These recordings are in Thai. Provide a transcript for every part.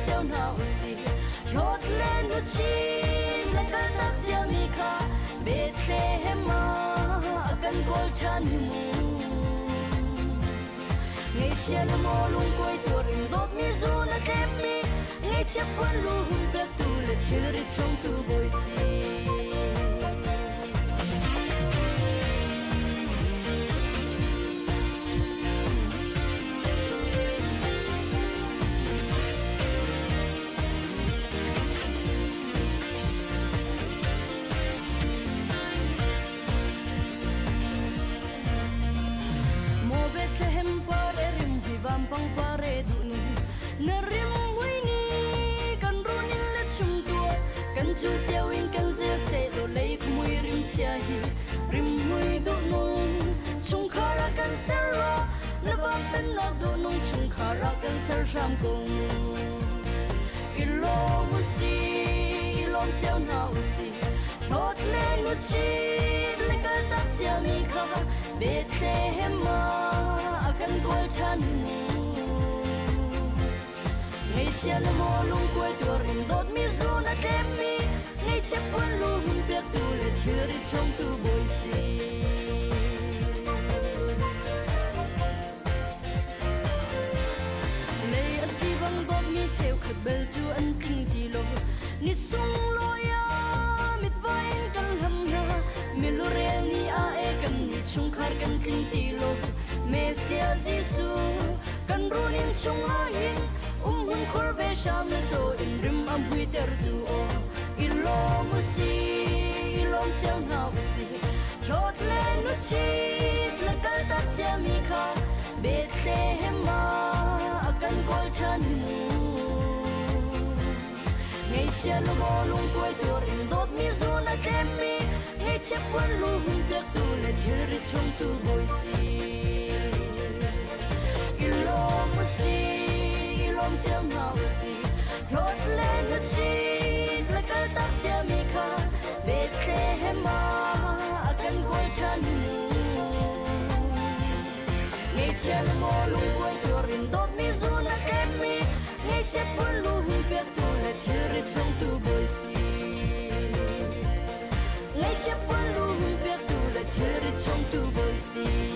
treo nào xì lót lên nút chi là cái tóc chia mi kha Bethlehem cần col chan mu ngày chia nó mò lung quay tua rừng đốt mi du na kép mi ngày chia quan lu hung bẹp tu là thiếu đi trong tu bồi xì pang pare dunu narim wini kan runin la chum tua kan chu chewin kan zia se lo lei khmui rim chia hi rim mui do nong chung khara kan serra na bam pen na do nong chung khara kan ser ram kong ilo musi ilom cheu na usi not le nu chi le ka tap chia mi kha Bethlehem akan kol chan ngày chia là mò lung quay tua rừng đốt mi du na kép mi ngày chia quân lu hun biết tu là chưa đi trong tu bồi xì lấy ở si văng đốt mi treo khát bel chu ăn kinh tì lo ni sung lo ya mit vai kan ham na mi lu re ni a e kan ni chung khar kan kinh tì lo Mesia Giêsu kan runin chung a hin hun khor be sham na zo in rim am hui ter du o ilo musi ilom cheu na usi lot le nu chi la ka ta che mi kha Bethlehem akan kol chan mu ngày chia lo mo lung quay tua in dot mi zo na kem mi ngày chia quan lu hun việc tu le thir ri chung tu boi si ilo musi lom cheu nào xì lót lên nút chi là cái tóc chia mi kha Bethlehem akan kol chan mu ngày chia lo mo lung quay tua rin dot mi zu na kép mi ngày chia pun lu hun việc tu là thir ri trong tu bồi xì ngày chia pun lu hun việc tu là thir ri trong tu bồi xì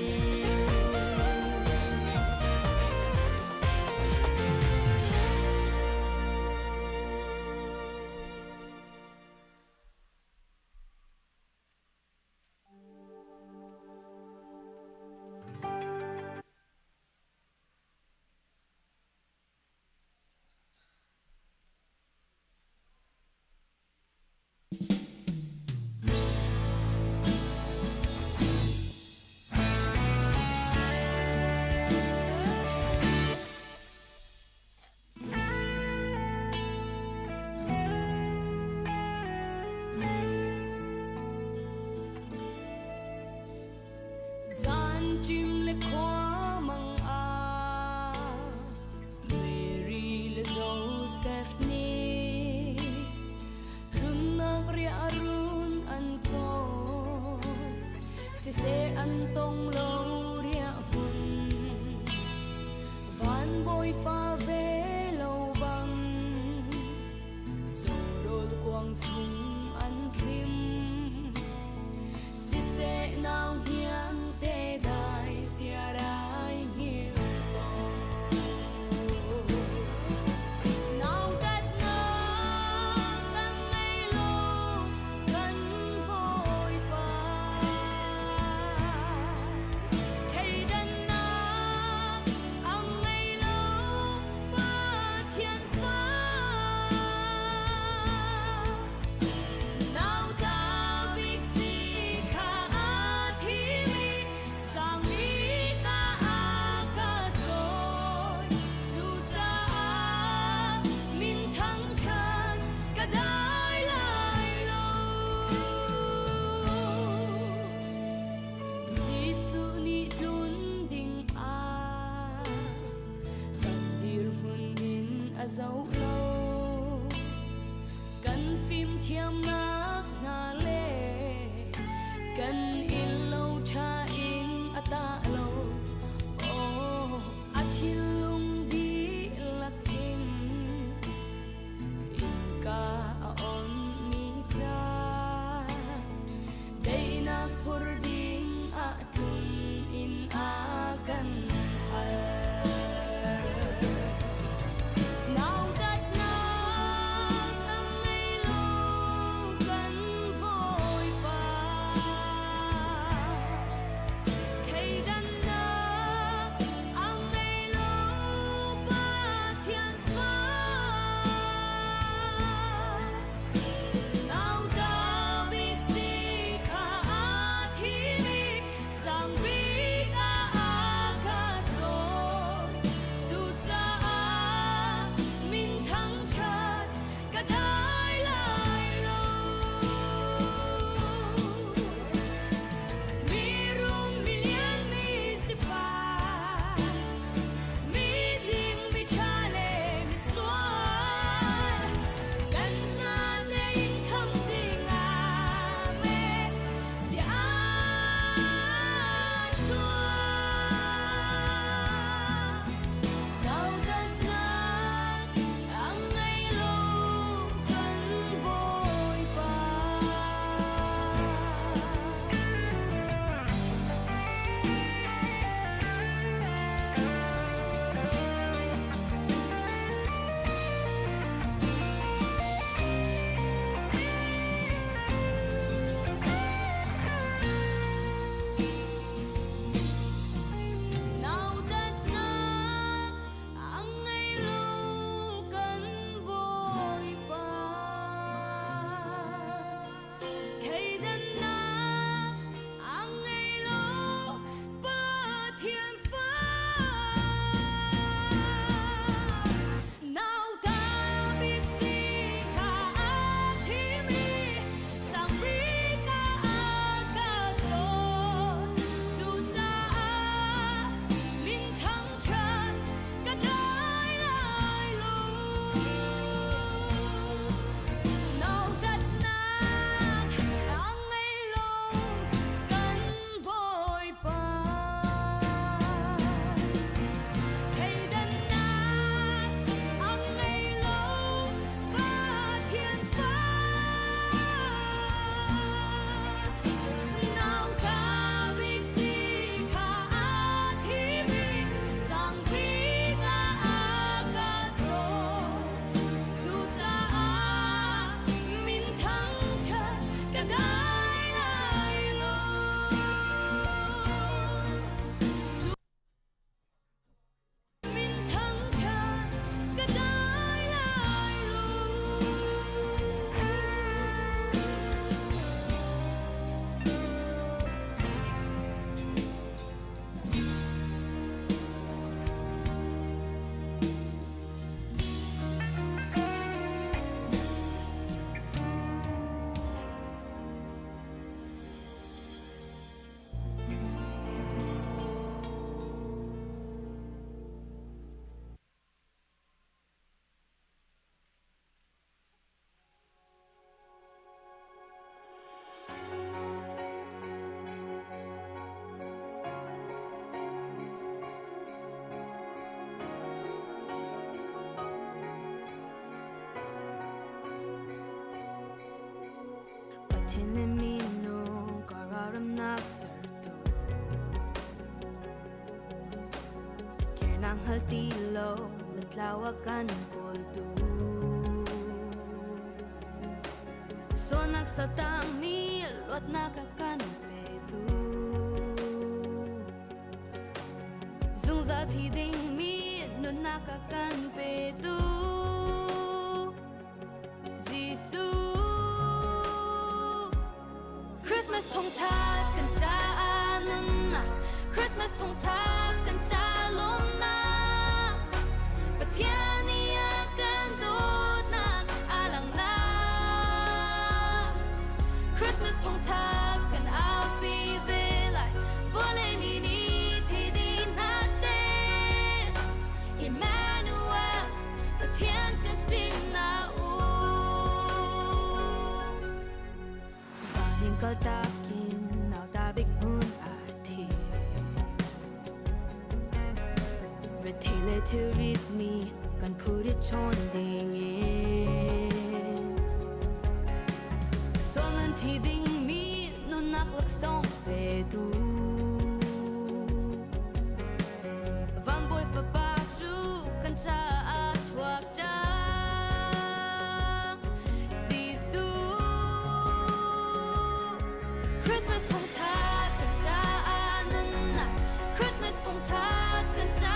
lang hal tilo Matlawakan kultu So nagsatang mil Wat nakakan petu Zung za thi ding mi Nun nakakan petu Zisu Christmas thong tha kan cha nun na Christmas thong tha kan cha lom na Patiania kan dot na alang na Christmas thong tha kan api ve lại Vole mi ni thi di na se Emmanuel Patien kan sin na u Banin ka takin nào ta biết mun Retele to read me, can put it on ding in. Solan ti ding me, no naklak song pedu. Van boy for baju, kan cha atwak ja. Disu Christmas thong tha kan cha nun na Christmas thong tha kan cha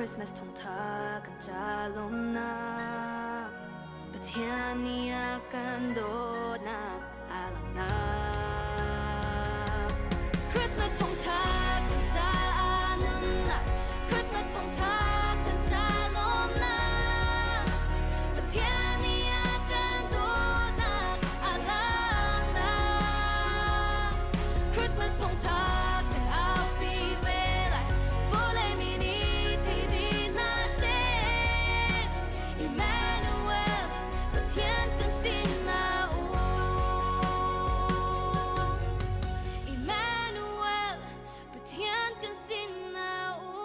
Christmas thong tha kan cha lom na Patiani akan do na alam na Christmas thong tha kan cha nun na Christmas thong tha kan cha lom na Patiani akan do na alam na Christmas thong tha kan api ve lại Vole mi ni Emmanuel, Patien kan sin na u Emmanuel, Patien kan sin na u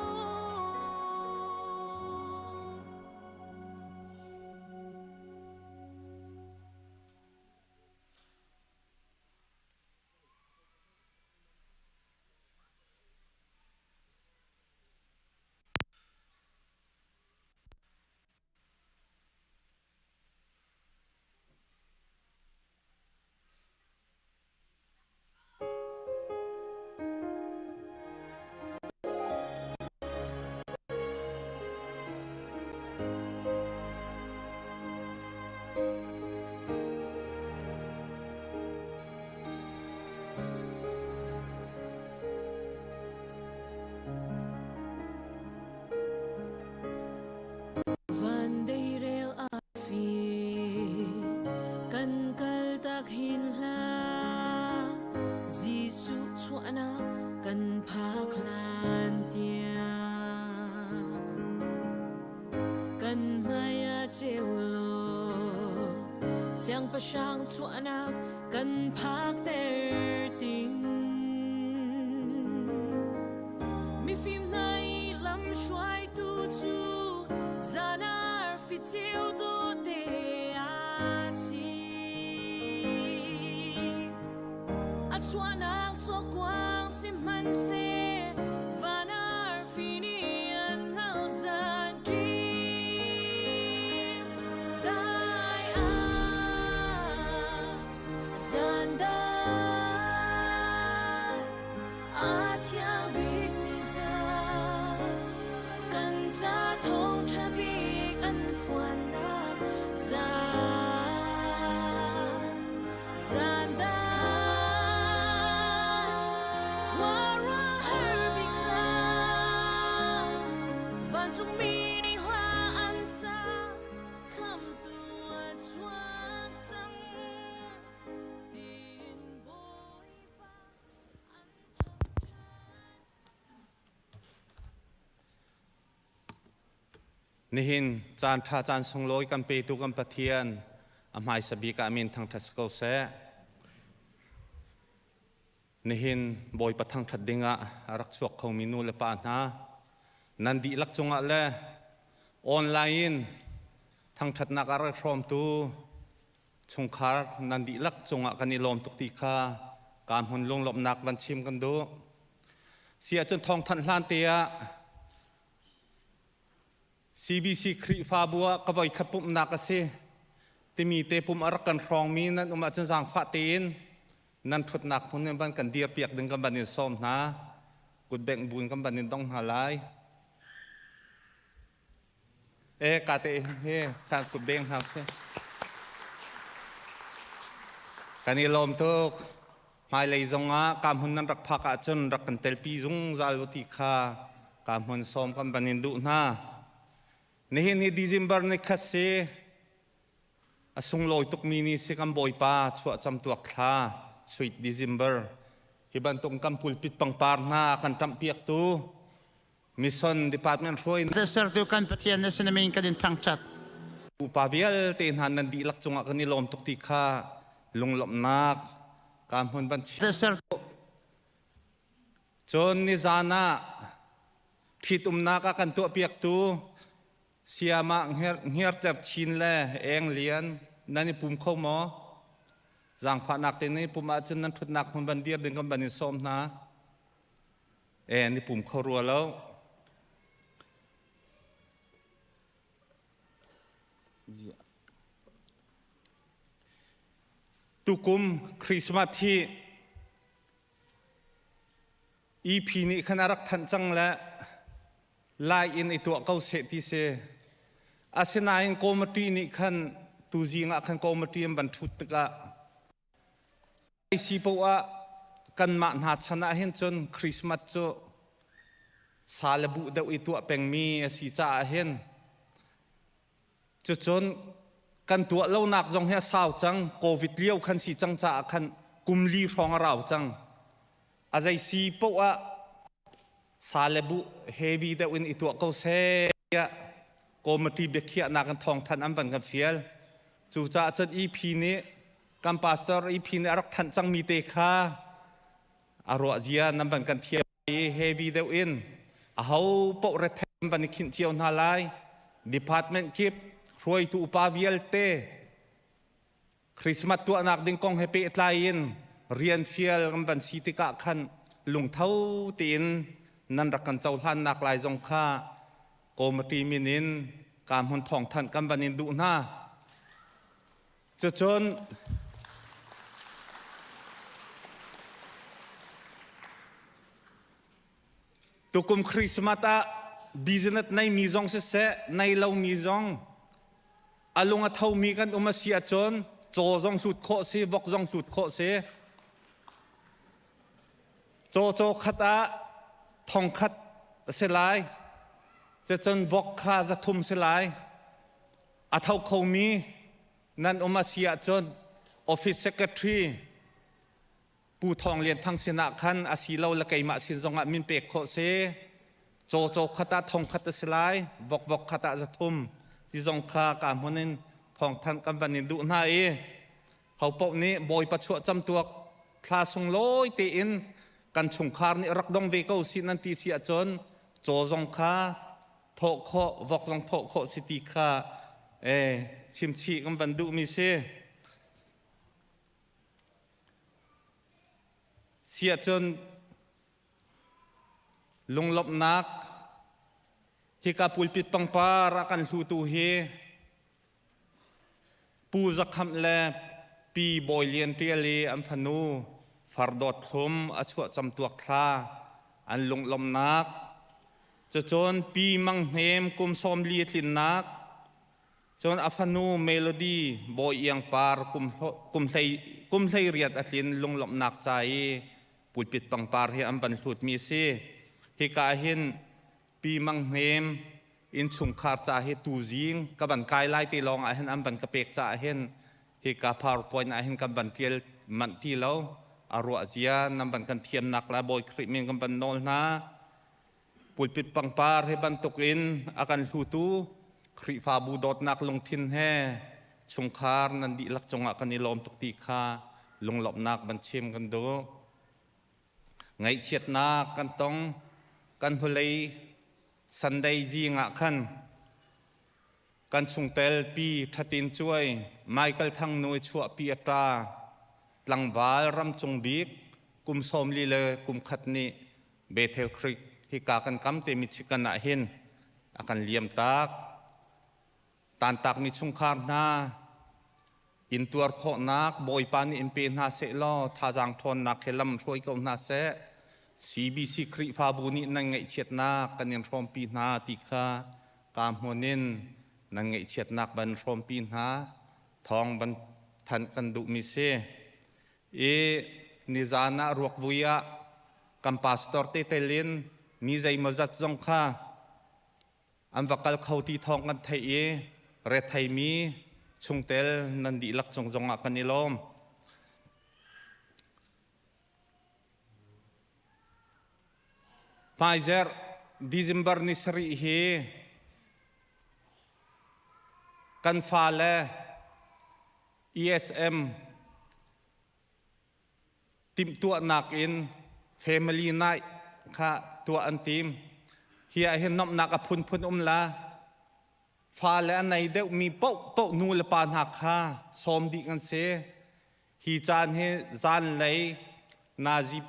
Kan phaklan tia kan maya cheulo siang pa sang chuanak kan phak ter ting mi phim nai lam shuai tu chu zanar fi chiu do te asi a chuanak cho quang sim man se vanar fini an ngao zan dream dai a zan dai nihin chan tha chan songloi kan pe tu kan pathian amhai sabi ka amin thang thasko se nihin boy pathang thadinga rak suak khau minu le pa na nandi lak chunga le online thang thatna ka ra throm tu chungkhar nandi lak chunga kani lom tuk ti kha kan hun lung lop nak ban chim kan du sia chun thong than hlan tia CBC khri fa bua ka voi khapum nak ase timi te pum arakan rong mi nan uma chen jang fa tin nan thut nak phun ban kan dia piak ding kan banin som na kut beng bun kan banin dong halai ka te he ka kut beng ha se kani lom tuk mai lei zonga kam hun nan rak phak a chun rak kan tel pi zung zal ti kha kam hun som kan banin du na nihin hi December ni khase asung loi tuk mini se kam boy pa chua cham tuak kha sweet December hiban tung kam pulpit pang par na kan tam piak tu mission department roi the sir tu kan pathian na sinamin kan in thang chat upavial te han nan di lak chunga kan ni lom tuk ti kha lunglop nak kam hun ban the sir chon ni zana thitum na ka kan tu piak tu siama ngiar chap chin le eng lian nani pum kho mo jang pha nak te ni pum a chen nan thut nak hun ban dir ding kam ban ni som na ni pum kho ru lo tukum Christmas hi EP ni khanarak than chang la lai in i to kau se ti se asina in committee ni khan tu jinga khan committee ban thut ka si po a kan ma na chana hen chon Christmas cho salabu da i to peng mi si cha hen cho chon kan tu lo nak jong he sao chang covid liao khan si chang cha khan kumli rong rao chang azai si po a salabu heavy da win itu ko se ya committee bekhia na kan thong than am ban kan fiel chu cha chat EP ni kam pastor EP ni arak than chang mi te kha aro azia nam ban kan thia heavy da win a hau po re them ban khin chiao na lai department keep roi tu upavial te Christmas tu anak ding kong happy tlain rian fiel kam ban sitika khan lung thau tin nan rakan chau hlan nak lai jong kha committee minin kam hun thong than kam banin du na chon tukum Christmas a business nai mi jong se nai lo mi jong alunga thau mi kan umasia chon cho jong sut kho se vok jong sut kho se cho khata thong khat se laiจะจนวกข้าจะทุ่มเสลายอาเท่าเขามีนั่นอมาเสียจน Office Secretary ปูทองเรียนทั้งเสนาคันอาศีเราละไก่มาสินจงอามินเปกโคเซโจขตาทองขตาเสลายวกขตาจะทุ่มที่จงข้าการหัวนินทองทันกันบันนินดุนาเขาปกนี้บอยประชวจำตัวคลาสงลอยตีอินกันชงคาร์นี่รักดงเวก้สินันตีเสียจนโจจงข้าโถโควกจงโถโคสิติข้าชิมชีกันบันดุมิเสียจนลงลบนักฮิกาปุลปิดปังปารักันสูตูเฮปูจักคำแลปีบอยเลียนเตียลีอัมฟนูฟาร์ดอดทมอชวจำตัวคลาอันลงลมนักจะจนปีมังเฮมกุมซอมลีตินนักจนอัฟนูเมโลดี้บอยยังปาร์กุมไทเรียดอัลินลงลมนักใจปุลปิดปังปาร์เฮอัมบันสุดมีเซฮิกาเห็นปีมังเฮมอินชุงคาร์จ่าเฮตูจิงกับบันกายไล่ตีลองอาเห็นอัมบันกระเปกจ่าเห็นฮิกาพาวพอยน์อาเห็นกับบันเกียลมันที่เราอารวาเจียนำบันกันเทียมนักละบอยคริมินกับบันโนลนะปุลปิดปังปาร์เฮบันตุกินอาการสูตู คริฟาบูดอดนักลงทินแห่ชงคาร์นันดีลักจงอากันนิลอมตุกตีคาลงหลบนักบัญชีมกันดูไงเชียดนักกันต้องกันพลัยสันไดจีงะขันกันชงเตลปีทัดินช่วยไมเคิลทั้งนวยชัวปีตราหลังวาลรำจงบีกกุมสมลีเลกุมขัดนี้เบเทลคริกฮิกากันกำเตมิชิกันนะเห็นอากันเลียมตากตานตากนิชงคาร์นาอินตัวโคนักบอยปานิอินเป็นนาเซลอทาจังทนนักเคลัมช่วยกับนาเซCBC คริฟาบูนินังไงเชียดนักกันยันพร้อมปีนาติคากามโมนินนังไงเชียดนักบันพร้อมปีนาทองบันทันกันดุมิเซนิจานะรวกวุยะกัมปาสตอร์เตเตลินมีใจมาจัดจงค่าอันวักลเขาที่ทองกันไทยเรทไทยมีชงเตลนันดีลักจงจงอากันนิลอมไฟเซอร์ดิเซมเบอร์นิสรีเฮกันฟาเล ESM ทีมตัวนักอิน Family Night ค่ะตัวอันทีมเฮียเห็นน้ำหนักพุนละฟ้าและในเด็กมีเป้านูละปานหักค่ะสมดีกันเสฮีจานเฮจานเลยนาจิ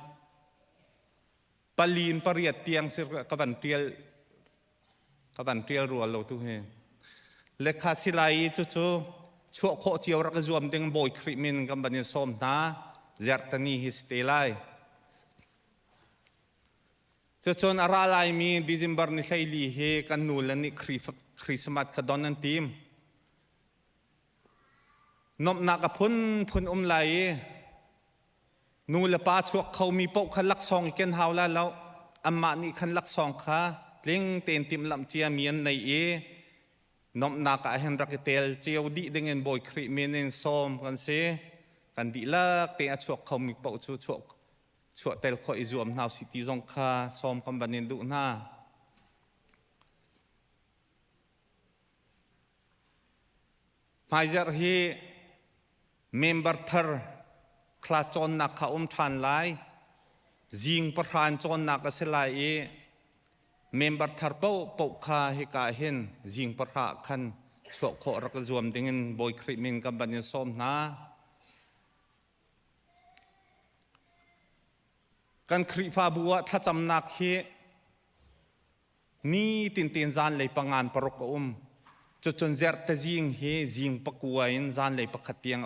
ปลีนปริยัดเตียงสิกบันเตียลรัวเราทุกเฮเลขาสิไลจู่ชั่วโคเจียวรักจวมดึงบอยคริมินกับบันยสมนาเจตนีฮิสเตไลจนอะไรลายมีดิซิมบาร์นิสัยลีเฮกันนูลนิคริสต์มาสขดอนนันทีมนบนักพุนไลนูลป้าชวกเขามีปกขันลักซองอีกหาวแล้วอามานี่ขันลักซองค่ะเลี้ยงเต็นติมลำเจียมีนในนบนักเห็นรักเตลเจียวดีดึงเงินบอยคริมินสมกันเสกันดีลักเตะชวกเขามีปกชวกเตลคอยจวมนาวสิติจงค่ะสมกันบันเนดุนาไมเจอร์ฮีเมมเบอร์เทอร์คลาจอนนักข้าทานไลจิงประธานจอนนักเสลายเมมเบอร์เทอร์เป้าข้าให้กาเห็นจิงประธานขันชวกโครักจวมดึงเงินบอยคริมินกันบันเนสมนากันคริฟาบัวถ้าจำนักเฮนี่ตินจานเลยปังงานปรกจนเจอตจิงเฮจิงปักวัยจานเลยปักขัดเตียง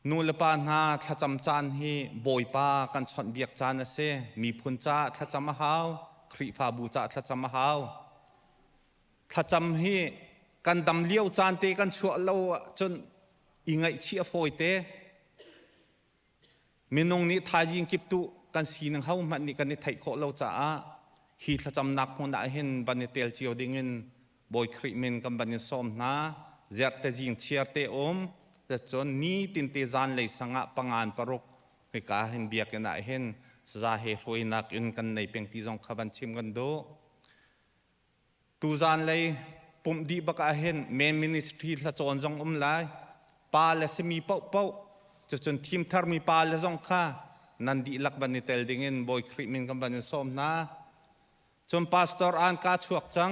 นูลปานาถ้าจำจานเฮบอยปากันชนเบียกจานเสมีพุนจ้าถ้าจำมหาวคริฟาบูจ้าถ้าจำมหาวถ้าจำเฮกันดำเลี้ยวจานเตกันชัวเราจนอิงไอเชียโฟยเตมินงนี้ทายิงกิบตุกันสีนังเขามันนี่กันในไทยโคเราจ้าฮีถ้าจำนักมันได้เห็นบันเนเตลเจียวดิ่งเงินบอยคริมินกันบันเนสอมนาเจอตจิงเชียร์เตแต่จนนี้ตินเตจานเลยสังะปังงานปรกไปกาเห็นเบียกันได้เห็นสาเหตุรวยนักอินกันในเพียงที่จงขบันชิมกันดูตูจานเลยปุ่มดีบักเห็นเมนมินิสทรีละจอนจงไลปาเลสมีเป้าจนทีมทาร์มีปาเลจงค่านันดีลักบันเตลดิ่งเงินบอยคริมินกันบันสมนาจนพาสตอร์อันกาชวกจัง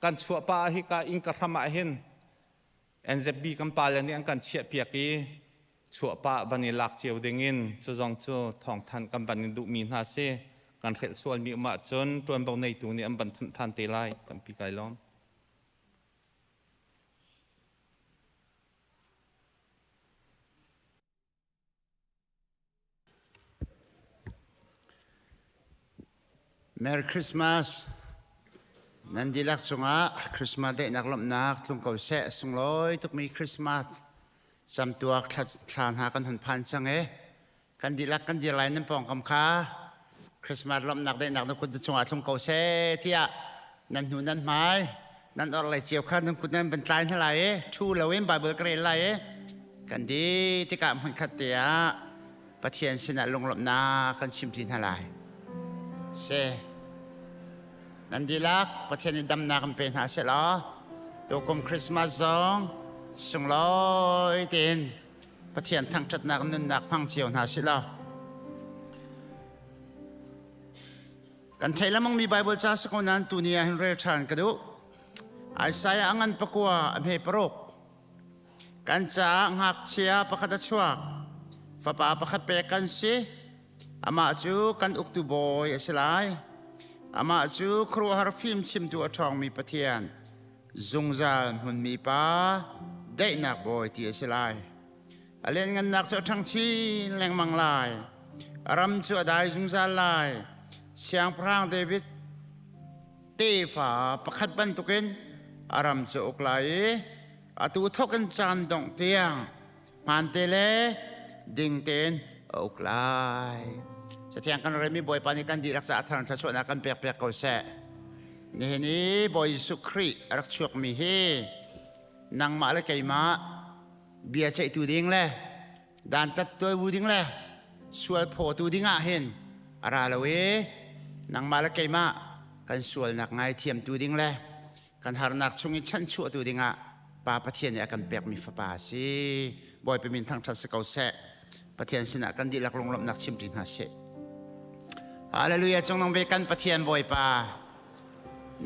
กันชวกปาฮิกาอิงกระทำเห็นเอ็นเซบีกันปาเลนี่อันกันเชียเปียกีชวกปาบันลักเจียวดิ่งเงินจงทองทันกันบันดุมีนาเซกันเขตส่วนมีมาจนตัวบางในตัวนี้อันบันทันเตลัยกันปีกายล้อมMerry Christmas นันดีลักสงะคริสต์มาสได้นักลบนักลุงเก่าเสะสงลอยทุกมีคริสต์มาสจำตัวคลานหากันหันพันสังเอกันดีลักกันดีไลนั่นปองคำค้าคริสต์มาสลบนักได้นักนักคุณจะสงะลุงเก่าเสะที่อ่ะนั่นหูนั่นไม้นั่นอะไรเจียวข้านั่นคุณนั่นเป็นตายเท่าไรชูเราเว้นบาเบิร์กเรนไรกันดีที่กะมันขัดเตียประเทียนสนะลงลบนากันชิมทินเท่าไรเส นันดีลักประเทศนี้ดำนาคำเป็นหาเสลาตัวกลมคริสต์มาสซองส่งลอยเต็นประเทศทั้งจัดนักนุนนักพังเจียวหาเสลากันไทยละมังมีไบเบิลจ้าสกุลนั้นตัวนี้เห็นเรื่องชานกระดูไอ้สายอังันปะกัวอเมปรกกันจ้าหักเชียประคัตชัวฟ้าป่าประคัตเปกันสิอามาจูกันอุกตุบอยสลายอามาจูครัวฮาร์ฟิมชิมตัวทองมีประเทียนจงจานหุ่นมีป้าได้หนักบอยที่สลายเล่นกันหนักจะทั้งชีแรงมังลายรำจัวได้จงจานลายเสียงพระเดวิดเตฟ้าประคัตบันตุกินอารำจัวอกลายอาตูทกันจานดงเตียงมันเตเลดิ่งเต็นอกลายจะเที่ยงกันเรื่องมีบ่อยปานิกันดีรักษาทางทัศนากันเปียกเก่าแสนี่บ่อยสุครีรักชวกมีเฮนางมาละไก่มาเบียใจตูดิ้งเลยด่านตัดตัวบูดิ้งเลยสวดโผตูดิ้งอ่ะเห็นอะไรละเวนางมาละไก่มากันสวดหนักไงเทียมตูดิ้งเลยกันหาหนักชงอิชันชั่วตูดิ้งอ่ะปาประเทียนเนี่ยกันเปียกมีฟ้าป่าสิบ่อยไปมินทางทัศเก่าแสประเทียนสินะกันดีหลักลงลำนักชิมจินหาเสฮาเลลูยาจงนองเบกันประเทียนบ่อยป่า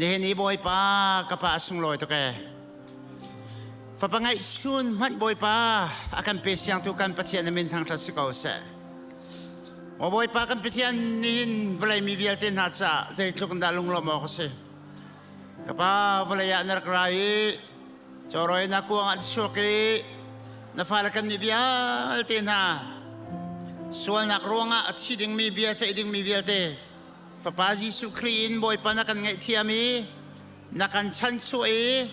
นี่นี่บ่อยป่ากระปะสุงลอยตัวแกฟ้าปังไงชุนมัดบ่อยป่าอากันเปเสียงทุกันประเทียนมินทางทัศเก่าแสว่าบ่อยป่ากันประเทียนนี่เวลามีเวียลเตนหัดซะใจทุกันดาลงลมออกเสกระปะเวลายานักไรจอรอยนักกวงอัดสุกีna falakan ni bial te na sual nak ruanga at siding mi bial sa iding mi bial te fapazi sukrin boy panakan ngai thiami nakan chan suai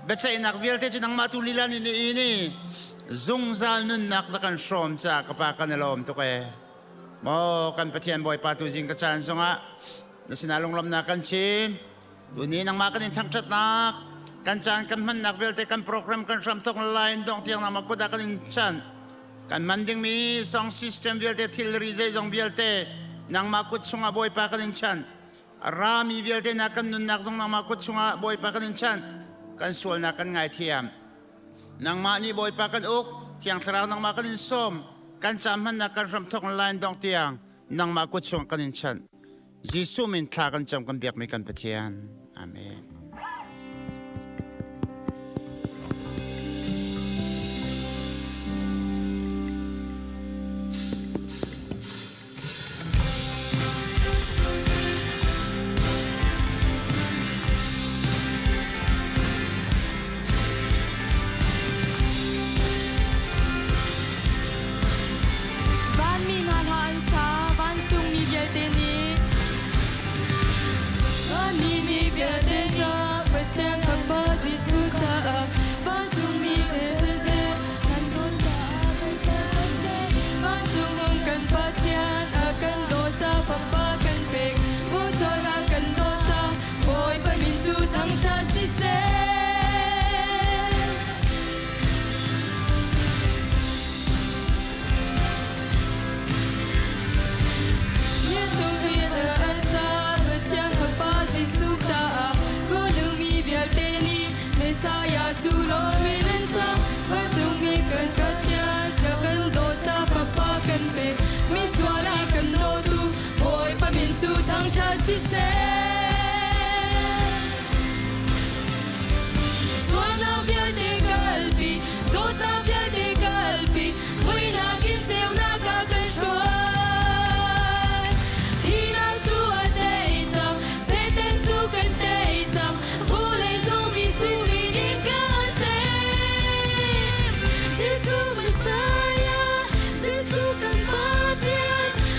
betsa inak bial te chinang matulilan ini zungzal nun nak nakan shom cha kapakan alom to ke mo kan pathian boy patu jing ka chan songa na sinalong lam na kan chin tuni nang makanin thang chat nakกันจานกันมันนักเวลแต่กันโปรแกรมกันรำทงไลน์ดองเทียงนามากุดากันชันกันมันดึงมีสองซิสเต็มเวลแต่ทิลรีเซจงเวลแต่นางมากุดชงอาบอยปากันชันรามีเวลแต่นักกันนุนนักจงนางมากุดชงอาบอยปากันชันกันส่วนนักกันไงเทียมนางมานี่บอยปากันอุกเทียงทราวนางมากันส้มกันจานมันนักกันรำทงไลน์ดองเทียงนางมากุดชงกันชันยิสุมินทากันจำกันเบียกไม่กันปะเทียนอาเมน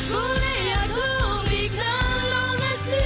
Boleh ya jom iknan long nasi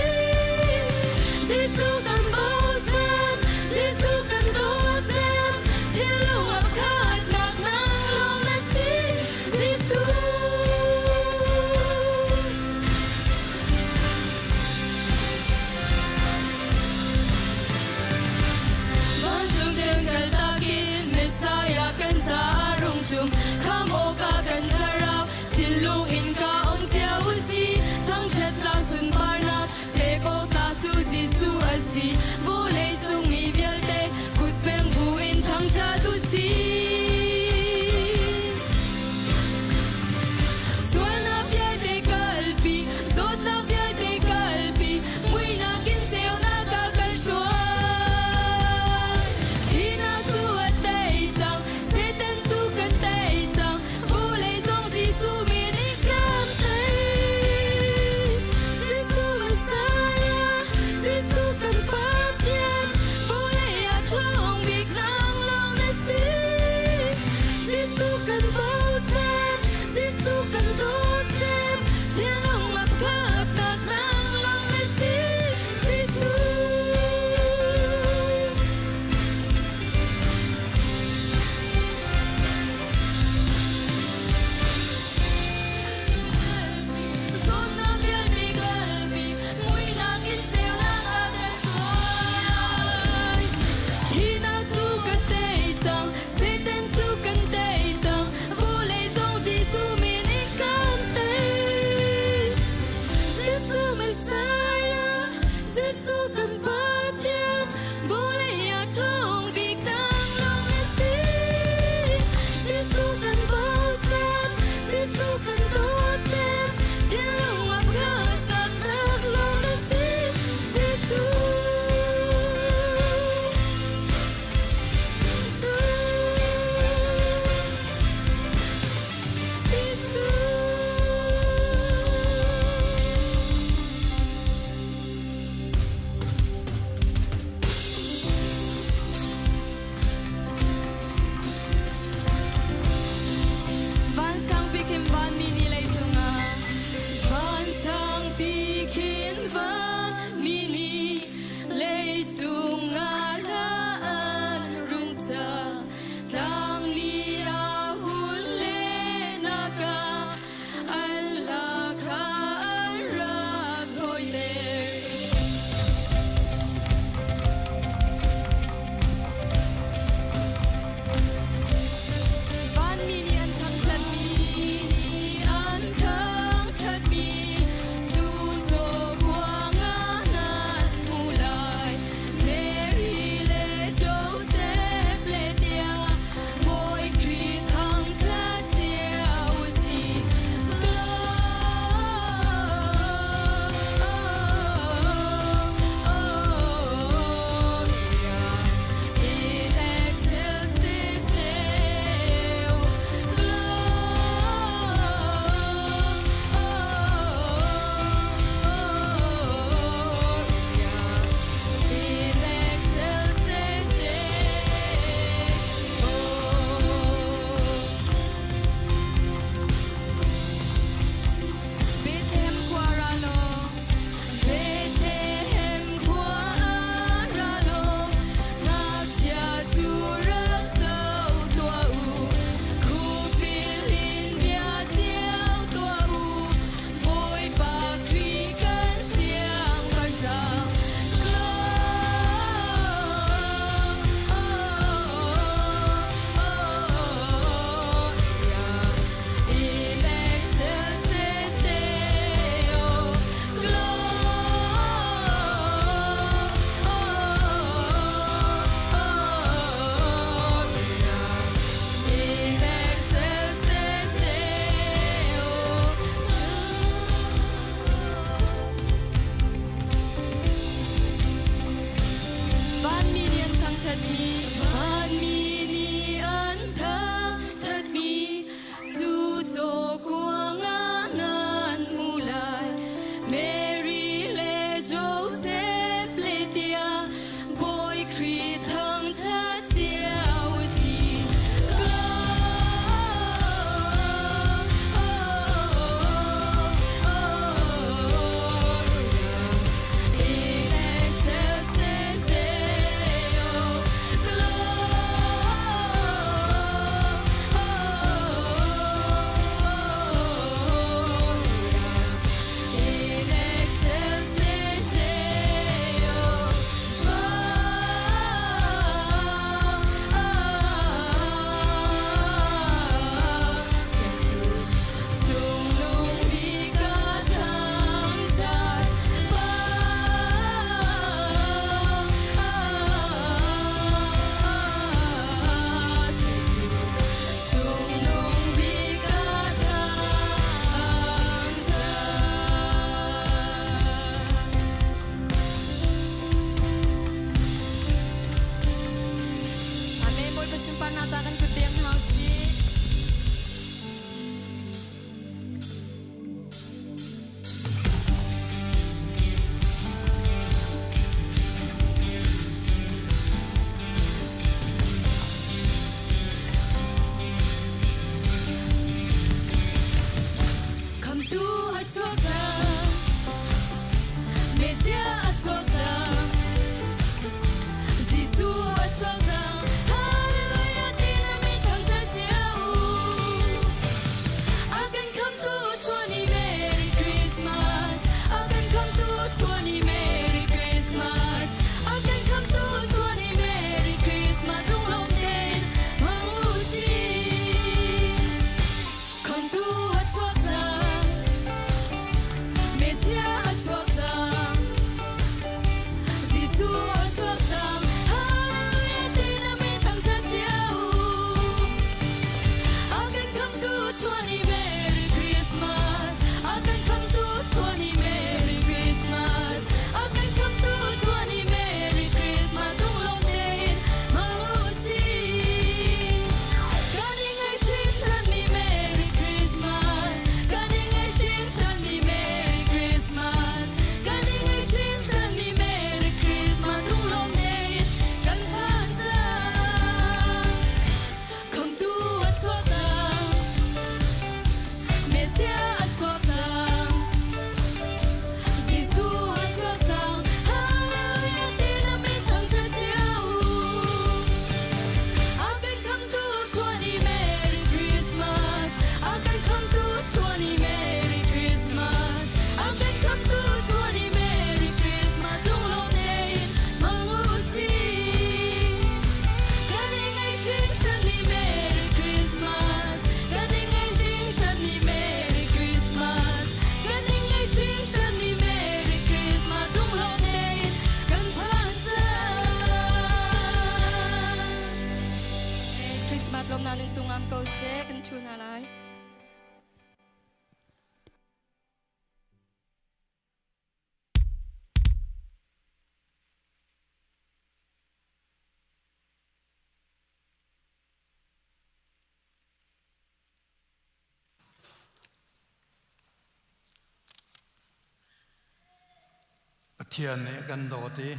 เทียนเนี่ยกันโดตี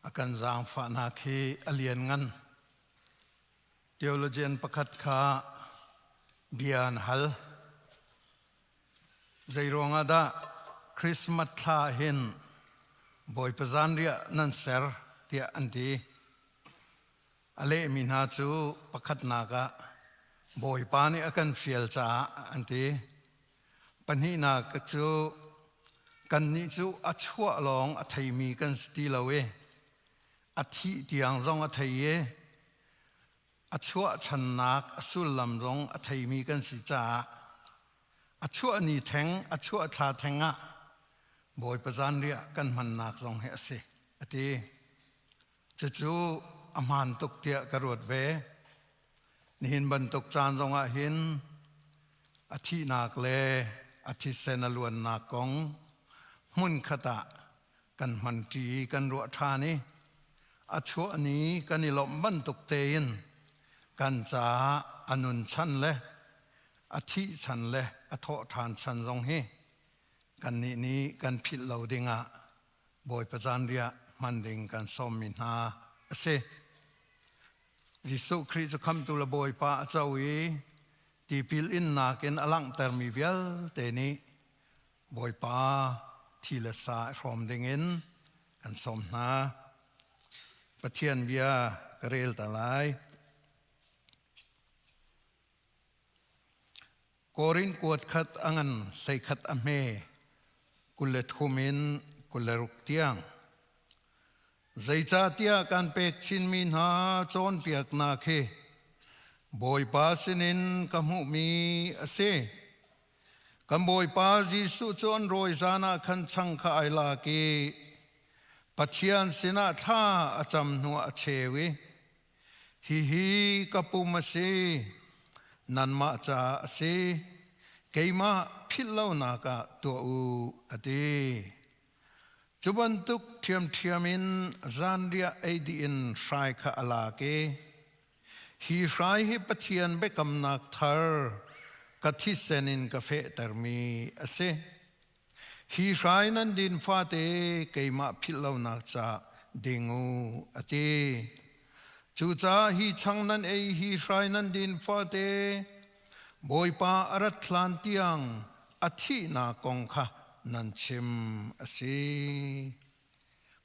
อาการจางฝานาคีอเลียนงันเทียวโลเจนประคัดขาเบียนฮัลใจรองอาดาคริสต์มาสลาเห็นบอยประจันเรียนันเซอร์เตียอันทีอเลมินาจูประคัดนากะบอยปานี่อาการเฟียลจ้าอันทีปัญหานากจูกันนี้จูอัชวะลองอัฐิมีกันสติลาเวอัฐิที่ยังจงอัฐิเยอัชวะชันนักสุลลำจงอัฐิมีกันสิจ้าอัชวะนี่แทงอัชวะชาแทงะบอยประจันเรียกันมันนักจงเฮเสอติจะจูอามันตุกเตียกระโดดเวนี่เห็นบรรทุกจานจงอาเห็นอาทินักเลอาทิเซนลวนนักกงมุนขตะกันมันจีกันรัวทานีอัชวะนี้กันนิลมบรรทุกเตนกันจ้าอนุนชันเลอาทิชันเลอโททานชันจงเฮกันนี้กันผิดเหล่าดิงะบอยประจันเรียมันดิงกันสมินาเสยิสุคริสต์คำตุลบอยป้าเจ้าวีที่พิลอินนักเอ็นอลังเตอร์มิเวลเตนี้บอยป้าที่ละสายพร้อมดิงินกันสมนาประเทียนเบียกระเรลตะไลกอรินกวดขัดอังันใส่ขัดอเมกุลเลทุมินกุลเลรุกเตียงใจจ่าเตียกันเป็กชินมินหาโจนเปียกนาเคบอยปาสินินกำหูมีเสกำบอยปาจิสุโจนโรยซานาคันชังข้าไอลาเกปัทยันสินาท่าอาจำนัวเชวิฮิกปุมเสนันมาจาเสเกมาพิลาวนากะตัวอูอดีจุบันตุกเทียมอินจานเรียไอดีอินชายข้าอลาเกฮีชายฮิปเทียนเบกำนักทาร์กัทิเซนินกาเฟตร์มีเสฮีชายนั้นดินฟาเตเกมาพิลาวนักจาดิงูอติจูจ้าฮีชังนั้นฮีชายนั้นดินฟาเตบอยปาอรัตลันติยังอธินากงคะนันชิมเส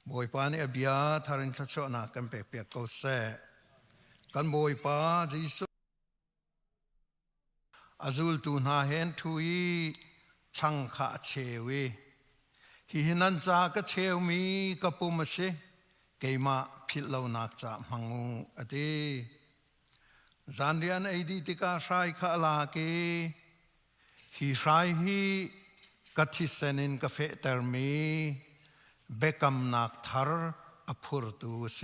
บอยปาเนี่ยเบียทารินทัชนากันเปียกเกาเซกันบอยปาจิสุอาซูลตูนาเห็นทุยช่างขาเชวีฮินันจากเชวมีกปุมเสเกมาพิลาวนักจามังูอดีจานเรียนไอดีติกาชายข้าลาเกฮิชายฮิกัทิเซนินกาเฟเตอร์มีเบกัมนักทาร์อภูรตูเส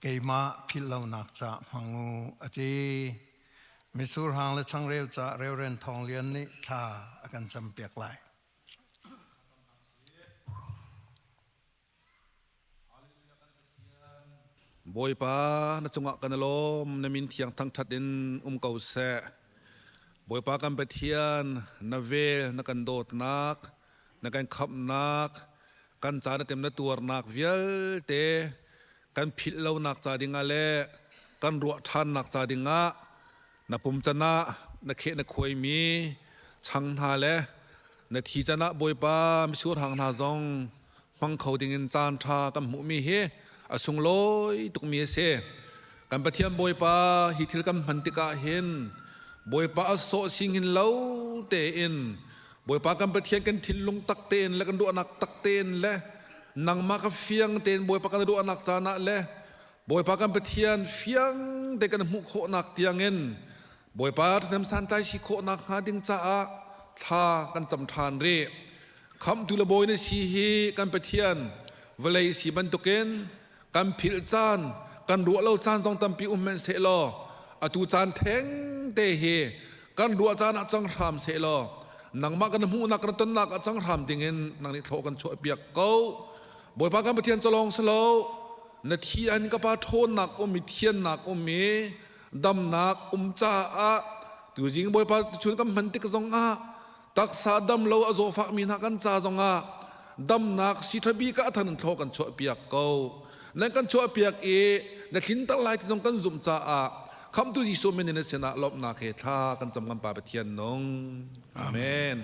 เกมาพิลาวนักจามังูอดีมิสูร์หางและช่างเร็วจะเร็วเรนทองเลียนนี้ท่าอาการจำเปียกไหลบอยปาณจังหวะกันลมนมินเทียงทั้งชัดดินเกาเสบอยปากันไปเทียนนเวนักันโดดนักนักันขับนักกันจานเต็มในตัวนักเวลเตกันผิดเรานักจาดิงาเลกันรัวทันนักจาดิงะนับปุ่มจนะนักเขนักควยมีช่างหาเลนักทีจนะบอยปาไม่ชัวทางนาจงฟังเขาดิ่งจานทากันมุมีเฮอสุงลอยตุกมีเสกันปะเทียมบอยปาฮิทิลกันพันติกาเห็นบอยปาโซสิงหินเล่าเตอินบอยปากันปะเทียนกันทิลลงตักเตนและกันดูอนักตักเตนและนังมากเฟียงเตนบอยปากันดูอนักจานะและบอยปากันปะเทียนเฟียงเตกันมุขโคนักเตียงเงินบอยปาทำสันไตชิโคนักหาดิงจ้าทากันจำทานเร่คำตุลบอยในชีฮีกันปะเทียนเวลัยสีบันตุเกนกันผิดจานกันรัวเล่าจานจงตำปีเมนเสลออตูจานแทงเตเฮกันรัวจานจังรามเสลอนังมากันหูนักกันต้นนักจังรามติงเงินนังนิโทกันช่วยเปียกเก้าบอยปากันไปเทียนจะลองสโลนาทีอันก็ปาโทนนักมีเทียนนักมีดำนักจ้าตัวจริงบอยปาชวนกันมันติกจงตักษาดำเราอโซฟักมีนักกันจ้าจง ดำนักสิทบีก็ทันทอกันชัวเปียกเกานั่นกันชัวเปียกนั่นทิ้งตะไลที่ตรงกันซุ่มจ้าคำตุจิสุเมนินเสนาลบนาเขตากันจำกันป่าเทียนนงอาเมน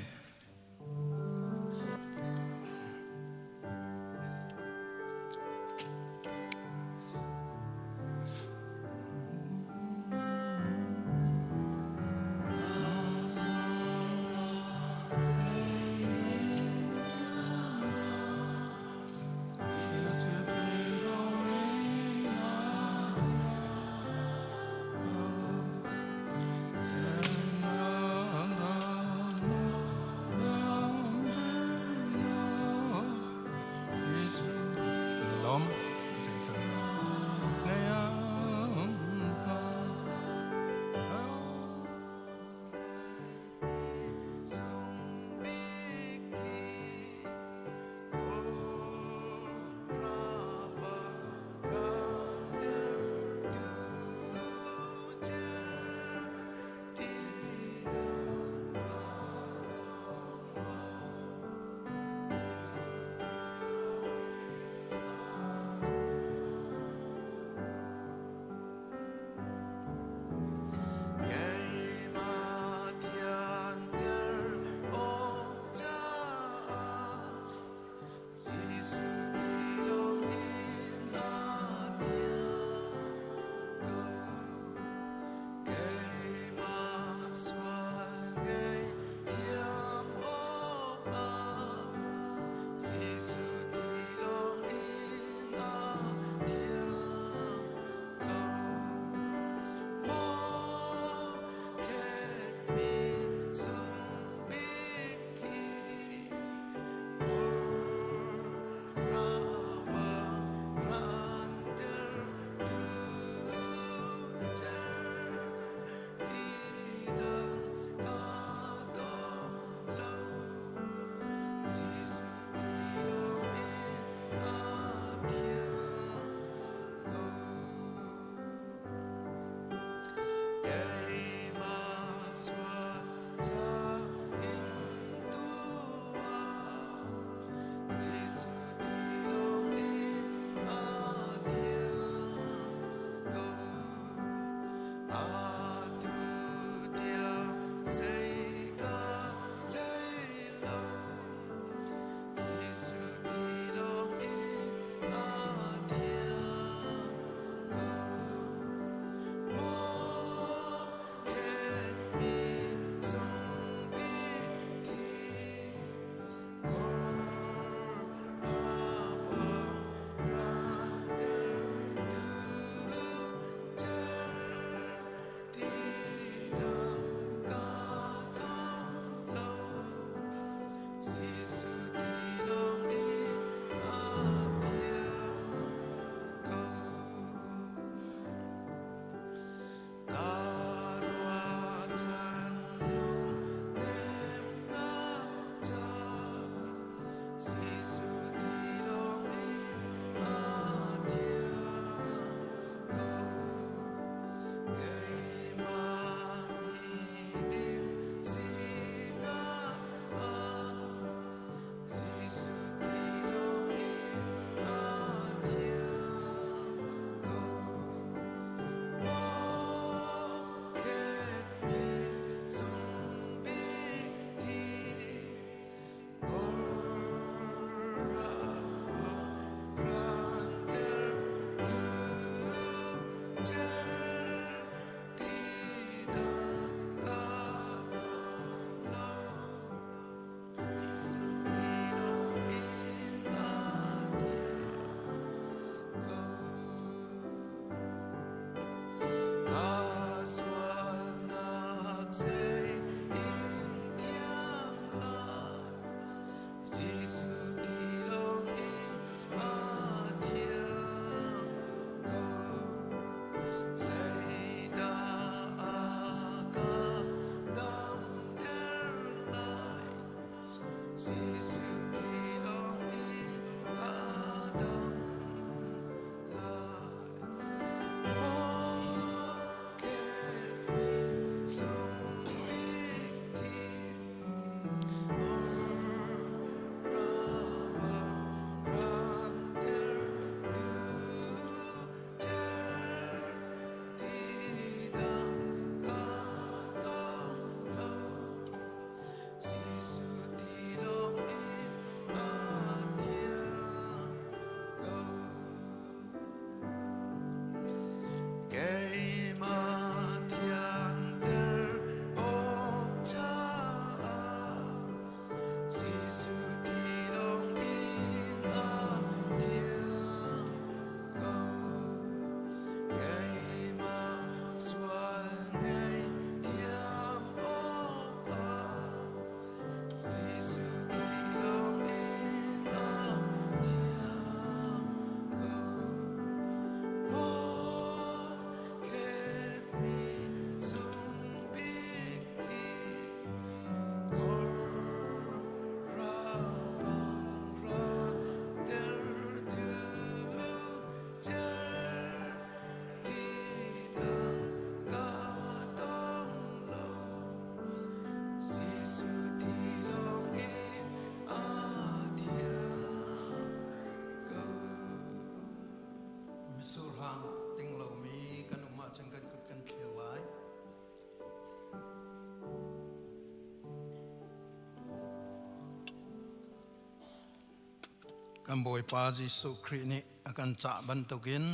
กันบอยปาจิสุครีนี่กันจะบรรทุกิน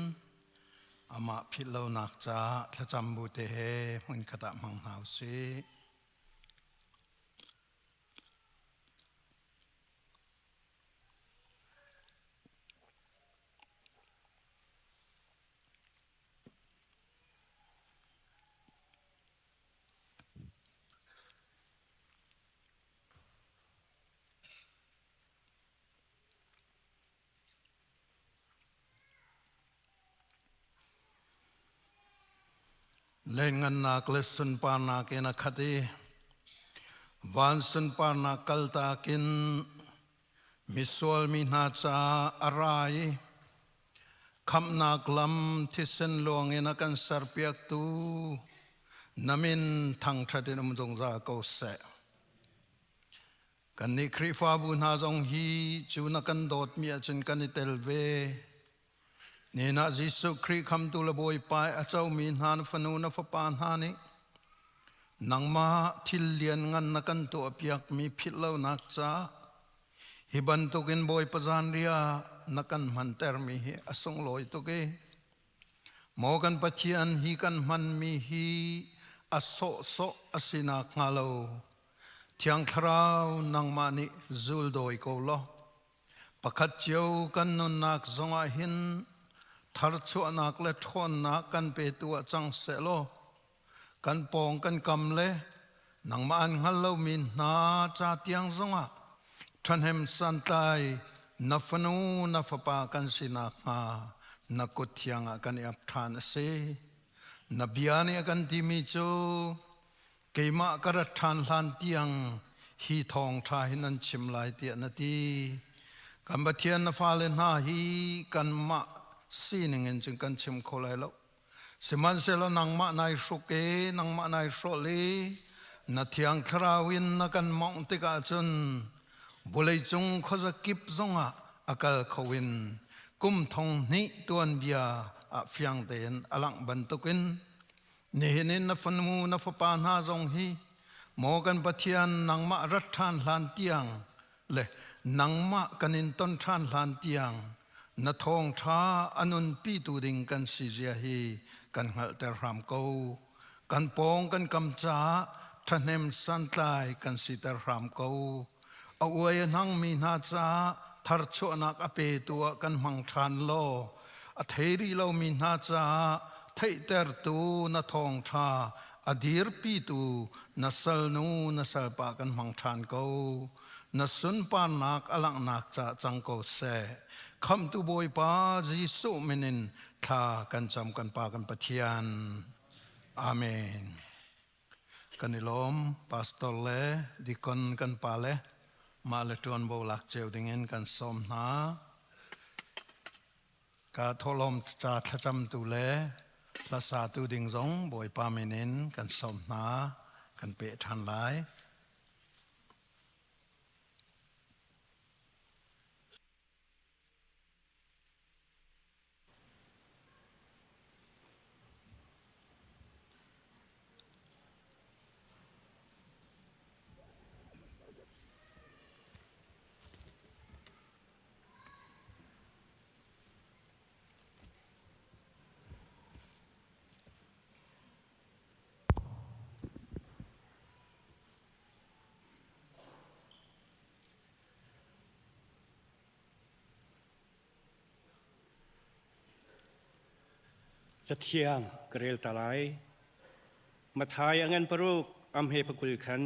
อามาพิลาวนักจ้าถ้าจำบุเตเฮมันกระตมังหาวซีเล่นงานนักเลสุนปานาเกนักขัดีวันสุนปานาคัลตากินมิสวลมินาจาอะไรคำนักลำที่เส้นลวงเอนักันสารเปียกตูนามินทางทะเลนมจงจาเกาเสกันนิคริฟาบุญหาจงฮีจูนักันโดดมีอาจารย์กันนิเตลเวนี่นะยิสุคริสคำตุลบอยไปอาเจ้ามีนานฟันูนฟปานฮานินังมาทิลเลียนงันนักันตัวเปียกมีพิลาวนักจ้าฮิบันตุกินบอยปจานเรียนักันมันเตอร์มีอสงลอยตุเกโมกันปัจจัยฮีกันมันมีฮีอโซโซอสินักงาโลเทียงคราวนังมานิจูลโดยโกโลปะคัดเจียวกันนุนนักจงอาหินทาร์ชัวนักเล็ทอนนักกันเปตัวจังเสโลกันปองกันกำเล่นังมาอันฮัลโลมินนาจาเตียงจงอาทันเฮมสันไตนัฟนูนัฟปากันสินักมานักกุศยังกันอับทานเสนับยานีกันที่มิจูเกยมากระทานลานเตียงฮีทองทาหินันชิมลายเตียนตีกันบัดเทียนนฟาเลนหาฮีกันมาสีนึงเงินจึงกันชิมโคไลแล้วสมันเสลนังมานายสุเกนังมานายโซลีนัดยังคราวินนักันมองติกาจนบุเลยจงขจะกิบจงอากัลขวินกุมทองนี้ตัวนเบียอาฟยังเตนอลังบันตุกินนี่เห็นนัฟนูนัฟปานาจงฮีโมกันปะเทียนนังมารัฐานลานเตียงเลนังมากันินต้นทานลานเตียงนัทองท้าอนุนปีตูดิงกันสิเจียฮีกันหัลเตอร์รามโกกันปองกันกำจ้าทันเนมสันไลกันสิเตอร์รามโกเอาไว้นังมีนาจ้าทาร์ชนักอเปตัวกันมังทานโลอเทรีเรามีนาจ้าไทเตอร์ตูนัทองท้าอดีร์ปีตูนัสลนูนัสลปากันมังทานโกนัสุนปานักอลังนักจ้าจังโกเสคำตุบอยปาจิสุมินินทากันจำกันปากันปะเทียนอาเมนกันนิลมปาสตอลเลดิคอนกันปาเลมาเลตวนโบลักเจวดิงเงินกันสมนากาทลมจาทจำตุเลภาษาตุดิงจงบอยปาเมนินกันสมนากันเปะทันหลาย จะเทียงกระเรลตาไลมาทายอันปรุกอำเฮปกุลขัน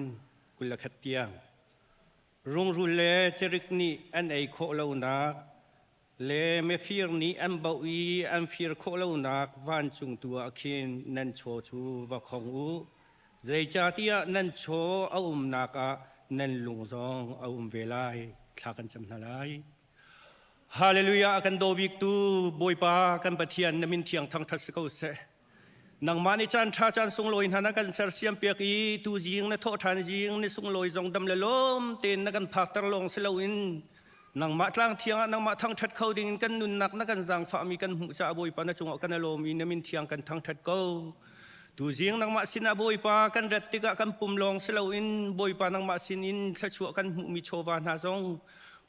กุลขัดเตียงรุงรุเลจริกนีอันไอโคเลวนักเลเมฟิร์นีอันบ่าวอันฟิร์โคเลวนักวันจุงตัวขินนันโชชูวะของอูใจจ่าเตียนันโชเอานักนันลุงซองเอาเวลาทากันจำนาไลฮาเลลูยากันโดบิกตูบอยปากันปะเทียนนมินเทียงทางทัศกุเสนังมาในจันทราจันทรงลอยหันกันเสรเสียมเปียกีตูจิงในโทษทานจิงในทรงลอยจงดำเลลมเต้นนักันพักตะลงเสลวินนังมาทางเทียงนังมาทางทัดเขาดิ่งกันนุนนักนักันจางฟ้ามีกันหูจ่าบอยปานจงอกันลมมีนมินเทียงกันทางทัดเขาตูจิงนังมาสินาบอยปากันรัตติกะกันปุ่มลงเสลวินบอยปานังมาสินินชัชวกันหูมีโชวานาจง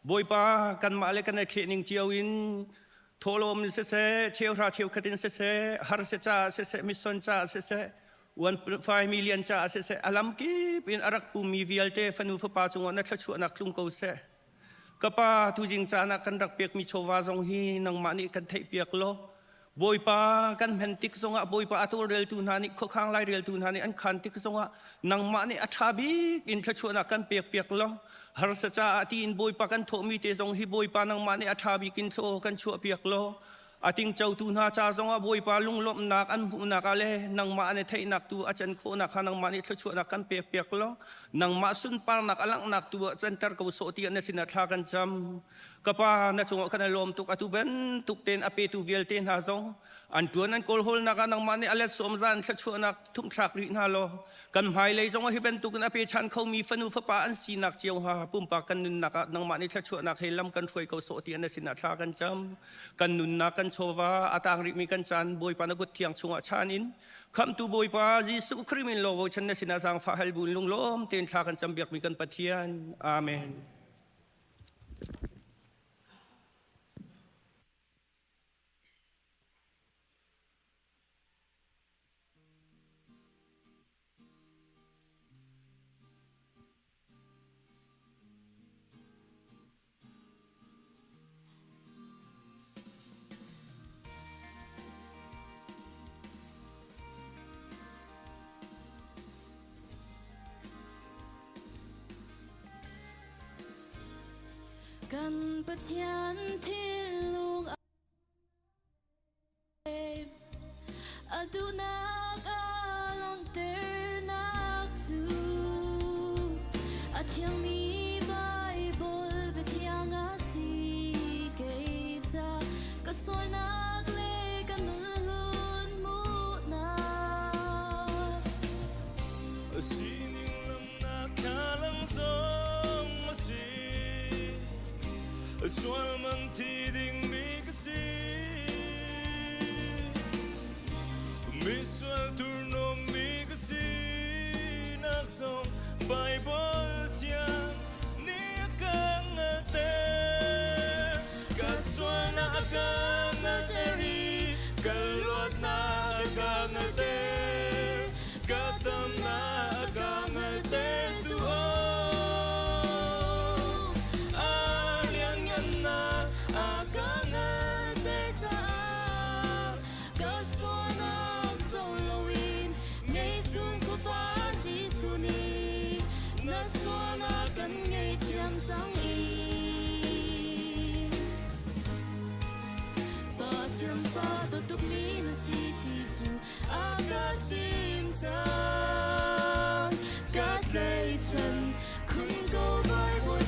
bồi pa kan ma le kan a khe ning chiao in tholom se cheu ra cheu khatin se har se cha se mission cha se 1.5 million cha se alam ki pin arak pu mi vialte fanu fa pa chung na thchu na klung ko se kapa tu jing cha na kan rak pek mi chowa jong hi nang mani kan thei pek lo boi pa kan men tik zonga boi pa atur rel tu na ni kho khang lai rel tu na ni an khan tik zonga nang mani athabi in thchu na kan pek lo har sa cha tin boi pa kan tho mi te jong hi boi pa nang mani athabi kin tho kan chu pek lo ating chau tu na cha zonga boi pa lung lom nak an hu nak ale nang ma ne thei nak tu achan kho nak nang ma ni thchu nak kan pek lo nang ma sun par nak alang nak tu chan tar ko so ti na sin tha kan cham kapa na chung kan lom tuk atu ben tuk ten ape tu vel ten ha zong an tuan an kol hol nak nang ma ni ale som zan thchu nak thum thak ri na lo kan hai le zong hi ben tuk na pe chan khau mi fanu fa pa an si nak chiao ha pum pa kan nun nak nang ma ni thchu nak helam kan thoi ko so ti na sin tha kan cham kan nun nak kan chowa atang ri mi kan chan boi pa na gut thiang chunga chanin kham tu boi pa jisu krimin lo chan na sin sang fa hal bun lung lom ten tha kan cham biak mi kan pathian amen Kan pathian thiên lung adunak alon ter nak zu athiang mi bible bethiang asi keita kasol nak le kanulun mu na sining lam na kalang zong masi Swal man tiding mi kasi Miswal turno mi kasi Naksong Bible tiyan Ni akang ate Kaswal na akang ateri Kalwat na akang ate Katam na akang ate Tuho Tutuk mi na si tizu akat simta kat lay chan kun go by boy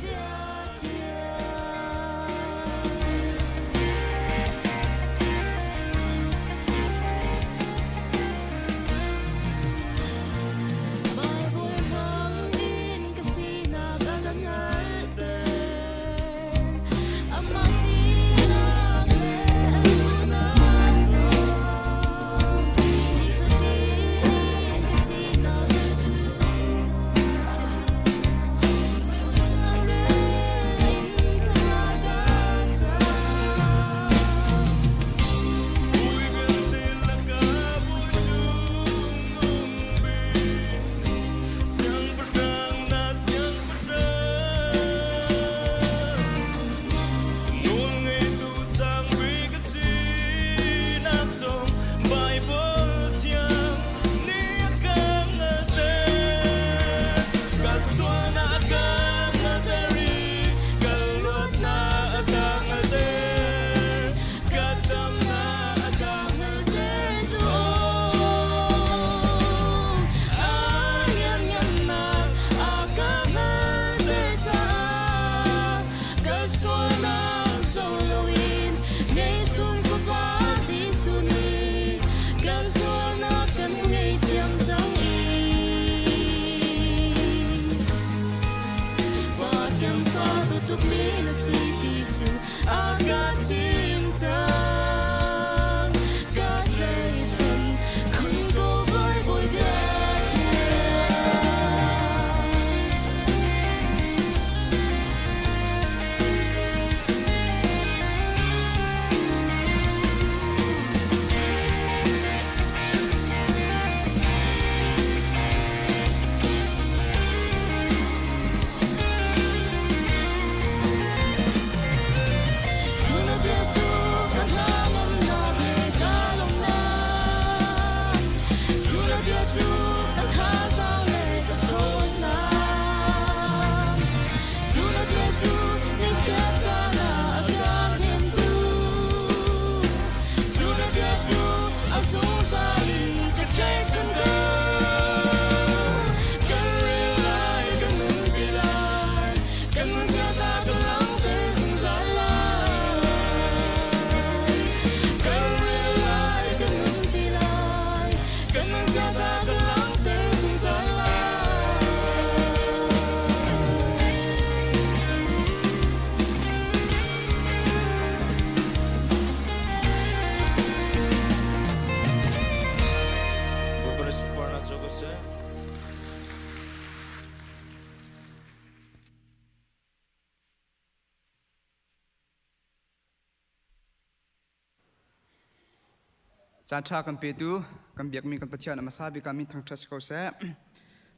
จานชากันเปตูกันเบียกมีกันปะเทียนมาซาบิกันมีทั้งทัศเขาเส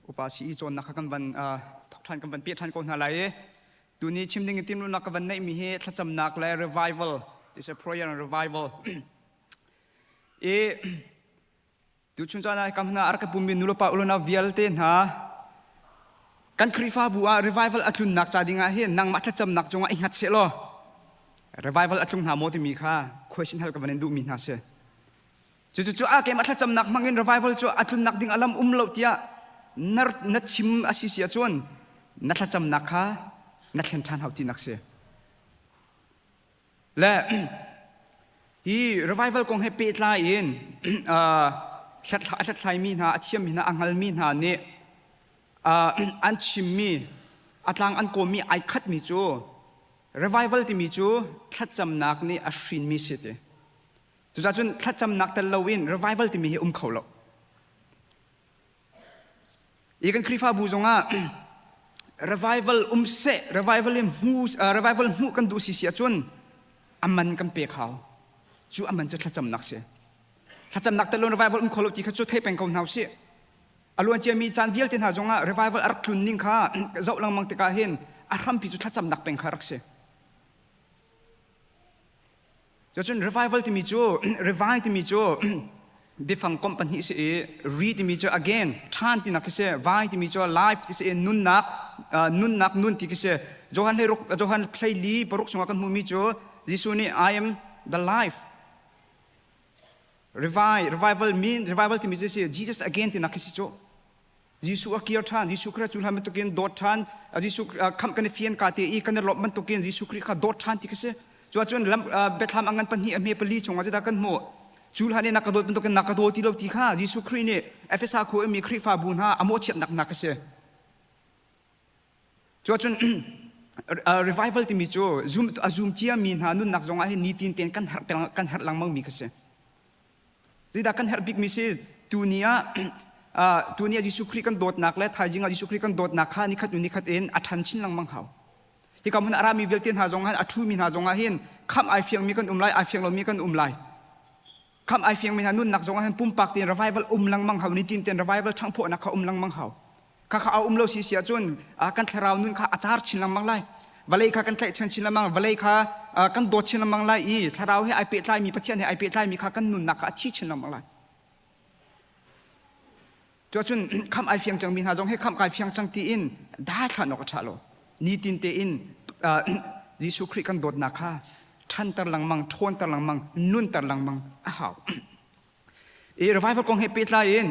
อุปาชีจนนักกันวันทกทันกันวันเปียทันคนอะไรตัวนี้ชิมดิ้งติมลุนักกันวันในมีเหตุจำนักและ revival is a prayer and revival ดูชุนจานะคำนั้นอาร์กบุญมินุลปะอุลนาวิลเตนฮะกันคริฟาบัว revival อัตลุนนักจาดิงาเห็นนางมัทจำนักจงอิงัดเสลอ revival อัตลุนหาโมติมีค่ะ question ฮัลกับวันนี้ดูมินฮะเสจู่ๆอาเกมัทจำนักมังเงิน revival จู่อัตลุนนักดิ่งอลัมเลาเตียนัดชิมอาศิเสียจวนนัทจำนักค่ะนัดเห็นทานหาที่นักเสและฮี revival คงให้เปิดลายอินชัดไทยมีนะอาเทียมมีนะอังกฤษมีนะเนี่ยอันชิมมีอัตลังอันโกมีไอคัดมีจู revival ที่มีจูทัดจำนักนี่อาชินมีสิทธิ์จุดจุนทัดจำนักแต่ละวิน revival ที่มีให้เขาหรอกอีกันคริฟาบูจงอ่ะ revivalเส revival revival หูกันดูสิเสียจนอามันกันเปะเขาจูอามันจะทัดจำนักเสียถ้าจำนักแต่ลง revival เขาหลบที่เขาจุดให้เป็นคนเขาเสียอารมณ์เจมีจานเวียลที่หาจงอ่ะ revival อาร์คลุนนิ่งค่ะเจ้าลังมังติกาเห็นอารมณ์พิจุดถ้าจำนักเป็นขารักเสียจน revival ที่มีจู revival ที่มีจูบิฟังคอมพานีเสีย read ที่มีจู again ท่านที่นักเสีย vai ที่มีจู life ที่เสียนุ่นนักที่เสียโจฮันให้รกโจฮันเพลย์ลีปรุกสงกันหูมีจูยิสุนี่ I am the life revival mean revival ที่มีจูเสีย Jesus again ที่นักเสียจูยิสุอาเกียร์ท่านยิสุคริสต์จุลหันมันตุกินโดดท่านยิสุคำกันเฟียนกาเตอีกันหลบมันตุกินยิสุคริสต์ข้าโดดท่านที่เสียจวนลำเบทามอังกันปัญหาเมเปลีชงอาจจะได้กันหมดจุลหันเนี่ยนักโดดมันตุกินนักโดดที่เราที่ข้ายิสุคริสต์เนี่ยเอฟเอสอาคูมีคริฟาบุญฮะอโมเชียนักเสียจวนrevival ที่มีจูzoomเชียมีหานุ่นนักจงอาให้นิตินเตียนกันหัดลังมังมีกันเสียที่ดักกันหัดบิ๊กมิสซี่ตัวนี้ยิสุคริสต์กันโดดนักและไทยจริงยิสุคริสต์กันโดดนักข้านี่ขัดอยู่นี่ขัดเอ็นอัฐันชินลังมังเขาที่คำพูดอารามีเวลเตียนหาจงอาอัฐูมีหาจงอาเห็นคำไอเฟียงมีกันไลไอเฟียงเรามีกันไลคำไอเฟียงมีหานุ่นนักจงอาเห็นปุ่มปากเตียน revival ลังมังเขานิตินเตียน revival ทั้งพวกนักเขาลังมังเขาข้าเอาเราเสียจนกันทราวนุ่นข้าอาจารย์ชินลังมังไลวันเลยข้ากันเตะชินลังมังวันเลยข้ากันโดดชินลังมังไลอีทราวให้ไอเปิดไลมีประเทศให้ไอเปิดไลมีข้ากันนุ่นนักอาชีชินลังมังไลจนคำไอเฟียงจังมีหาจงให้คำไอเฟียงจังตีอินได้ขนาดกระชากนี่ตินเตอินยิสุคริสต์กันโดดนักข้าท่านตะลังมังทวนตะลังมังนุ่นตะลังมังอ้าวrevival คงให้เปิดไลอิน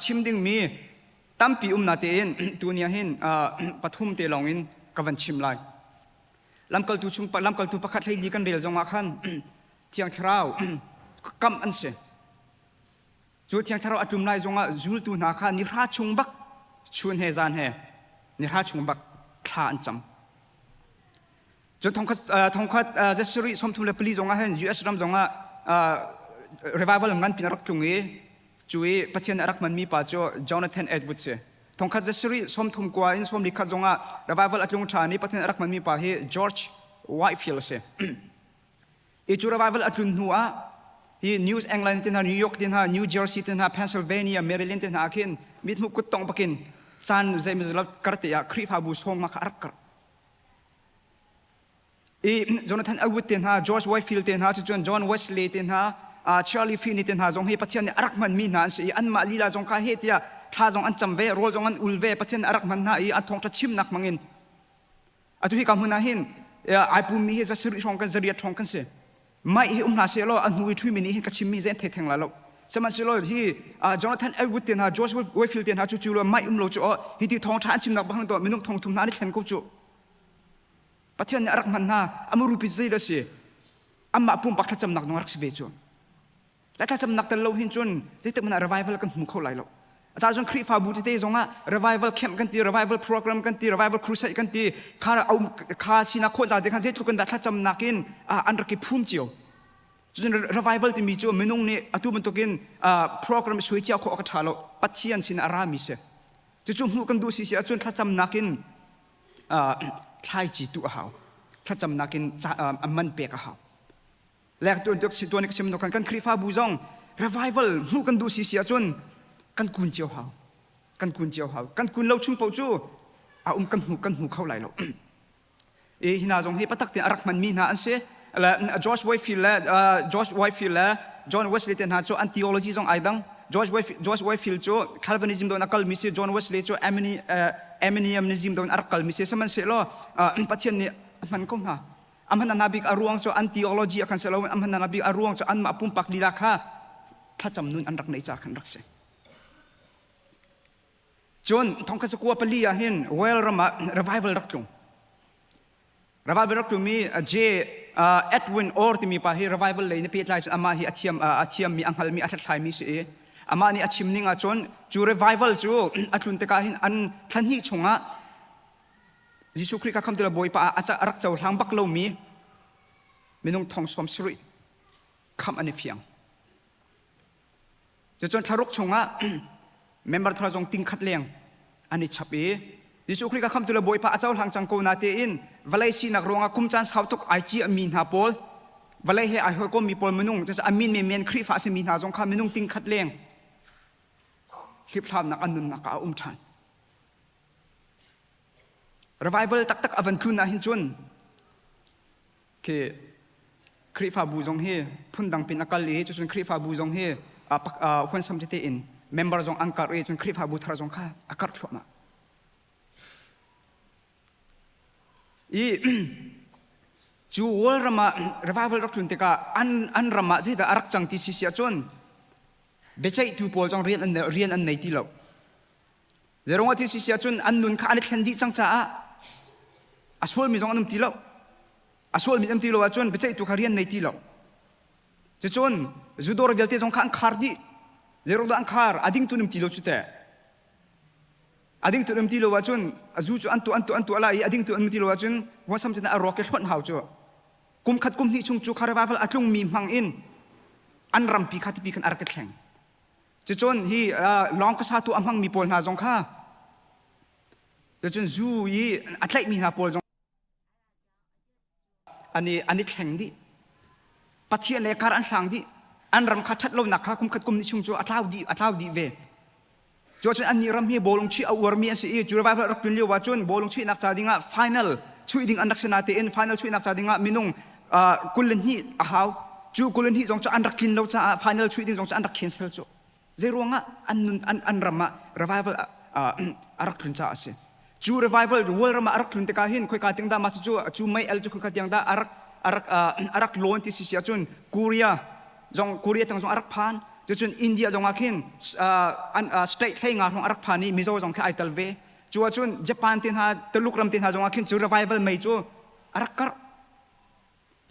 ชิมดิ้งมีตั้มปีนาเตอินตัวนี้เห็นปฐุมเตลองอินกวันชิมไลลำกลตูชุงลำกลตูประคัดให้ลีกันเรียลจงมาขันเที่ยงเช้ากำอันเสจุดเที่ยงเช้าอัตุมไลจงมาจูลตูนาขันนิราชุงบักชวนเฮซานเฮนิราชุงบักท่าอันจำจนทองคัดเจสซี่สมทุมเลปลีจงมาเห็น US รำจงมาrevival งานพินารักจุงเอจุยปะเทียนรักมันมีป่าโจจอนาธานเอ็ดวูดเซทองคัดเจสซี่สมทุมกว่าอินสมลิขัดจงอ่ะ revival อัตลงชานี่ปะเทียนรักมันมีป่าเฮจอร์จไวท์ฟิลด์เซอีจู revival อัตลุนหัวฮีนิวส์อังกฤษที่น่านิวยอร์กที่น่านิวเจอร์ซีย์ที่น่าเพนซิลเวเนียแมริแลนด์ที่น่าอาคินมิดมุกุตตองปักินซานเซมิสลับกระเตียคริฟาบูสฮงมาคารักกระอีจอนาธานเอ็ดวูดที่น่าจอร์จไวท์ฟิลด์ที่น่าจอห์นเวสลีย์ที่น่าCharlie Finney ที่หาจงให้ปะเทียนรักมันมีนานสิอันมาลีลาจงข้าเหตุยาท่าจงอันจำเวรอจงอันอุลเวปะเทียนรักมันน่าอีอันทองจะชิมนักมังอินอันที่คำพูดน่าเห็นไอปุ่มมีเหตุจะสื่อชงกันจะเรียดชงกันสิไม่เหตุน่าเสียแล้วอันหุยทุยมินีเห็นกับชิมมีเซนเทแทงแล้วสมัยเสียแล้วที่จอนาธานเอ็ดวูดที่หาจอร์จไวท์ฟิลด์ที่หาจู่ๆแล้วไม่เราจู่ฮิติทองท่าอันชิมนักบางตัวมินุกทองทุ่มนานี่แทนกูจู่ปะเทียนรักมันน่าอามุรุปิจิดสิอามาปุ่มปักทัดจำนักน้องรักสิเวจูและถ้าจำนักแต่เราเห็นจนจะต้องมัน revival กันมุ่งเข้าไหลหรอกอาจารย์จงคริฟาบูติเตจงอ่ะ revival camp กันตี revival program กันตี revival crusade กันตีข้าเอาข้าชินาโคจ่าเด็กขันเจตุกันแต่ถ้าจำนักกินอันรักกิพุ่มเจียวจน revival ที่มีจู่เมนุ่งเนี่ยอัตุมันตัวกินprogram สวยเจียวเขาอักขระเราปัจเจียนสินอารามิเสจู่มุ่งกันดูสิเสียจนถ้าจำนักกินทายจิตตัวเขาถ้าจำนักกินมันเปียกเขาและตัวนี้ก็ชิมนกันคริฟาบูจง revival มูกันดูสิเสียจนกันกุนเจียวหาวกันกุนเจียวหาวกันกุนเราชุ่มเปาจูกันหูเข้าไหลเราฮินาจงเฮปตักเตียรักมันมีนาอันเสละจอร์จไวฟิลล์จอร์จไวฟิลล์จอห์นเวสลีย์เต็นหาโจอันทีโอโลจีจงไอดังจอร์จไวฟิลล์โจคาลวินิซึมโดนอักลมิเซจอห์นเวสลีย์โจเอมินียมนิซึมโดนอักลมิเซสมันเสลอปัจเจกนี่มันก็น่ะมันนาบิกอารวงโจอันทีโอโลจีอาคันเสลมันนาบิกอารวงโจอันมาปุ่มปักลีลาค่ะถ้าจำนุนอันรักในจากขันรักเสจนท้องกันสกัวปลีอาหินเวลรามา revival รักจง revival รักจงมีเจเอ็ดวินออร์ที่มีป่ะฮี revival เลยนี่เป็นอะไรอามาฮีอาเทียมมีอังฮัลมีอัตชัยมีเสียอามานี่อาชิมนิ่งอาจนจู revival จูอัตุนเตกาหินอันทันฮีชงอ่ะยิสุคริสต์คำที่เราบอกป่ะอาจจะรักเจ้าทางบักโลมีไม่ต้องท่องสวมสรุยคำอันนี้เพียงจะจนทารกชงอ่ะเมมเบอร์ทารจงติงขัดเลี้ยงอันนี้ชับยิสุคริสต์คำที่เราบอกป่ะอาจจะทางจังโกนาเตอินวลัยสีนักร้องกุมจันสาวตุกไอจีอามินฮาปอลวลัยเฮไอฮก็มีปอลมนุงจะอามินเมียนคริฟาสมินฮาจงข้ามนุงติงขัดเลี้ยงคลิปทำนักอันนุนนักอาชัน revival ตักอวันทุนนะหินจนคือคริฟาบูจงเฮพุ่นดังเป็นนักเลี้ยจนคริฟาบูจงเฮคนสมจิตอินเมมเบอร์จงอังการจนคริฟาบูทารจงข้าอาการทั่วมาจูวอลรามา revival รักทุนเตกาอันรามาที่แต่อารักจังที่สิเสียจนเบใจทูปอลจงเรียนอันไหนที่เราเรื่องว่าที่สิเสียจนอันนุนข้าอันเห็นดีจังจ้าอาส่วนมีจงอันนุ่มที่เราอาส่วนมีอันที่เราจนเบใจทูข้าเรียนในที่เราจะจนจุดโดร์เวลที่จงข้าอังคาร์ดีเรื่องอังคาร์อดิ้งตุนุ่มที่เราชุดแต่อดิ้งตุนที่เราว่าจนจูจูอันตัวอะไรอดิ้งตุนที่เราว่าจนว่าสำคัญอารมณ์เกิดหาวจ้ะกุมขัดกุมที่ชงจูคาร์บาฟลอัดลงมีมังอินอันรำปีขัดปีกันอาร์เกตแข่งจะจนฮีลองกษัตริย์ตัวอัมพังมีปอลหาจงข้าจะจนจูยีอัตไลมีหาปอลจงอันนี้แข่งดิปัจเจียนเลการอันสังดิอันรำขัดชัดเราหนักข้ากุมขัดกุมที่ชงจูอัตลาวดีเวจนอันนี้รำฮีโบลงชีเอาวอร์มีอันสิจูระบายรักตุนเลียวว่าจนโบลงชีนักจ่าดิ่งอ่ะ final ช่วยดิ่งอันรักษณะเตน final ช่วยนักจ่าดิ่งอ่ะมินุงกุลเลนฮีอาหาวจูกุลเลนฮีจงจะอันรักกินเราจะ final ช่วยดิ่งจงจะอันรักกินเซลจูเจรวงอ่ะอันรำอ่ะ revival รักตุนจ่าสิจู revival วอลรำอ่ะรักตุนเตกาหินคุยการติ้งดามาจูไม่เอลจูคุยการติ้งดารักโลนที่สิเสียจนคูเรียจงรักพานจนอินเดียจงอาคินสเตทให้งานของรักพานีมิโซจงแค่ไอตัลเวจนญี่ปุ่นที่หาตลุกรำที่หาจงอาคินจู revival ไม่จูรักกัร์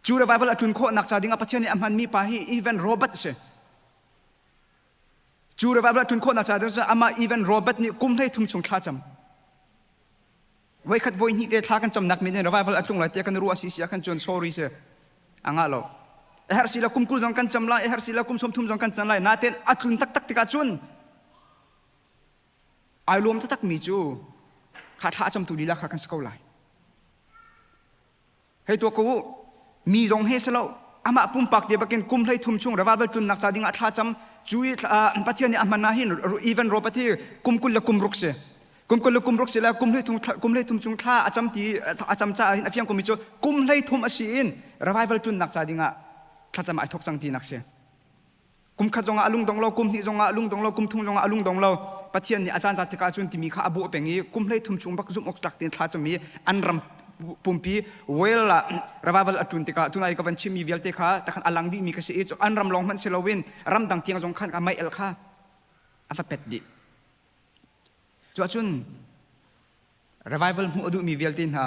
จู revival จุนโคนักจ่าดิ่งปัจจัยนี้อันมีไปฮีอีเวนโรเบิร์ตเสจู revival จุนโคนักจ่าดิ่งอามาอีเวนโรเบิร์ตนี่กุมให้ทุ่มชงท่าจำไว้ขัดไว้นี่เดท่ากันจำนักมีใน revival จุนไรเตกันรู้ว่าสิเสียกันจน sorry เสอ่างเราsila kum kul jong kan chamla sila kum som thum jong kan chanlai na ten atun tak tika chun ai lom tak mi chu kha tha cham tu lila kha kan skau lai hei to ko mi jong he selo ama pum pak de bakin kum hlai thum chung rawal tun nak cha ding a tha cham chui pathian ni amana hin even ro pathi kum kul la kum ruk se la kum hlai thum chung tha acham cha hin afiang kum mi chu kum hlai thum asin rawal tun nak cha dingaข้าจะมาทกสังตีนักเสียกุมข้าจงอาลุงดงเรากุมนี่จงอาลุงดงเรากุมทุ่งจงอาลุงดงเราปัจเจียนนี่อาจารย์จัดการจุนที่มีข้าอบุเป็นงี้กุมเลยทุ่มชุงบักซุ่มอกตักตีนข้าจะมีอันรำปุ่มปีเวลาระบาดจุนติกาตุนายกับวันชิมีเวลเตข้าแต่ขันอลังดีมีกษัตริย์อันรำลองมันเซลวินรำดังเตียงจงขันกับไม่เอลข้าอาฟเป็ดดิจุนระบาดหูอดูมีเวลตินฮะ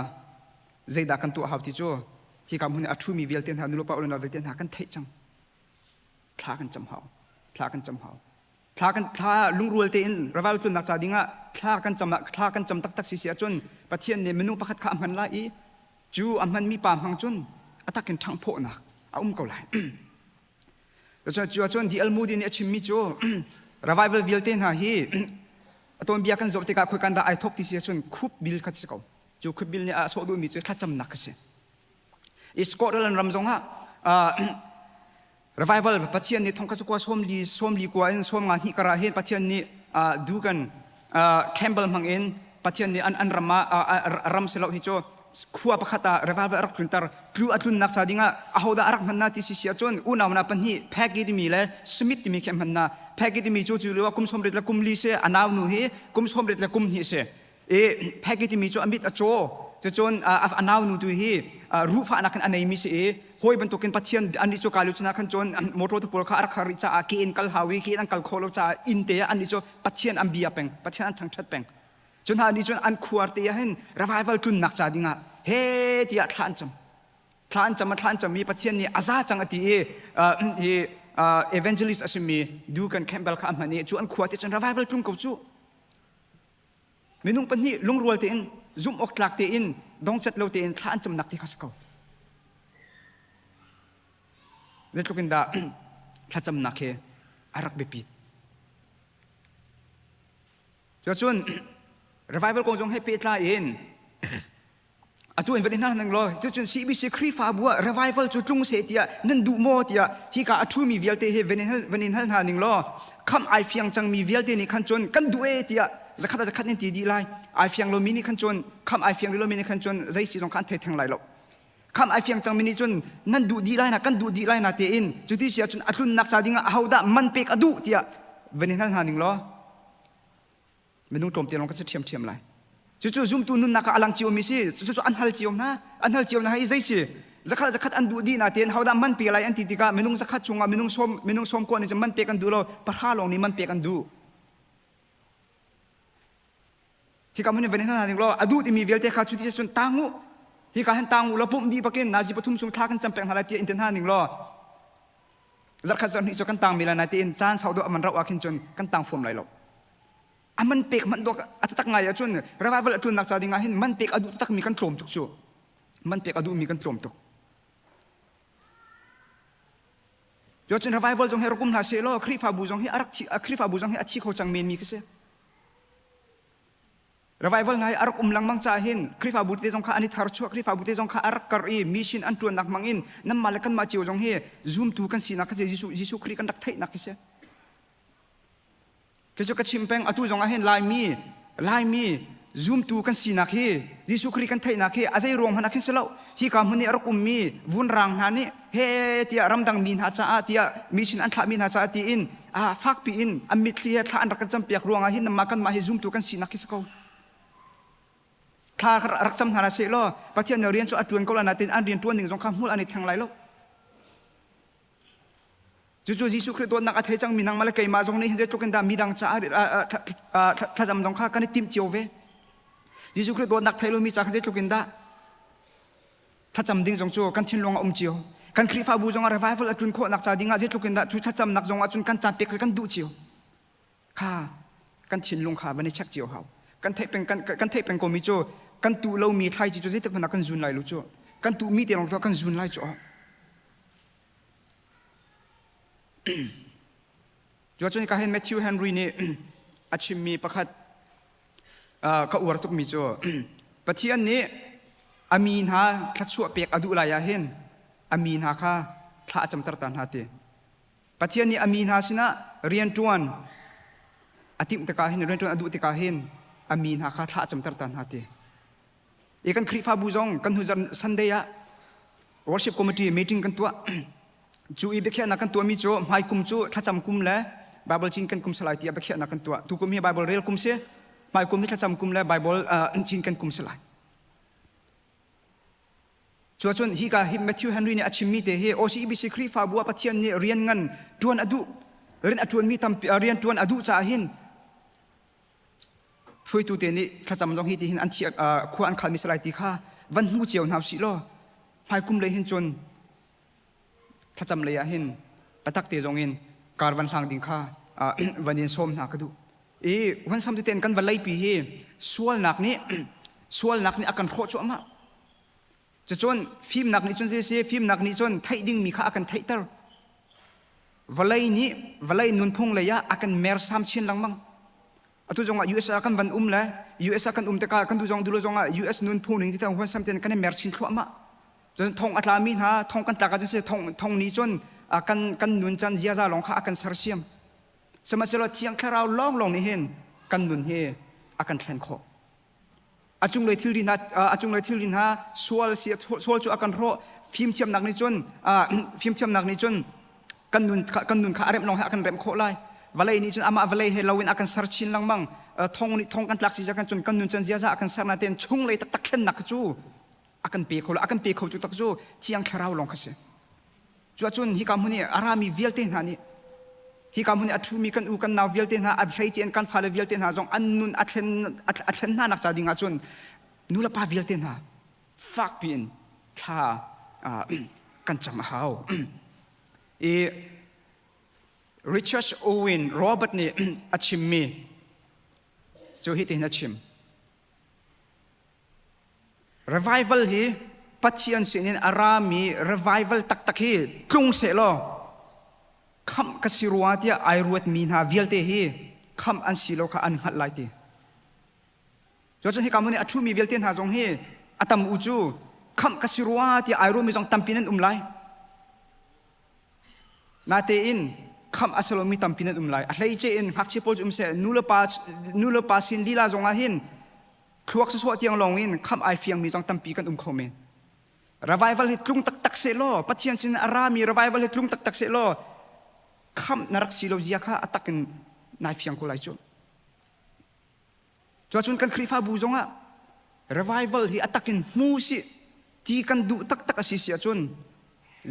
ใจดักกันตัวหาวที่จู่ที่คำพูดนี้อัตถุมีเวลเตียนหานุลปะอุลนาเวลเตียนหากันเทจังทากันจำหาทาลุงรัวเตียนระบาดจุนนักจ่าดิ่งอ่ะทากันจำตักสิเสียจนปะเทียนเนี่ยเมนูประคัดข้ามกันละอีจูอันมันมีปามหังจนอัตกันทั้งโพนักเอาเกาไหลแล้วจนดีอัลมูดีเนี่ยชิมมิจูระบาดเวลเตียนหาฮีตัวเบียกันจบที่การคุยกันได้ไอทอกที่เสียจนคุบบิลคัดสิเกาจูคุบบิลเนี่ยโซดูมีจูทัดจำนักเสียสกอตแลนด์รำจงฮะ revival pathian ni thong ka kwa som li kwa in som nga hi kara hen pathian ni du kan Campbell mang in pathian ni an rama ram selo hi cho khua pakhata revival arak tuntar tlu atlun nak sadinga ahoda arak manna ti sia chon una na panhi phagi ti mi le smith ti mi kem manna phagi ti mi cho chu lewa kum somret la kum li se anaw nu hi kum somret la kum hi se e phagi ti mi cho amit acho cho chon anaw nu tu hi rufa anakan anai mi se hoi ban token pathian ani cho kalu chna khan chon motor to por kha arak khari cha ki in kal hawi ki an kal kholo cha in te ani cho pathian ambia peng pathian thang that peng chun ha ni chun an khuar te hen revival tun nak cha dinga he tia thlan cham mi pathian ni aza chang ati e evangelist asimi du kan Campbell kha mani chu an khuar te chun revival tun ko chu minung pani lungrol te in zoom ok tlak te in dong chat lo te in thlan cham nak ti khas ko letlukin da thacham nakhe arak bepit chun revival ko jong happy tla in atu in verin nang lo tu chun CBC khri fa bua revival chu tlung se tia nan du mo tia hi ka athu mi vialte he venin hal na ning lo kham ai fiang chang mi vialte ni khan chun kan du e tia zakhat nin ti di lai ai fiang lo mi ni khan chun kham ai fiang lo mi ni khan chun zai si jong khan the thang lai lo kham ai fiang chang mi ni chun nan du di lai na kan du di lai na te in chu ti sia chun atlun nak cha dinga ahoda man pek adu tia venin hal na ning lo menung tom te long ka se thiam lai chu zoom tu nun naka alang chiom mi si chu an hal chiom na hai zai si zakhat an du di na ten hauda man pe lai an ti tika menung zakhat chunga menung som ko ni man pe kan du lo parha long ni man pe kan du hi ka mun venin na ning lo adu ti mi velte kha chu ti sun tangu hi ka han tangu lo pum di pakin na ji pathum sung thla kan champeng hala ti inten ha ning lo zakhat zan ni so kan tang mi la na ti in chan saudo aman ra wa khin chun kan tang phom lai lo aman pek man dok atatak ngaya chun revival atun nak chadi nga hin man pek adu tak mi kan trom tuk chu man pek adu mi kan trom tuk jo chun revival jong herokum na se lo khri fa bu jong hi arak chi khri fa bu jong hi achi kho chang men mi kse revival ngai arak lang mang cha hin khri fa bu te jong kha ani thar chu khri fa bu te jong kha arak kar e mission an tuan nak mangin nam malakan ma chiu jong he zoom tu kan sina kha jisu khri kan dak thai nak kse kejo ka chimpeng atu jong a hen lai mi zoom tu kan sinak hi jisu khri kan thaina khi azai rong hana khin selo hi ka huni arakum mi vun rang na ni he tia ramdang min ha cha a tia mission an thla min ha cha ti in a fak pi in amit thli thla an rak cham piak ruang a hin ma kan ma hi zoom tu kan sinak hi sako thla rak cham hana se lo pathian no rian chu atun ko la na tin an rian tuan ning jong kha mul ani thang lai lo chu jisu khri don nak a thai chang minang mala kai ma jong nei je token da midang cha thajam jong kha kan tim chiu ve jisu khri don nak thailo mi cha je token da thajam ding jong chu kan thin long chiu kan khri fa bu jong a revival atun kho nak cha dinga je token da chu thajam nak jong a chun kan chan pek kan du chiu kha kan thin long kha bani chak chiu hau kan thai peng ko mi chu kan tu lo mi thai chi chu je tek na kan zun lai lu chu kan tu mi te long to kan zun lai chu jo chon ka hen Matthew Henry ni achim mi pakhat ka uar tuk mi cho pathian ni amin ha thachu pek adu la ya hen amin ha kha tha cham tar tan ha te pathian ni amin ha sina rian tuan atim ta ka hen rian tuan adu te ka hen amin ha kha tha cham tar tan ha te ekan khri fa bu jong kan hu Sunday ya worship committee meeting kan tua chu i bekhia na kan tua mi cho mai kum chu thacham kum la bible chin kan kum salai ti bekhia na kan tua tu kum hi bible rel kum se mai kum hi thacham kum la bible chin kan kum salai chon hi ka hi Matthew Henry ni achimi te he OCBC khri fa bua pathian ni rian ngan tuan adu ren atuan mi tam rian tuan adu cha hin thui tu te ni thacham jong hi ti hin an chi khu an khal mi salai ti kha van hu cheu nau si lo mai kum le hin chon thacham le ya hin patak te jong in karvan hlang ding kha vanin som na ka du e wan sam te ten kan valai pi he sual nak ni akan kho chu ama chon film nak ni chon se film nak ni chon thai ding mi kha akan thai tar valai nun phung le ya akan mer sam chin lang mang atu jonga US akan van la US akan te ka kan du jong du lo jonga US nun phung ning ti tang wan sam ten kan mer chin thlo ama chon thong atlami ha thong kan ta ka se thong ni chon กันนุนจันเจียซาลงข้ากันสารเสียมสมัยเราเที่ยงคราวลองนี่เห็นกันนุนเฮกันแทนขออาจุงเลยทิลดินฮะอาจุงเลยทิลดินฮะสวลเสียสวลจูอากันโรฟิล์มเทียมหนักในจนฟิล์มเทียมหนักในจนกันนุนข้าเร็มลองให้กันเร็มโคไลวันเลยนี่จนอามาวันเลยเฮลาวินอากันสารชินลังมังทองกันหลักสิจักันจนกันนุนจันเจียซาอากันสารนาเตนชุงเลยตักเข็นหนักจูอากันเปียเขาอากันเปียเขาจูตักจูเที่ยงคราวลงข้าเสียจวนจนฮิกามุนีอารามีเวลเตนฮานี่ฮิกามุนีอัฐมีกันอูกันนาเวลเตนฮาอับใช้เจนกันฟาเลเวลเตนฮาจงอันนุนอัดเห็นหน้านักจาดิงอาจนนูละปาเวลเตนฮาฟักปีนท่ากันจำหาวริชาร์ดโอเวนโรเบิร์ตนี่อัชิมมีจูฮิตเห็นอัชิม revival ฮีปัจจัยสิ่งนี้อารามี revival ตักฮีกรุงเสโลคำกสิรัวที่ไอรวดมีนาวิลเตฮีคำอันสิโลข้าอันหัดไลตีจนที่คำนี้อัฐมีวิลเตนหาจงฮีอัตมอุจูคำกสิรัวที่ไอรวดมีจงตัมปินันไลนาเตอินคำอัสโลมีตัมปินันไลอะไรเจอินหักชิปอลเสนูเลปาสินลีลาจงอาหินครัวสุสวที่ยังลงอินคำไอเฟียงมีจงตัมปีกันคอมเมนrevival ให้กรุงตักเสโลปัจจัยสิ่งอารามี revival ให้กรุงตักเสโลคำนรักสิโลจียาข้าอัตักกันนายเฟียงกุไลจูจนกันคริฟาบูจงอ่ะ revival ให้อัตักกันมูสิที่กันดูตักสิเสียจน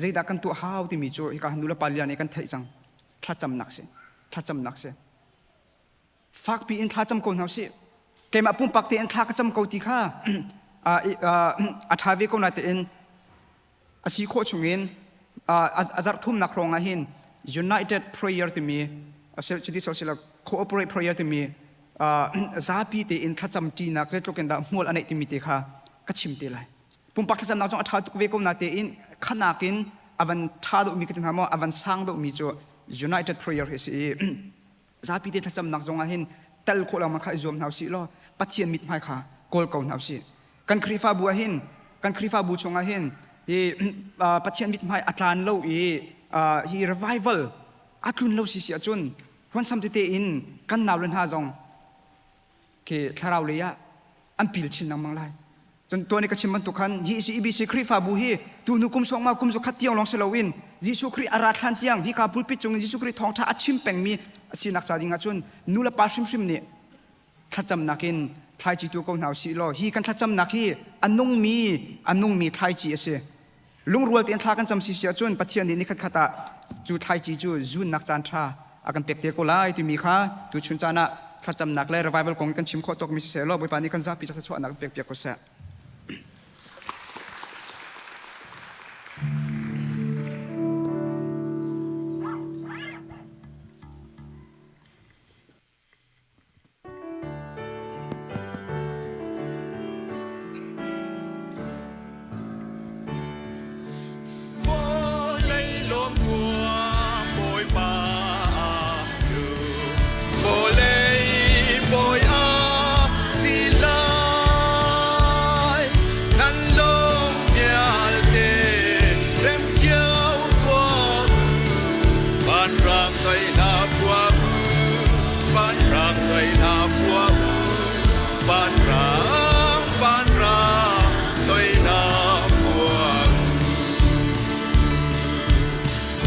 ใจดักกันตัวหาวที่มีจูให้กันดูแลปาลียนให้กันไทยจังทัดจำนักเสฟักปีอินทัดจำคนหาวสิเกมาปุ่มปักเตียนทัดจำเขาตีข้าอาทาวิโกนาเตอินอาศิโคชงอินอาจารย์ทุ่มนักร้องอาหิน United Prayer ที่มีจุดที่สุดสิละ Cooperate Prayer ที่มีซาปีเตอินทัดจำจีนักเจ้าตัวกันดามัวอันไหนที่มีเตะค่ะก็ชิมเตะเลยปุ่มปักทัดจำนักจงอาทาตุกเวโกนาเตอินขนากินอวันท่าดูมีกันทำว่าอวันสังดูมีจู United Prayer เฮสิซาปีเตทัดจำนักจงอาหินเตลโคลามาข้าอิจอมหาวสิล้อปัจเจียนมิดไม่ค่ะโกลเก่าหาวสิกันคริฟาบัวหินกันคริฟาบูชงอาหินปัจจัยมิตรไม่อัตลานโลฮี revival อัตลุนโลสิเสียจนวันสัมติเตอินกันนาวเลนฮาจงเคทาราวเลยะอันปิลชินนังมังไลจนตัวนี้ก็ชิมมันตุกันฮีสิอิบิสิคริฟาบูฮีตูนุกุมสองมากุมสุขัดเตียงลองเซลวินยิสุคริอาราทันเตียงฮีคาบุลปิจงยิสุคริทองท่าอัดชิมแปงมีสินักจาดิงาจนนูละปาชิมนี่ขัดจำนักินไทยจีตัวกองหนาวสิโลฮีกันทัดจำนักฮีอันนุ่งมีไทยจีเสลุงรัวเตียนทากันจำสิเสียจนปัจจัยนี้นี่ขัดตาจูไทยจีจูจุนนักจันทราอากันเปียกเตะโกไลที่มีข้าตูชุนจานะทัดจำนักเลย revival ของกันชิมข้อตกมีเสียโลบปานี้กันซาปิจักรชวนักเปียกก็เส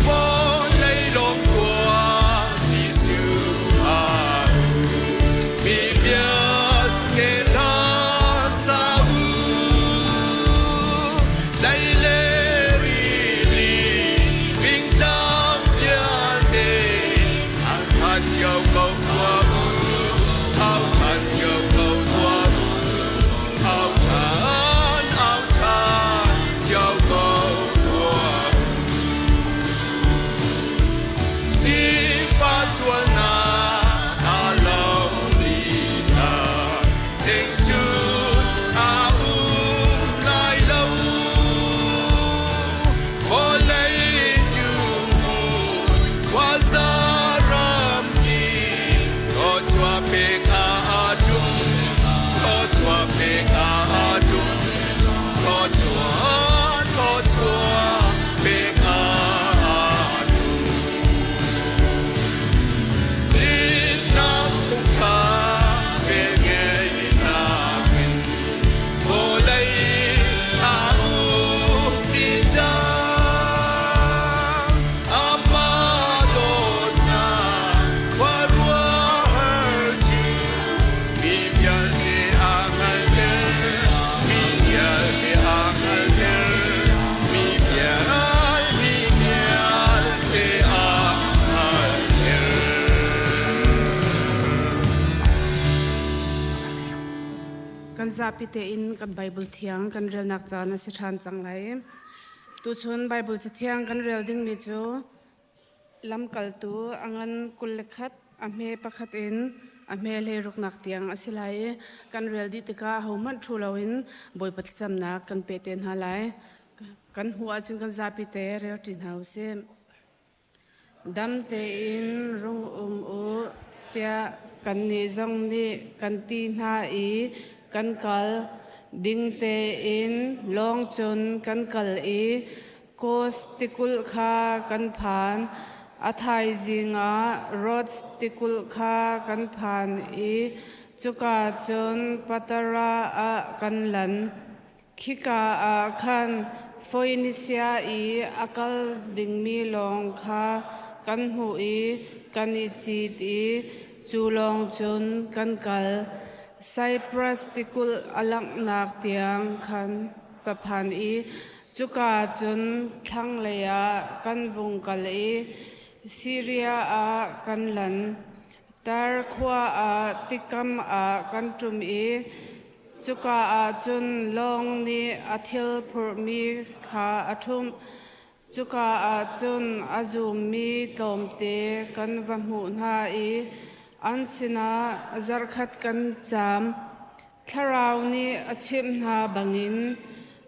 Wo kan zapite in kan Bible thiang kan rel nak chana si than changlai tu chun Bible chi thiang kan rel ding ni chu lam kal tu angan kul lekhat ame pakhat in ame le ruk nak tiang asilai kan rel di tika homan thulawin boi pat chamna kan peten halai kan huwa chin kan zapite rel tin hause dam te in rung u tia kan ni zong ni kan ti na i kan kal ding te in long chun kan kal i kos tikul kha kan phan athai zinga rods tikul kha kan phan i chuka chun patara a kan lan khika a khan Phoenicia i akal dingmi long kha kan hu i kan i chit i chulong chun kan kal Cyprus tikul alak nak tiang khan paphan i chuka chun thang leya kan vung kal i Syria a kan lan tar khwa a tikam a kan tum i chuka a chun long ni athil phur mi kha athum chuka a chun azum mi tomte kan vamu na i ansina zarkhat kan cham tharau ni achim na bangin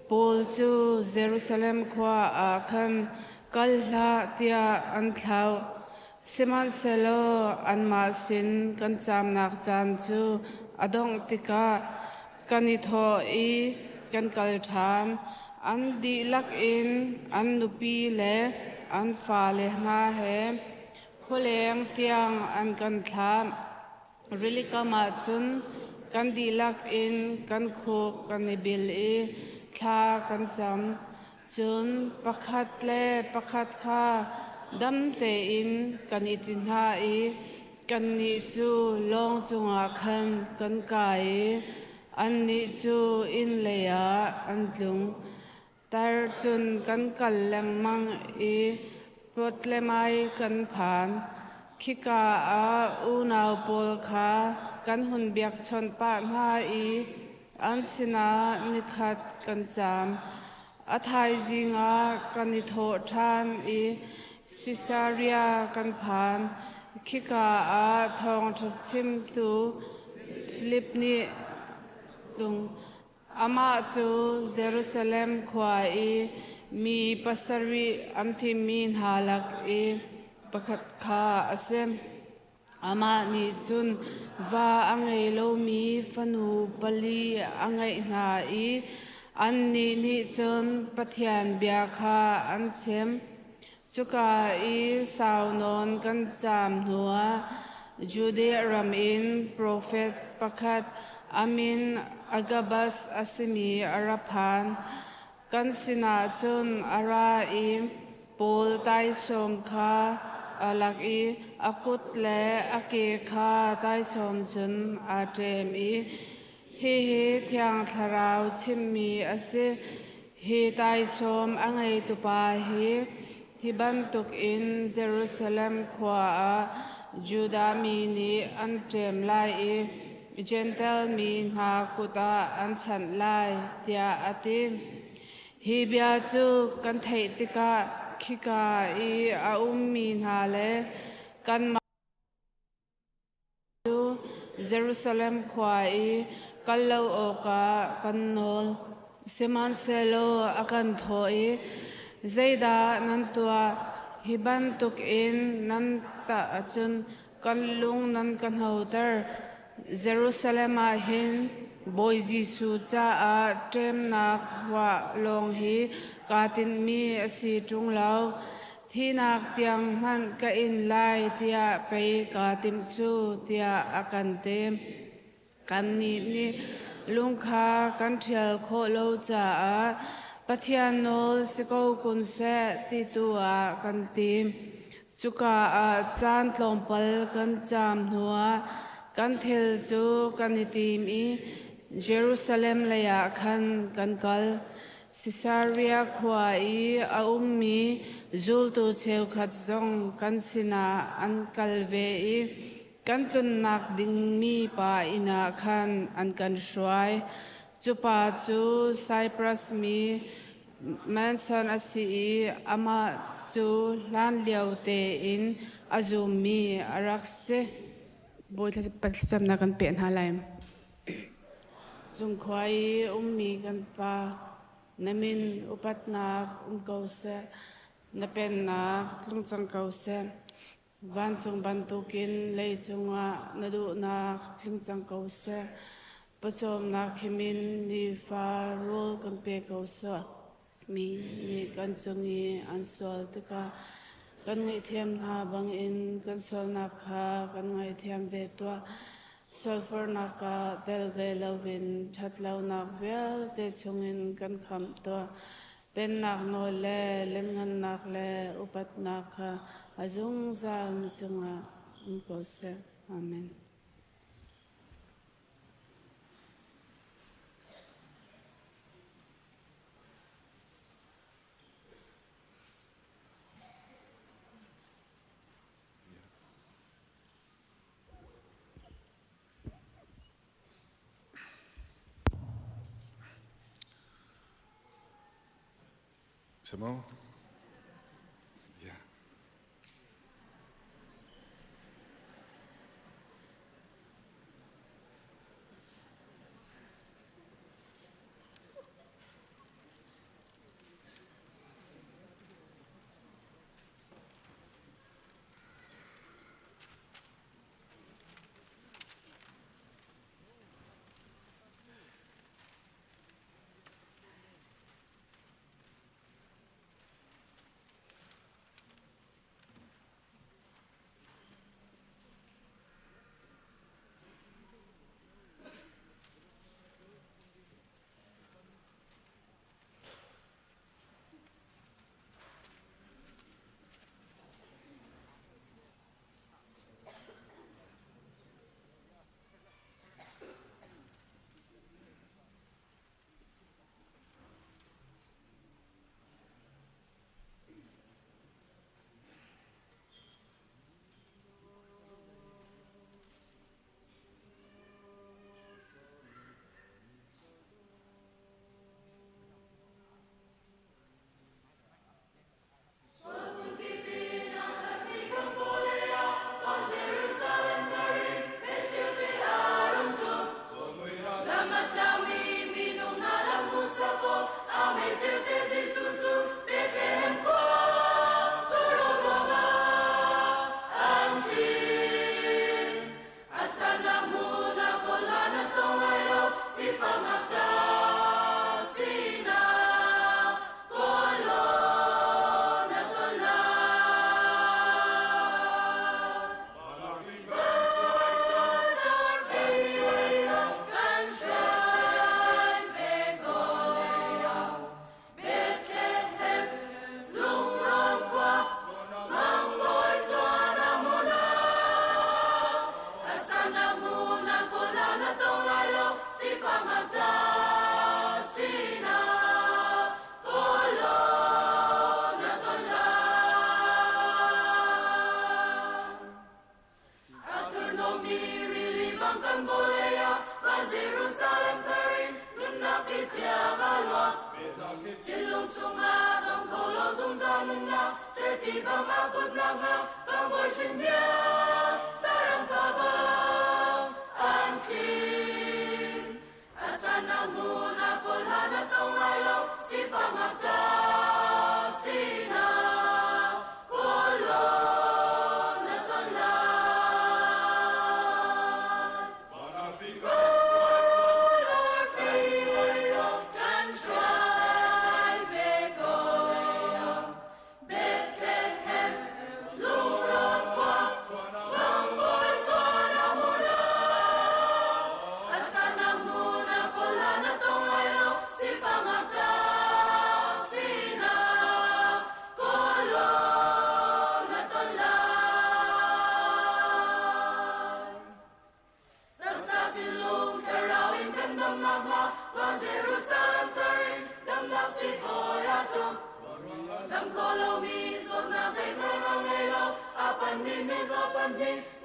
pol chu Jerusalem khwa a khan kalha tia an thlau siman selo an ma sin kan cham nak chan chu adong tika kani tho i kan kal than an di lak in an nupi le an fa le na he kholeng tiang an kan thlam rilika chun kan di lak in kan khuk kan bil i thla kan cham chun pakhat le pakhat kha dam te in kan itin ha i kan ni chu long chunga khan kan kai an ni chu in leya an tlung tar chun kan kal lang mang i potlemai kan phan khika a unaw pol kha kan hun biak chon pa na i an sina nikhat kan cham athai zinga kan ni tho than i Caesarea kan phan khika a thong thachim tu Philip ni tung ama chu Jerusalem khwa i mi pasari amthi min halak i pakhat kha asem ama ni chun wa angai lo mi fanu pali angai na i an ni chun pathian bia kha an chem chuka i saunon kan cham nuwa Judea ram in prophet pakhat amin Agabus asimi araphan kan sina chun ara i pol tai som kha alak i akut le ake kha tai som chun atem i hi thiang tharau chimmi ase hi tai som angai tupa hi bantuk in Jerusalem khwa a Judah mi ni antem lai i Gentile mi na kuta an chan lai tia atim hi bia chu kan thei tika khika i a mi na le kan ma Jerusalem khwa i kallo oka kan nol siman selo akan thoi zaida nan tua hiban tuk in nan ta achun kan lung nan kan hautar Jerusalem a hin boy Jisu cha a tem nak wa long hi katin mi asi tung lau thi nak tiang man ka in lai tia pe katim chu tia akan tem kan ni lung kha kan thial kho lo cha a pathian nol siko kun se ti tu a kan tim chuka a chan tlompal kan cham nuwa kan thil chu kan itim i Jerusalem leya khan kan kal Caesarea khwa i a mi zul tu cheu khat zong kan sina an kal ve i kan tun nak ding mi pa ina khan an kan shwai chupa chu Cyprus mi manson asi ama chu lan liao te in azumi arakse boi patcham na kan pen halaim chung khwai ummi kan pa namin upatna kause na pen na tlungchang kause van chung bantukin lei chunga nadu na tlungchang kause pachom na khimin ni fa rol kan pe kause mi ni kan chungi ansol tika kan ngai thiam na bang in kan sol na kha kan ngai thiam ve to sulfur na ka del ve lovin thatlau na vel te chungin kan kham to pen nak no le len ngan nak le upat na kha azung zang chunga ko se amen. Samo? Yeah.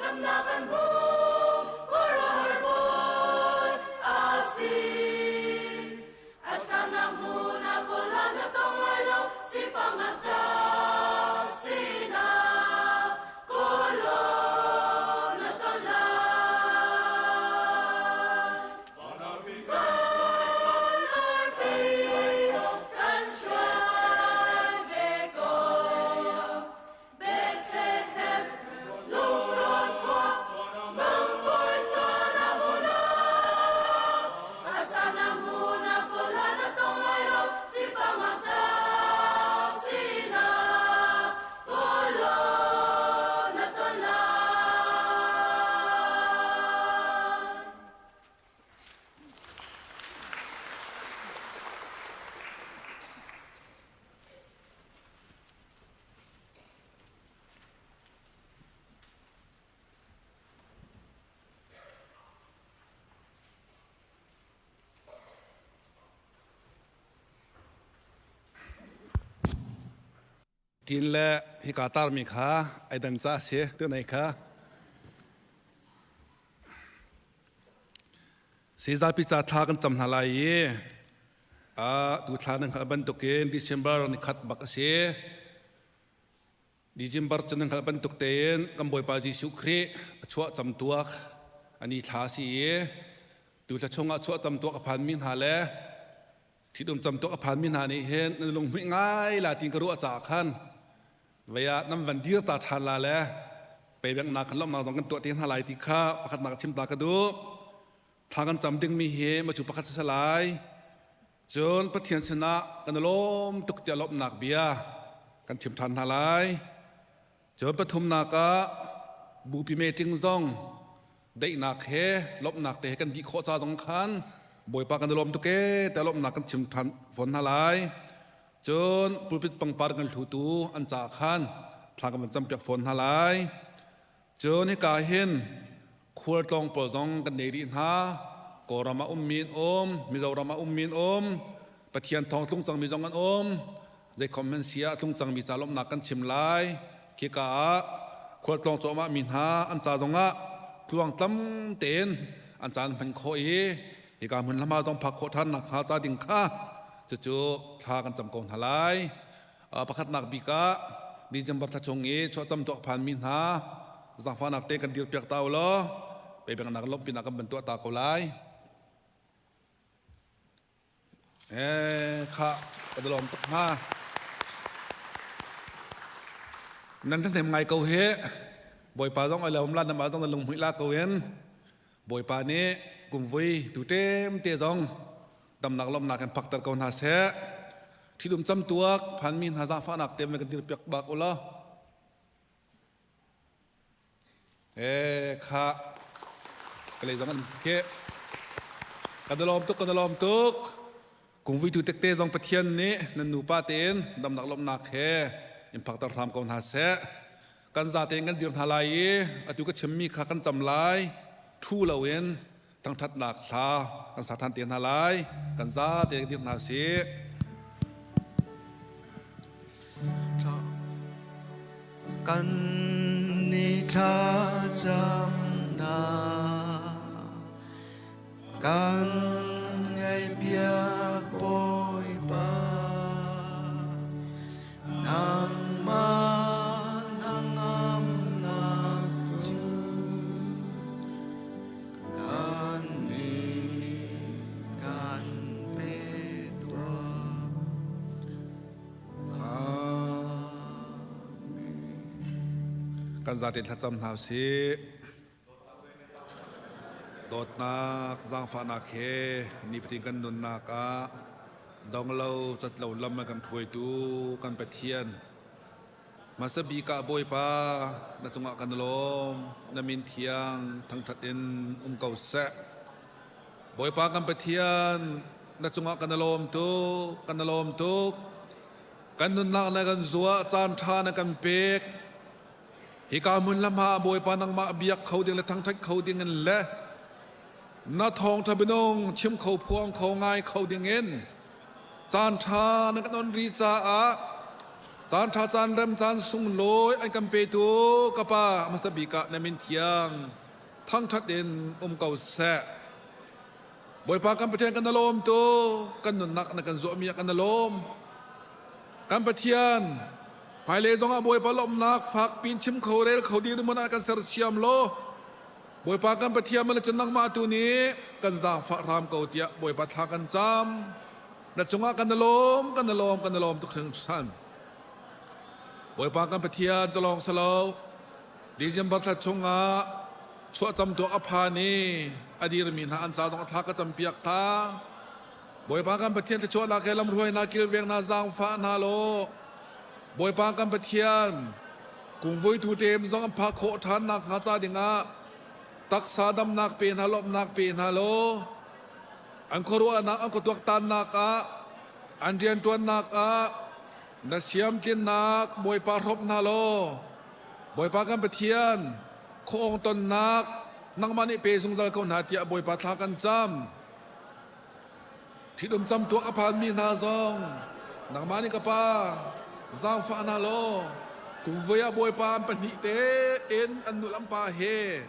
Nam na kan bu, kora har boy, asin. จีนและฮิกาตาร์มีค่ะไอดันจ้าเสียตัวไหนค่ะสีซาพิจาทากันจำหาลายดูทานังขับบันตุกเองดิเซมเบอร์นี่ขัดบักเสียดิเซมเบอร์จนนังขับบันตุกเตนกำบอยปาจิสุครีชัวจำตัวอันนี้ทาสีดูทาชงชัวจำตัวกับพันมินหาเลที่ดมจำตัวกับพันมินหานี่เห็นลงไม่ง่ายลาติงกระรู้จากขันเวียน้ำวันเดียวตาชันลาเลไปแบ่งนักขันล้อมนาตรงกันตัวเตียนหาลายติข้าประคัดนักชิมตากระดูทางกันจำดึงมีเหมาจุประคัดสลายจนปะเทียนชนะกันล้มตุกเตียลบหนักเบียกันชิมทันหาลายจนปฐุมนากะบูปิเมติงซองได้หนักเฮลบหนักแต่กันดีโคจาสองคันบ่อยปากันล้มตุกเกแต่ลบหนักกันชิมทันฝนหาลายจนปุปิดปังปากันถูตูอันจากขันทางกันจำเปียกฝนหาลายจนให้กาเห็นควรตองปอซองกันเนรีฮากอรามามีนมิจารามามีนปะเทียนทองทุ่งจังมีจองกันใจคอมเมนเซียทุ่งจังมีจาลมหนักกันชิมลายขี้กาควรตองโจมามีนฮาอันจาจงะพลวงตั้มเต็นอันจานพันโคอีกามันละมาจงพักโคทันหนักหาจาดิงข้าจู่ๆทากันจำกองทลายประคัดหนักบิกะดิจำบัตรชงชวจำตัวผ่านมินหาสังฟานักเตกันดีเปียกเตาล้อไปแบ่งนักลบปีนักกันเป็นตัวตาเกาไลข้ากระดมตกมานั่นทั้งเต็มไงเกาเฮบ่อยป่าต้องเอาเราล้านน้ำมาต้องลงหุ่ยลาเกาเวนบ่อยป่านี้กลุ่มวิดูเต็มเตะจงดำนักลมนักกันพักตะกอนหาเสที่ดุมจำตัวพันมินหาซาฟานักเต็มกันดีเปียกบักอุลาข้ากเลยจังกันเกกันลมตุกกุมวิทูเตกเตจงปะเทียนนี้นันนูปาเตนดำนักลมนักเฮอิมพักตะรามกอนหาเสกันซาเตนกันดีทลายอตุกเชมีข้ากันจำลายทูละเวนทั้งทัดหนักลากันสาทันเตียนทลายกันซาเตนดีนาเสกันนิทาจำนากันไงเปียกปอยปานางมานางงามนางจูกันนี้กันเปตัวกันซาเตนทัดจำนาเสโดดนักสังฟานักเฮนิพติกันนุนนักดองเราจัดเราลำมากันถวยดูกันไปเทียนมาสบีกะบอยปาณจังหวะกันลมนมินเทียงทั้งทัดเอ็นเก่าแสะบอยปากันไปเทียนณจังหวะกันลมตุกันลมตุกันนุนนักในกันซัวจานทาในกันเปกฮิกามุนละมาบอยปานังมาเบียกเขาเดียงและทั้งทัดเขาเดียงเงินและนาทองทบนงชิมเขาพวงเขาง่ายเขาเดียงเงินจานทานักนนรีจาจานทาจานเริ่มจานสุงลอยอันกัมเปตูกปามาสบิกะในมินเทียงทั้งทัดเด่นเก่าแสะบอยปากันประเทศกันนลมตัวกันนุนนักในกันโซมีกันนลมกันประเทศภายเลจงอาบอยปาลมนักฝากปีนชิมเขาเรลเขาดีด้วยมันกันเสรเชียมโลบอยปากันประเทศมันจะนั่งมาตัวนี้กันจางฝากรามเก่าเตียบอยปาทากันจำนัดจงอากันนลมทุกสิ่งสั้นบอยปากันประเทศจะลองสโลดีจำบัตรชงอาชัวจำตัวอภานีอดีตมีนาอันซาต้องทักก็จำเปียกตาบอยปากันประเทศจะชัวนาเกลำรวยนากิลเวียงนาจางฟ้านาโลบอยปากันประเทศกุมวุยทูเตมต้องพักโคทานนักหาจาดิงาตักษาดำนักเป็นฮาลบนักเป็นฮาโลอันครัวนักอันกตัวตันนักอันเรียนตัวนักนักเสียมจินนักบอยปารบนาโลบอยปากันประเทียนโคองตนนักนักมันนี่เปสุงจัลคนหาเตียบอยปาทากันจำที่ดมจำตัวอภานมีนาซองนักมันนี่กป้า giang fa na lo ku vaya boy pa an pani te in an nu lam pa he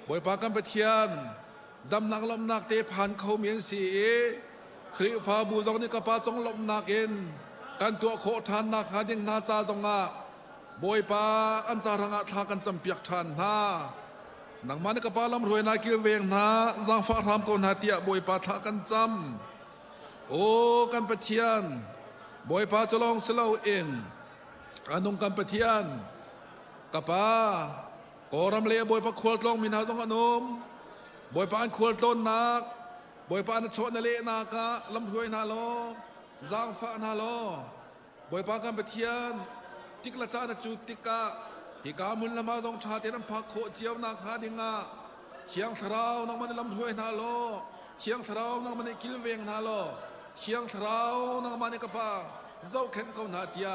boy pa kan pathian dam nak lom nak te phan khau mien si e khri fa bu jong ni ka pa chong lom nak in kan tua kho than nak ha ding na cha jong a boy pa an cha ranga tha kan cham piak than na nang man ka pa lam roi na kil veng na giang fa tham ko na tia boy pa tha kan chamโอ้กันปะเทียนบอยปาจะลองสลาวเองอันนงกันปะเทียนกับปากอรำเลียบอยปาขวดลองมินหาสงขนมบอยปาอันขวดต้นนักบอยปาอันชดนาเลนากะลำถวยนาโลจางฟ้านาโลบอยปากันปะเทียนติกละจานจุติกะฮิกามุนละมาจงชาเตนัมพักโคเจียวนาคาดิงะเชียงทราวนังมันลำถวยนาโลเชียงทราวนังมันกิลเวงนาโลเชียงทราวนางมันกปาเจ้าเข็นเขาหนาเดีย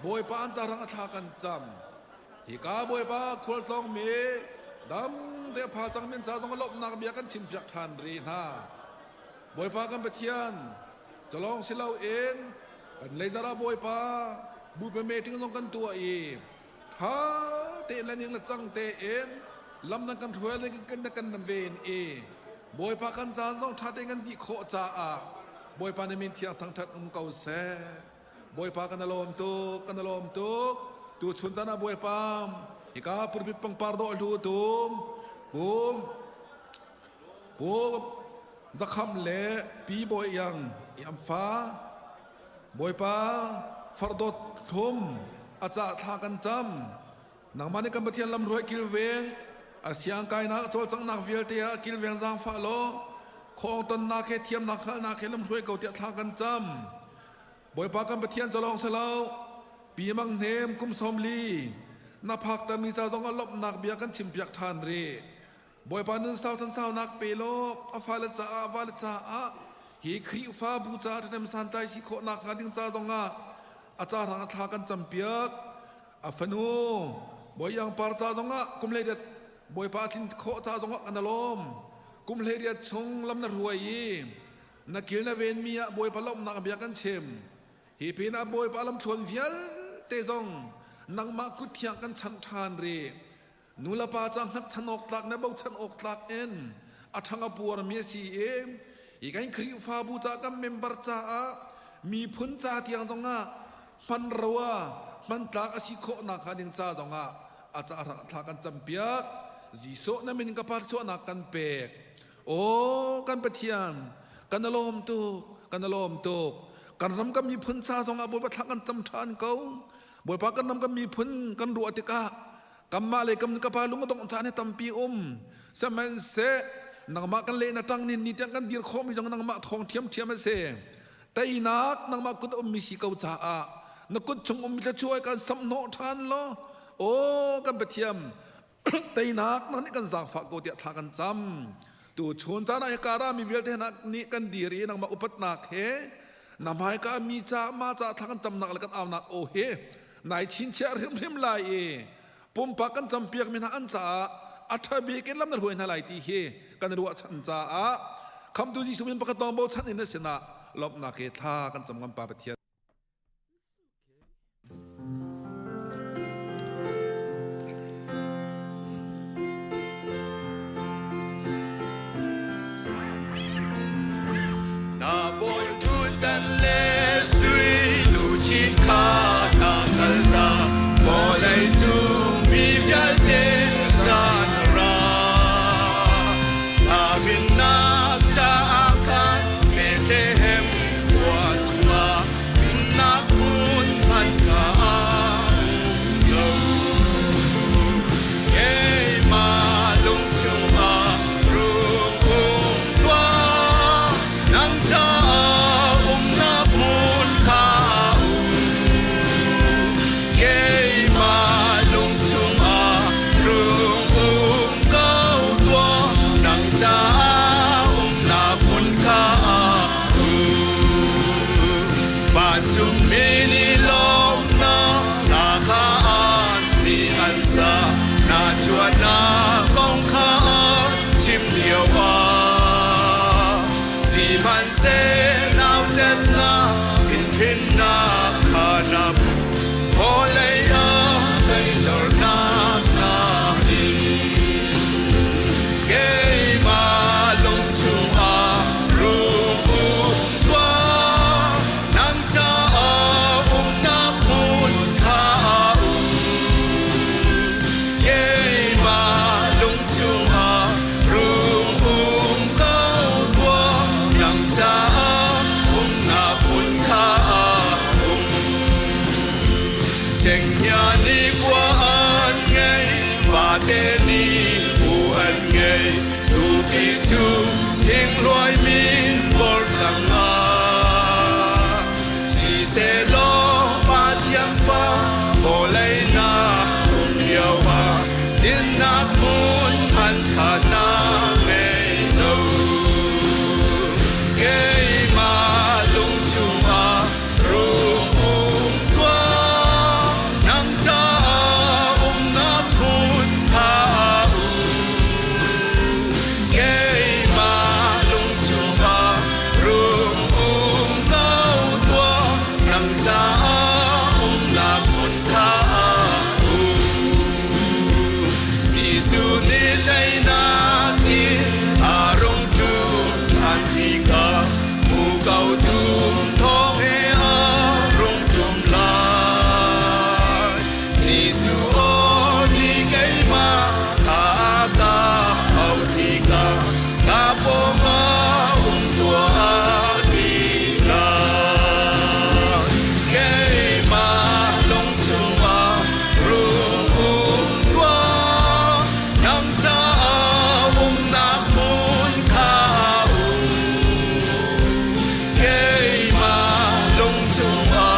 บอยปานจารังทากันจำฮิกาบอยปาควรต้องมีดำเดียพาจังมินจาจงลบนางเบียกันชิมจักทานรีนาบอยปากันไปเทียนจะลองสิเล่าเองกันเลยจาราบอยปาบุปเมถึงลงกันตัวอีท้าเตะแล้วยังละจังเตะเองลำนังกันถวยเลยกันกันนำเวนเอบอยปากันจานต้องทัดเองกันดีโคจ่าอาบอยปาในมินเทียงทั้งทัดเก่าแซ่บอยปากันลมตุกกันลมตุกตูชุนตานาบอยปามอีกาปุริปังปาร์โดลูตุมบูมจะคำเละปีบอยยังยามฟ้าบอยปาฟาร์โดทุมอาจจะทากันจำนางมันในกันเทียนลำรวยกิลเวงอาเสียงกายนักโจจังนักเวียเตียกิลเวงจางฟ้าโลคงตนนาเคเทียมนาคนาเคลำถวยเก่าเตียทางกันจำบอยปากันไปเทียนจะลองเสลาปีมังเนมกุมสมลีนาพักแต่มีใจจงลบนักเบียกันชิมเปียกทานเรบอยปานึงสาวทันสาวนักเปโลอาฟาเลจ่าอาฟาเลจ่าอาฮีครีฟ้าบูจ่าที่นำสันใจชิโคนักการดิ้งจ่าจงอาจารย์ทางทากันจำเปียกอาฟนูบอยยังปาร์จ่าจงกุมเลยเด็ดบอยปาทินโคจ่าจงกันลมกุมเลเดียชงลำนัดหัวยีนักกิลนาเวนมีบอยปลอมนักเบียกันเชมฮีปีนาบอยปลอมชวนเวียลเตจงนังมากุดเทียงกันชันทานเรนูลาปาจังหัดชันอกตักนะบ่ชันอกตักเอ็นอัฐังอปัวมีสีเอ็มอีกไอ้คริฟาบูจากัมเมมเบอร์จ้ามีพุนจ่าเทียงจงมันรัวมันตักอสิโคนักการิงจ่าจงอาจารย์ทากันจำเปียกจีโซนั่นเป็นกับปาร์ชวนักกันเปกโอ้กันปะเทียนกันอารมณ์ตุกกันอารมณ์ตุกกันรำกันมีพื้นซาสองอาบุญประทักกันจำทานเขาบุญพักกันรำกันมีพื้นกันรัวติกะกันมาเลยกันกับปาลุงก็ต้องจานให้ตั้มปีสมัยเสนังมากันเลยนะตั้งนินนิจังกันดีร์ข้อมีจังนังมาทองเทียมเสแต่อีนักนังมากุดมีสีเกาจ่านักกุดชงมีจะช่วยกันสำโนทานล้อโอ้กันปะเทียมแต่อีนักนั่นนี่กันจากฝากโกเดียทากันจำตูชนจานายการามีเวลเทนักนี้กันดีรีนังมาอุปนักเฮนำให้การมีจ่ามาจ่าทางกันจำนักแล้วกันเอานักโอเฮนายชินเชียริมลายปุ่มปากกันจำเปียกมีนักอันจ่าอัฐบิกันลำนัดหัวนาลายตีเฮกันรัวชันจ่าคำดูจีสุวินปากตองโบชันอินเนสนะลบนักเฮทากันจำกันปาปเทีย tế ni u an ngây tu pi tu tiếng loài min bor tăng a si se lo ba tiang fa vô lấy na cùng yêu à tin nát muốn han thà na mê đâu cái mà lung chung à rung qua nang cha na muốn tha cái mà lung chung à rung cao tua nang cha na muốn tha Giêsu ni tay na ki arong chung an thi ka mu cao tum thong he arong chung la Giêsu o ni kai ma tha ta au thi ka ta po ma tua ni la kai ma long chung a rung tua nang cha na mun kha kai ma long chung a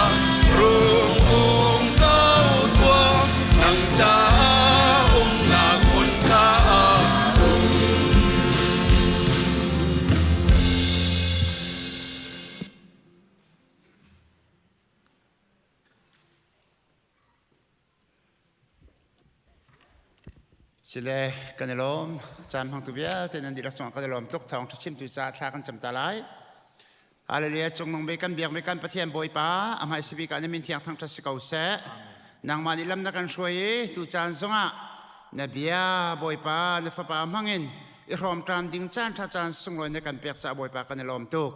rung cao tua nang cha na mun kha Sile kanelom jam hang tu via tenan di laksong kanelom tok thong chim tu cha thla kan cham ta lai Hallelujah chung nong be kan biak me kan pathian boi pa amhai sibi kan min thiang thang thas kau se nang mani lam na kan shoi tu chan zonga na bia boi pa na fa pa mangin I rom tram ding chan tha chan sung loi na kan pek cha boi pa kanelom tok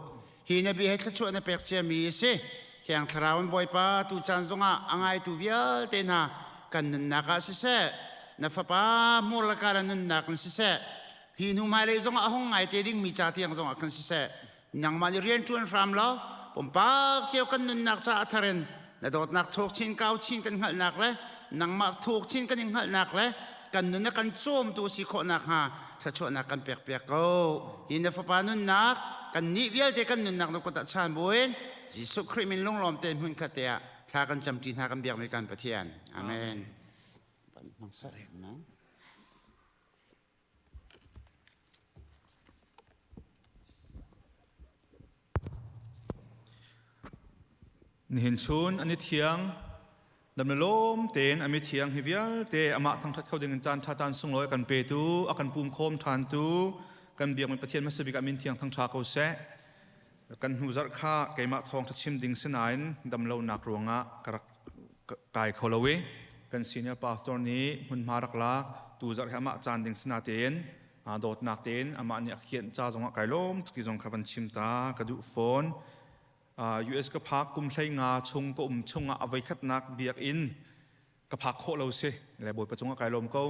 hi na bi he thchu na pek che mi se thiang thrawan boi pa tu chan zonga angai tu via te na kan na ka se na fa pa mol ka ran na kan se hi nu mai le zonga hong ngai te ding mi cha tiang zonga kan se nang mani rian chuan ram lo pom pa cheu kan nun nak cha tharen na dot nak thok chin kau chin kan ngal nak le nang ma thok chin kan ngal nak le kan nun na kan chom tu si kho nak ha tha chu nak kan pek pek ko in na fa pa nun nak kan ni vial te kan nun nak no ko ta chan boen Jesu Christ min long lom ten hun khatia tha kan cham tin ha kan biak me kan pathian amen mang sare na Nihin chun ani thiang dam lom ten ami thiang hivial te ama thang that khau ding chan tha chan sung loi kan pe tu akan pum khom than tu kan biak man pathian masabi ka min thiang thang tha ko se kan hu zar kha keima thong thachim ding sinain dam lo nak ruanga karak kai kholowe kan senior pastor ni hun marak la tu zar hama chan ding sina ten dot nak ten ama ni akhian cha zonga kailom tu ki zong khavan chimta kadu phone US ka phak kum thlai nga chung ko chunga avai khat nak biak in ka phak kho lo se le boi pachunga kailom ko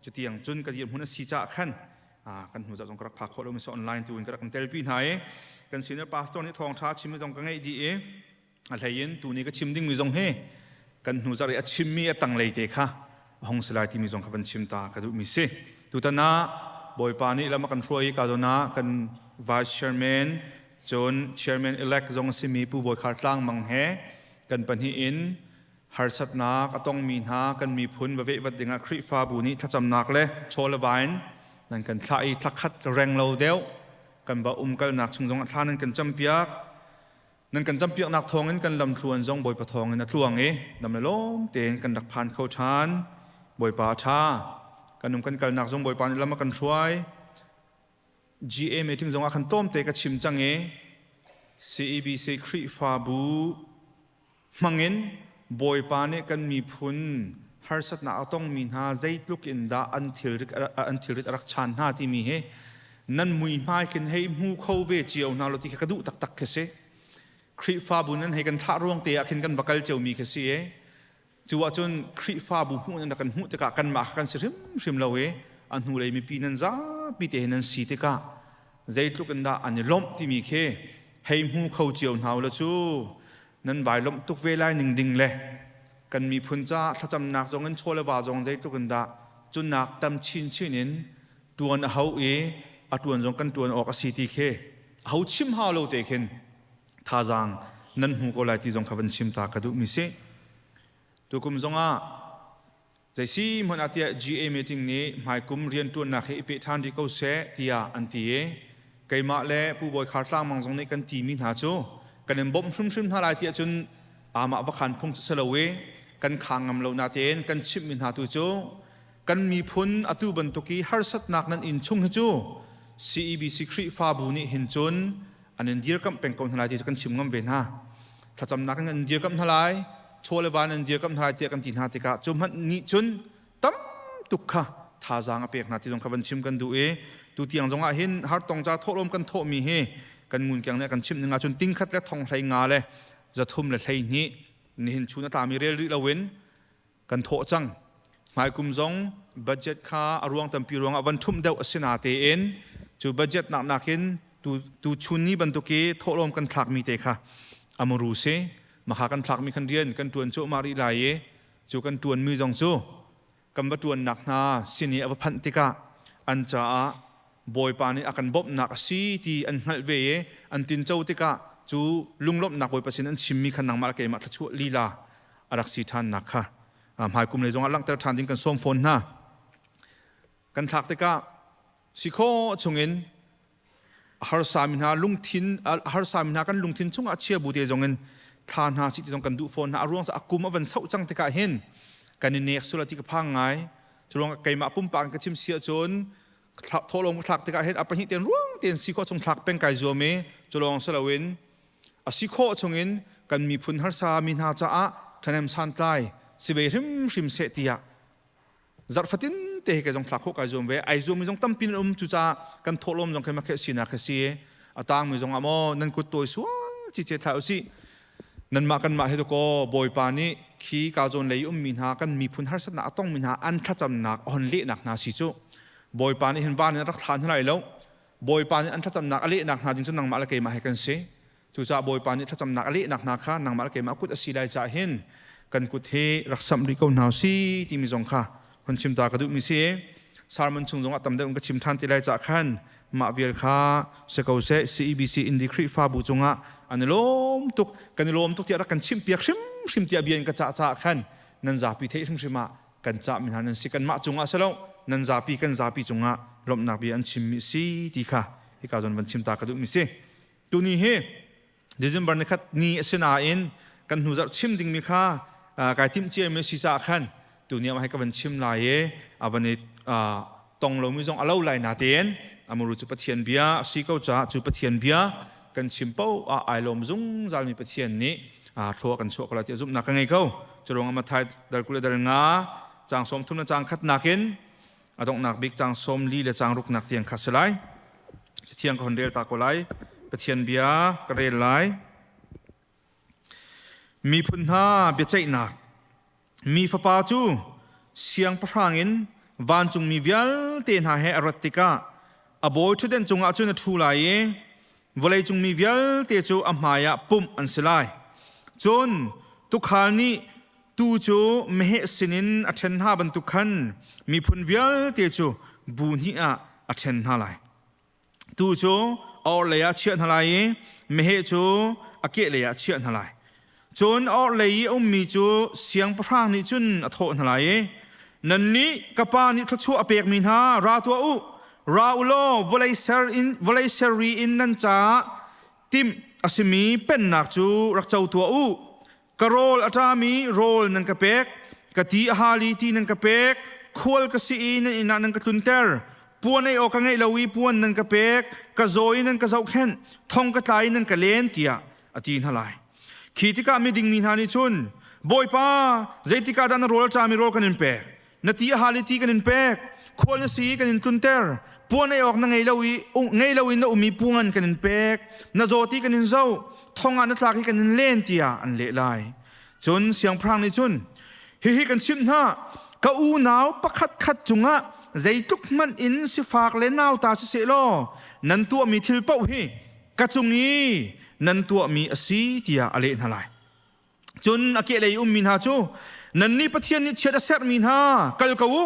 chutiang chun ka diam huna si cha khan kan hu za jong karak phak kho lo mi so online tu in karak tel pin hai kan senior pastor ni thong tha chim jong ka ngai di e a thain tu ni ka chim ding mi jong he kan hu za ri a chim mi a tang lei te kha hong selai ti mi jong khavan chim ta ka du mi se tu ta na boi pa ni lama kan roi ka dona kan vice chairman John chairman elect zong simi pu boi khar tlang mang he kan pan hi in har sat nak atong min ha kan mi phun wa ve wat dinga khri fa bu ni thacham nak le chol bain nan kan thlai thakhat reng lo deu kan ba kal nak chung zong thanan kan champiak nan kan champiak nak thongin kan lam thluan zong boi pa thongin na tluang e nam lom ten kan dak phan kho chan boi pa tha kanum kan kal nak zong boi pa ni lama kan thruai GA meeting zonga khan tom te ka chim change CEB se khri fa bu mangin boi pa ne kan mi phun har sat na atong min ha zait luk in da until rit arak chan ha ti mi he nan mui mai ken hei mu kho ve chiao na lo ti ka du tak tak khese khri fa bu nan he kan tha ruang te akhin kan bakal cheu mi khese e chuwa chun khri fa bu hu nan kan hu te ka kan ma kan sirim sim lo e an hu le mi pi nan za pi te nan si te ka zait luk in da an lom ti mi khe hei mu kho chiao naw lo chu nan bai lom tuk ve lai ning ding le kan mi phun cha thacham nak jong an chole ba jong zai tu kan da จุนนักตำชินชินินตัวน่ะเขาตัวจงกันตัวออกสิติเคเขาชิมหาโลเตคินท่าจังนั่นหูก็เลยที่จงขับชิมตากระดูมิเสตัวกุมจงใจซีมันอาทิตย์ GA meeting นี้หมายกุมเรียนตัวนักให้เป็นทานที่เขาเสตียอันที่ไกมาเล่ผู้บริขาร่างมังจงในกันทีมินหาจูกันเอ็มบ่มชุ่มหาลายที่จนมาบักขันพงศ์เสลเวกันขางงำเหล่านาเตนกันชิมมินหาตัวจูกันมีพุนอตุบันตุกีฮาร์สัตนักนั้นอินชงฮจู CEBC ครีฟ้าบุญหินจนอันนี้เดียร์กับเป็นคนทลายที่กันชิมงำเป็นฮะถ้าจำนักนั้นเดียร์กับทลายโชว์เลบานันเดียร์กับทลายที่กันตีนหาติกาจุ่มหันนิจนตั้มตุกขะท่าจางอเปียกนาที่ตรงขับชิมกันดูดูเตียงจงอาหินฮาร์ตองจะโทษลมกันโทมีเฮกันมุนแกงเนี่ยกันชิมหนึ่งจนติ้งคัดและทองไหลงาเลยจะทุ่มเลยไหลนี้นี่หินชูนตามีเรื่องละเว้นกันโทจังหมายกุมจงบัจเจตค่าอรวงตั้มปีรวงวันทุ่มเดาอสินาเตเอ็นจูบัจเจตหนักหินตูชุนนี้บรรทุกโทษลมกันทลักมีเตค่ะอามรูเซมาขากันทลักมีคันเดียนกันตวนโจมาริไลจูกันตวนมือจงโจกันบัตวนหนักนาสินีอวพันติกะอันจ้าบอยปานีอากันบบหนักสีที่อันหัลเวอันตินเจ้าติกะจูลุงลบหนักบอยปัสินอันชิมมีขันนังมาละเกมาทัชวลีลาอารักสีทานหนักค่ะหมายกุมเลยจงอัลลังเตอร์ทานดิ้งกันส้มฝนนะกันทลักติกะสิโคชงเงินฮาร์สามินาลุงทินฮาร์สามินากันลุงทินชงอาเชียบูเดจงเงินทานหาสิที่จงกันดูฝนอารวงจะอากุมอวันเสาจังติกะเห็นกันเนกสุรติกพังไงจะลงไก่มาปุ่มปางกระชิมเสียจนโทรลงทักติกะเห็นอภิหิเตียนร่วงเตียนสิโคชงทักเป็นไก่โจเมจะลงสละเวนสิโคชงเงินกันมีพุนฮาร์สามินาจ้าทนามสันไตสิเวริมเสตียจัดฟัตินเตะกันจงทักโคกไก่โจมเวไอโจมีจงตั้มปินจุจ้ากันโทรลมจงเคยมาแค่สินาแค่สิต่างมีจงอโมนั่นกุตัวสวงจิเจท้าสินั่นมากันมาให้ตัวก็บอยปานี่ขี้กาจนเลยมินหากันมีพุนฮาร์สนาต้องมินหาอันทัดจำหนักอ่อนเละหนักนาสิจูบอยปานี่เห็นบ้านนี่รักฐานเท่าไรแล้วบอยปานี่อันทัดจำหนักเละหนักนาจริงจนนางมาละเกมาให้กันเสียจุจ้าบอยปานี่ทัดจำหนักเละหนักนาข้านางมาละเกมากุดอสีได้จ่าเห็นกันกุดเฮรักสัมริโกนาซีที่มีจงค่ะคนชิมตากระดุมีเสียสารมันชงจงอัตตำเดิมก็ชิมทันที่ไรจ่าขันมาเวียร์ข้าสกาวเซ CEBC อินดิครีฟ้าบุจงะอันนี้ลมตุกกันลมตุกที่รักกันชิมเปียกชิมเตียเบียนกันจ่าขันนันจ่าปีเทชิมมากันจ่ามินหานันสิกันมาจงะเสลานันจ่าปีกันจ่าปีจงะลมนักเบียนชิมมิสีที่ค่ะที่กาจนวันชิมตากระดุมีเสียตัวนี้เฮเดซิมบันนะครับนี่เสนาอินกันหูจักชิมดิ่งมีค่ากายทิมเจียมีสีจ่าขันตัวนี้มาให้กับวันชิมลายวันนี้ตรงเราไม่ต้องเอาเล่าลายนาเตียนอามารู้จุดปะเทียนเบียสีเก้าจ่าจุดปะเทียนเบียกันชิมเป้าไอลมจุงจามีปะเทียนนี้ทัวกันชัวกันละเทียจุ่มนักไงเขาจะลงมาไทยดาร์กุเลดาร์งาจางสมทุนจางขัดนักินตรงนักบิ๊กจางสมลีและจางรุกนักเตียงขัดสลายเทียงคนเดียร์ตาโกไลปะเทียนเบียกระเรลไลมีพุนหาเบียใจหนักมีฟ้าป่าจูเสียงพระงินวันจงมีเวียลเตียนหาเฮอรติกาอบอยชุดเด่นจงอาจุนทูลายวันเลยจงมีเวียลเตียจูอัมหายะปุ่มอันสลายจนทุกขานี้ตูจูเมเหสินินอัเชนหาบันทุกขันมีพุนเวียลเตียจูบุญฮิอาอัเชนหาลายตูจูออเลยอาเชียนหาลายเมเหจูอาเกเลยอาเชียนหาลายจนออเลยมีจูเสียงพระนิจุนอโทนหาลายนั่นนี้กับปานิทัชชัวอเปียกมินหาราตัวอุราอุโลวลัยเซรีอินนันจ้าติมอสิมีเป็นนักจูรักเจ้าตัวอุกโรลอาจามีโรลนันกะเปกกะตีฮาลีตีนันกะเปกควลกะซีนันอินานันกะตุนเตอร์ปวนไอโอกังไอลาวีปวนนันกะเปกกะโซยนันกะเจ้าเข็นทองกะไตนันกะเลนเตียอตีนฮาลายขีติกามีดิ่งมินหานิชุนบอยป้าเจติกาดันโรลอาจามีโรลกันนินเปกนาทีฮาลิตีกันนินเปกควรสีกันนินตุนเตอร์ปวนไอออกนังไงลาวีน่ะมีปวนกันนินเปกนาโจตีกันนินเจ้าทองอันนัทลากิกันนินเล่นเตียอันเละลายจนเสียงพรางในจุนฮิกันชิมหน้ากะอูหนาวปะขัดจุงะใจทุกมันอินสิฝากเล่นนาวตาเสียโลนันตัวมีทิลเป้าฮิกะจุงอีนันตัวมีอสีเตียอะไรนั่นไรจนอาเกเลยมินหาจูนันนี่ปะเทียนนี่เชื่อเสรมินหากัลกะวู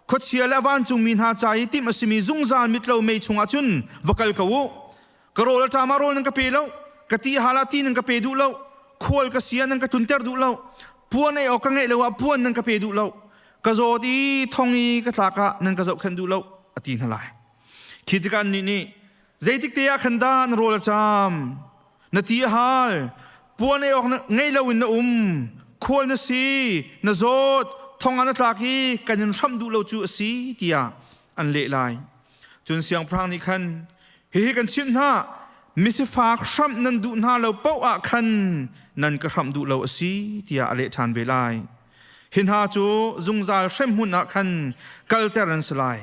ขดเชียและวันจุงมีหาใจที่มาสิมีจุงจานมิตรเราไม่ชงอาจุนวกัลกาวกโรลตามารอนังกะเปล่ากะตีฮาลาตีนังกะเปดูเล่าขวลกะเสียนังกะตุนเตอร์ดูเล่าพวนไอออกกังเอเลวะพวนนังกะเปดูเล่ากะโจดีทองอีกะตากะนังกะโจขันดูเล่าอตีนหลายคิดกันนี่ใจติกเตียขันดานโรลจามนาทีฮาลพวนไอออกไงเลวินนะขวลนะสีนะโจดทองอันตากีกันยันช้ำดูเล่าจูสีเตียอันเละลายจนเสียงพรางนี้ขันเฮกันชิมหน้ามิสฟากช้ำนันดูหน้าเราเป้าอาคันนันกระช้ำดูเราสีเตียอเละทานเวลายเห็นหาจูจุงจาลเช่มหุ่นอาคันกัลเตอรันสลาย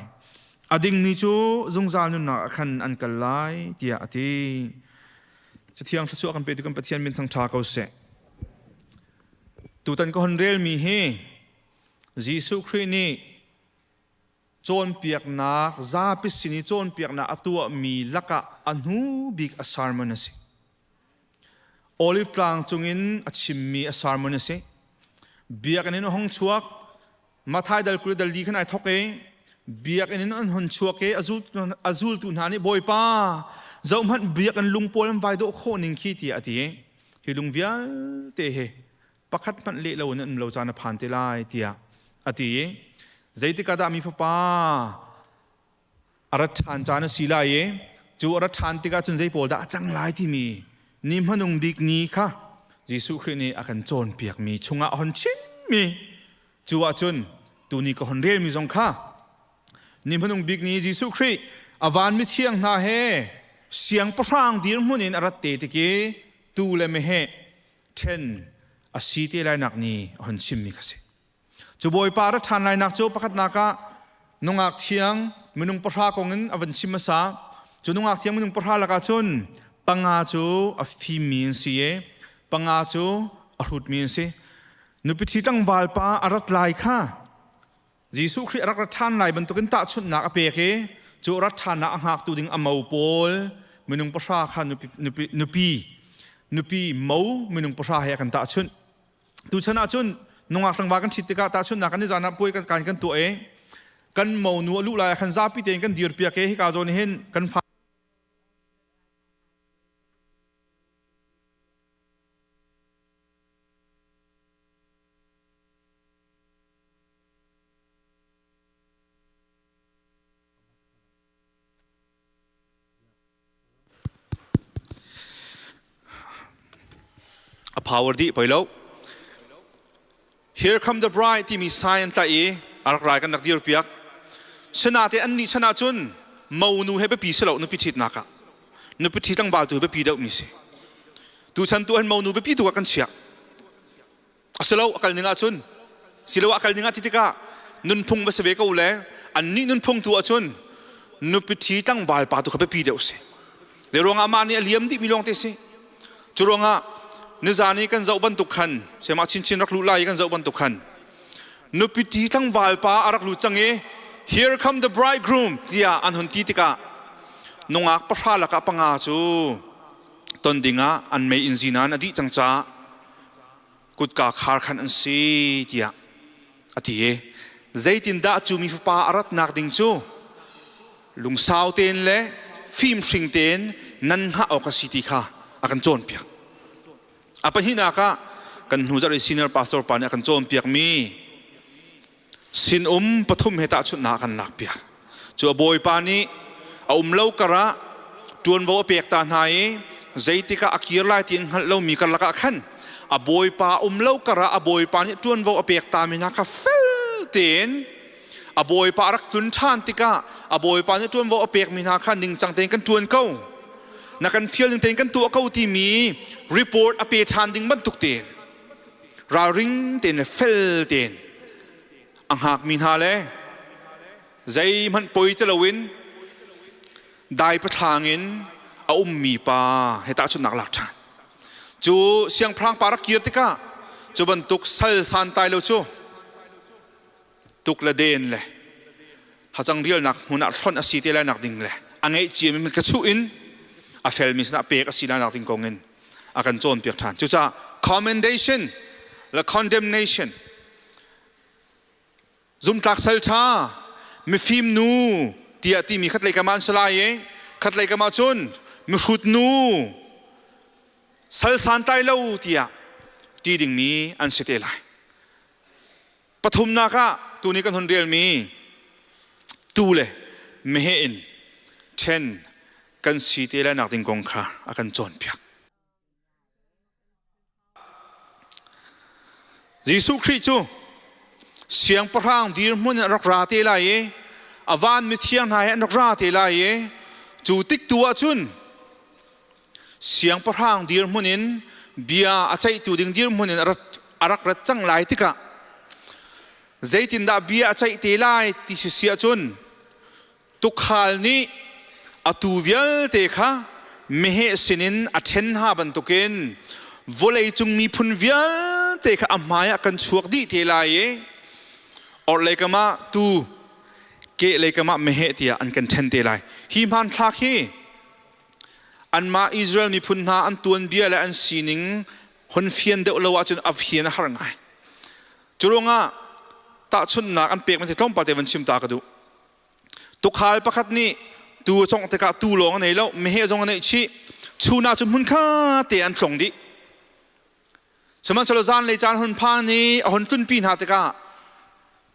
อดิ่งมีจูจุงจาลนุนอาคันอันกัลไลเตียอตีจะเที่ยงชัดชัวกันไปดูกันปะเทียนมินทางชาเกาเสตูตันก็ฮันเรลมีเฮยิสุครินีโจนเปียกนักซาปิสินีโจนเปียกนักตัวมีลักะอันหูบิกอสารมนัสิโอลิฟกลางจุงินอัดชิมมีอสารมนัสิเบียกอันนี้ห้องชัวกมาท้ายดัลกุลดัลดีขนาดทอกเอเบียกอันนี้ห้องชัวกเออาจูลตุนหานี่บอยป้าเจ้ามันเบียกอันลุงโพลัมไวโดโคนิงคีตีอติฮิลุงเวียเตะเฮปักขัดมันเละเราเนี่ยเราจานผ่านเตลายเตียอติใจติกาดามีฟ้าอารัฐานจานศิลาเยจูอารัฐานติกาจนใจโปลดาจังหลายที่มีนิมพนุงบิกนี้ค่ะยิสุครินีอากันโจนเปียกมีชงอาหอนชิมมีจูอาจุนตูนี้ก็หอนเรียมีทรงค่ะนิมพนุงบิกนี้ยิสุคริอาวานมิเทียงนาเฮเสียงประฟางดีรมุนินอารัตเตติเกตูเลเมเฮเทนอาศีติไลนักนี้หอนชิมมีค่ะสิจูบอยปารัฐานไลนักจูประคัดนักะนงอักเทียงมนุงประฟากงินอวันชิมสาจูนงอักเทียงมนุงประฟาละกาจุนปังอาจูอฟิมีนซีเอปังอาจูอรุดมีนซีนุปิธิตังวาลปาอารัตไลค่ะยิสุคริรักรัฐานไลบรรทุกันตาชุนนักเปเกจูรัฐานักหักตูดิงอมาอุปอลมนุงประฟาค่ะนุปีเมาเมนุงประชาเหกันตาชุนตูชนะชุนนงอักสังวากันชิติกาตาชุนนักนิจานับป่วยกันกันตัวเองกันเมานัวลุลายขันซาปิเตงกันเดียร์เปียกให้กาโจนี่เห็นกันฟ้าpower diไปแล้ว Here come the bride ที่มีสายอันตรายอารักรายกันนักเดียร์เปียกชนะแต่อันนี้ชนะจนมาอุนูให้ไปปีเสลานุพิชิตนักะนุพิชิตตั้งบาลตัวไปปีเดียวมิสิตัวฉันตัวเห็นมาอุนูไปปีตัวกันเชียเสลาอักลนิงาจนสิลาอักลนิงาทิติกานุนพงไปเสวกเอาเลยอันนี้นุนพงตัวจนนุพิชิตตั้งบาลปาตัวไปปีเดียวสิเดี๋ยวรองอามานี่เลี้ยมดิมีลองเตสิจุรองอานิจานีกันเจ้าบันทุกขันเสมาชินรักลุไลกันเจ้าบันทุกขันนุปิตีทั้งวาลปาอารักลุจังเอ Here come the bridegroom ที่อันหุนตีติกานงอักประชาละกะปังอาจูตนดิ่งอันไม่อินจีนันอดีจังจ้ากุดกาคาร์ขันอันซีที่อธิเอใจตินดาจูมีฟ้าอารัตนักดิ่งจูลุงสาวเตนเล่ฟิล์มสิงเตนนันหาออกสิติค่ะอากันโจนเปียกapa hina ka kan huzar senior pastor pa ne kan chom piak mi sin pathum heta chut na kan lak piak chu boy pa ni a lo kara tuan bo pek ta nai zaitika akir lai tin hal lo mi kan laka khan a boy pa lo kara a boy pa ni tuan bo pek ta mi na ka fel ten a boy pa rak tun than tika a boy pa ni tuan bo pek mi na khan ning chang ten kan tuan kauนักการเที่ยวนึงเต็งกันตัวเขาที่มีรีพอร์ตอภิชานดิ้งบรรทุกเต็นราริงเต็นเฟลเต็นอังหากมีหาเลยใจมันป่วยจะละวินได้ประทางเงินเอามีปาให้ตาชุดนักหลักฐานจูเสียงพรางปารักเกียรติกาจูบรรทุกเซลซานตายแล้วจูตุกละเดนเลยหาจังเดียวนักหัวหน้าทอนอาศีเตลัยนักดิ้งเลยอันไงจีมันกระชุอินอาเฟลมิสนาเปกสิลานักติงกงเงินอาการโจนเปียกทานจุจ้า commendation และ condemnation ซุ่มตักเซลชา มีฟิล์มนูเตียตีมีขัดเลยกมันสลายขัดเลยกมาจนมีขุดนูสัลสันไตเล่าเตียตีดิ่งมีอันเสตลายปฐุมนาคะตัวนี้กันคนเดียวมีตูเลยไม่เห็นเช่นกันสีเตลนักดิ่งกงค่ะอากันจนเปียกยิสุคริสต์เสียงประหางดีมันรักราเตลายอวานมิเทียงนายรักราเตลายจูติกตัวจุนเสียงประหางดีมันนินเบียอาใจตัวดิ่งดีมันนินรักรัดจังหลายติกะใจตินดาเบียอาใจเตลายที่เสียจุนตุกขาลนี้อตูเวลเตค่ะไม่เห็นสินินอัเทนหาบันตุกินวอลเลยจุงมีพุนเวลเตค่ะอามายกันชวกดีเตลายออกเลยกมาตูเกเลยกมาไม่เห็นเตียอันกันเทนเตลายฮิมันทักฮีอันมาอิสราเอลมีพุนหาอันตัวนเบียและอันสีนิงคนเฟียนเดอเลวะจนอัฟเฟียนหารงไงจุรงะตาชุนนักอันเปียกมันจะต้องปฏิบัติชิมตากระดูตุกขายประคัดนี้ตัวจงตะกะตัวลงในแล้วไม่เห็นจงในชีชูนาจุนหุ่นข้าเตียนตรงดิสมัยสโลจานเลยจานหุ่นพานี้หุ่นตุนปีนหาตะกะ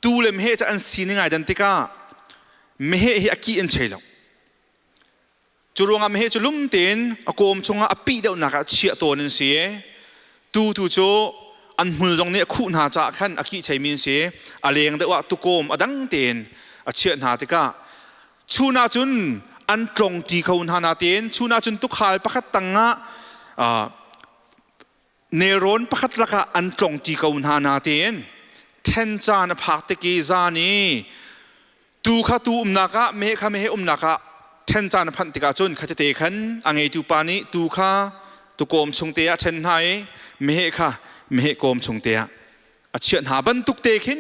ตัวเลยไม่เห็นจะอันสีนิงไงดันตะกะไม่เห็นอักกี้อันเชลจุรงะไม่เห็นจะลุ่มเตียนอากมชงอปีเดียวนักเชียตัวนึงเสียตัวโจอันหุ่นตรงนี้คู่หาจากขันอักกี้ใช้มินเสียอะไรอย่างเดียวตุกมอดังเตียนเชียหาตะกะชูนาจุนอันตรงที่เขาหานาเตียนชูนาจุนตุกขายประคัตตังะเนรอนประคัตละกะอันตรงที่เขาหานาเตียนเทนจานพักตะกี้จานีตูข้าตูนักะเมฆข้าเมฆนักะเทนจานพันติกาจุนขัดเตะขันอังเอตูปานีตูข้าตุโกมชงเตียเช่นไฮเมฆข้าเมฆโกมชงเตียเชียนหาบันตุกเตะขิน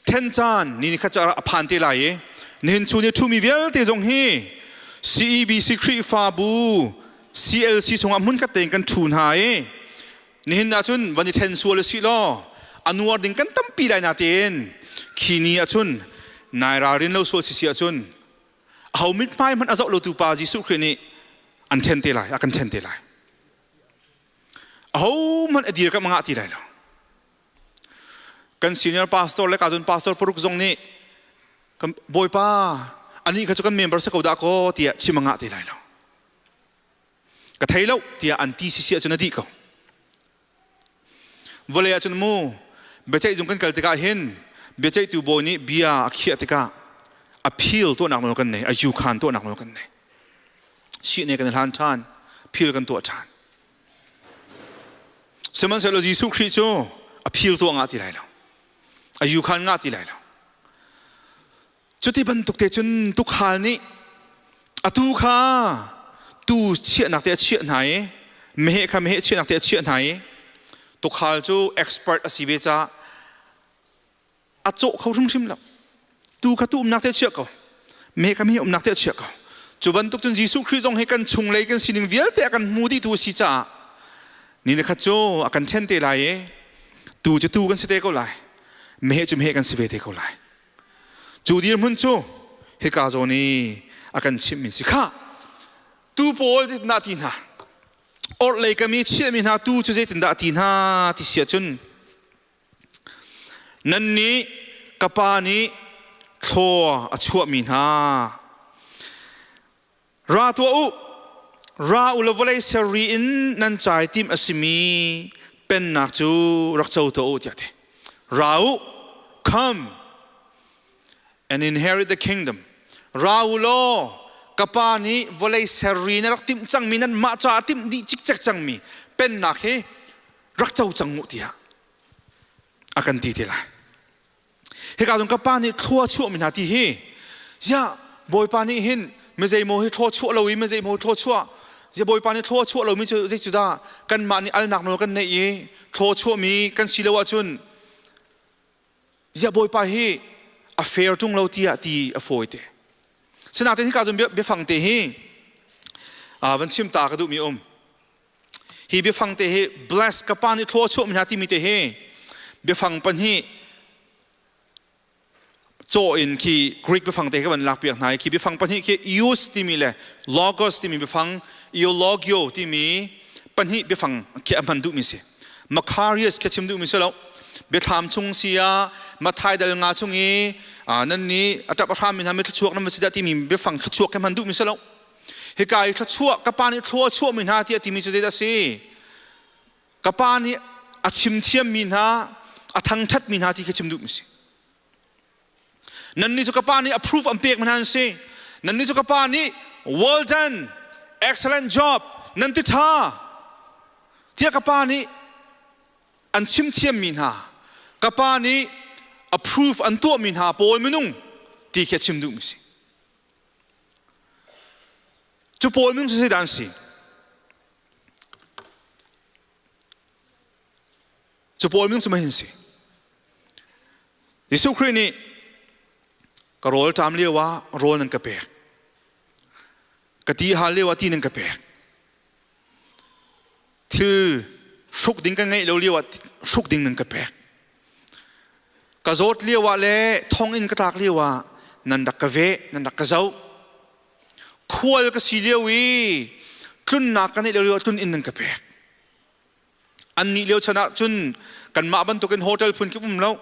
เทนจานนี่ข้าจะผ่านเตลายนี่ชูนี่ทูมีเวลเตจงเฮ CEBC ครีฟาบู CLC สงอามุนกัดเต็งกันทูนหายนี่น่าจุนวันนี้เทนส่วนเลยสิล้ออนุวัติกันตั้มปีไรนาเตียนขีนีอาจุนนายรารินเราส่วนสิอาจุนเอามิดไม้มันอาจจะเราตูปาจิสุครีนี่อันเทนเตลายอากันเทนเตลายเอามันอดีตกับมังอาตีไรแล้วกันซีเนียร์พาสตอร์และการจุนพาสตอร์ปรุกจงนี่บอยป้าอันนี้เขาจะกันเมมเบอร์สักคนด่าก็เตียชิมังอาตีไรแล้วก็ไทยแล้วเตียอันที่เสียจนอดีตเขาวอลเลยจนมูเบเจจงกันเกิดติกาเห็นเบเจตัวบอยนี้เบียเขียติกาอพิลตัวหนักนกันเนี่ยอายุขันตัวหนักนกันเนี่ยชีเนี่ยกันทานชานพิลกันตัวชานสมัยเสร็จแล้วยิสุคริสต์อพิลตัวงาตีไรแล้วอายุขันงาตีไรแล้วจุดที่บรรทุกเตจนตุกขาลนี้ตูข้าตูเชี่ยนักเตะเชี่ยไหนไม่เห็นข้าไม่เห็นเชี่ยนักเตะเชี่ยไหนตุกขาลจูเอ็กซ์เพรสอาศิเบจ้าอาโจเขาทุ่มชิมแล้วตูข้าตูนักเตะเชี่ยเขาไม่เห็นข้าไม่เห็นนักเตะเชี่ยเขาจุดบรรทุกจนยิสุคริสต์ทรงให้กันชงเลยกันสิ่งเวียลเตะกันมูดีตัวสิจ้านี่นะครับโจอากันเช่นเตะไรตูจะตูกันสิเตะเขาไรไม่เห็นจะไม่เห็นกันสิเวเตะเขาไรจูดีมันจูเฮกาโจนี่อาการชิมมิสิค่ะตูโปลที่นาทีน่ะอดเลยก็มีเชื่อมินาตูจะเจตินนาทีน่ะที่เสียจนนั่นนี้กับปานี้โทอชัวมินาราตัวอุราอุลวเลสรีอินนันใจทีมอสิมีเป็นนักจูรักเจ้าตัวอุจัดราอุ come and inherit the kingdom ราอุโลกับปานี้วลัยเสรีนรักติมจังมีนั้นมาจ่าติมดีจิกจักจังมีเป็นนักเฮรักเจ้าจังมุติยาอากันดีทีละเฮกาจงกับปานี้ทั่วชั่วมินาทีเฮย่าบอยปานี้เห็นไม่ใช่โมให้ทั่วชั่วเราไม่ใช่โมทั่วชั่วจะบอยปานี้ทั่วชั่วเราไม่ใช่จุดากันมานี่อัลนักโนกันเนี่ยทั่วชั่วมีกันศิลวะจุนจะบอยปาเฮaffair จงเราที่ตีอโฟยเตสนาที่การจนเบียฟังเตฮีวันชิมตากระดูมีฮีเบียฟังเตฮี bless กับปานิทั่วชั่วมินาทีมีเตฮีเบียฟังปันฮี โจอินคีกรีกไปฟังเตะกันหลักเปียกไหนคีไปฟังปัญหาคียูสที่มีเลยลอกอสที่มีไปฟังอีโอลอกิโอที่มีปัญหาไปฟังคีมันดูมิสิมาคาริสคีชิมดูมิสิแล้วไปทำชงเสียมาไทยเดลงาชงอีนั่นนี่อัตราประทานมีทำให้ชั่วนั้นมันสิได้ที่มีไปฟังชั่วแค่มันดูมิสิแล้วเฮกายชั่วกับปานี่ชั่วมีหน้าที่มีสิได้สิกับปานี่อาชิมเทียมมีหน้าทั้งทัดมีหน้าที่คีชิมดูมิสินั่นนี่จุกปานี่ approve อันเปียกมันนั่นสินั่นนี่จุกปานี่ well done excellent job นั่นติดท่าเทียกับปานี่อันชิมเทียมมีนากับปานี่ approve อันตัวมีนาโปยมินุ่งที่แค่ชิมดูมิสิจุโปยมินุ่งสิดันสิจุโปยมินุ่งสมัยหินสิยิสุครินี่ก็โรลตามเรียกว่าโรลนั่นกระเปกกะตีหาเรียกว่าตีนั่นกระเปกที่สุกดิ้งกันไงเราเรียกว่าสุกดิ้งนั่นกระเปกกะโจดเรียกว่าเล่ท้องอินกระตากเรียกว่านั่นดักกะเวนั่นดักกะเจ้าควรกะสีเรียวีจุนนักกันนี่เราเรียกว่าจุนอินนั่นกระเปกอันนี้เรียกชนะจุนกันมาบันตุกันโฮเทลพุ่นคิดปุ่มแล้ว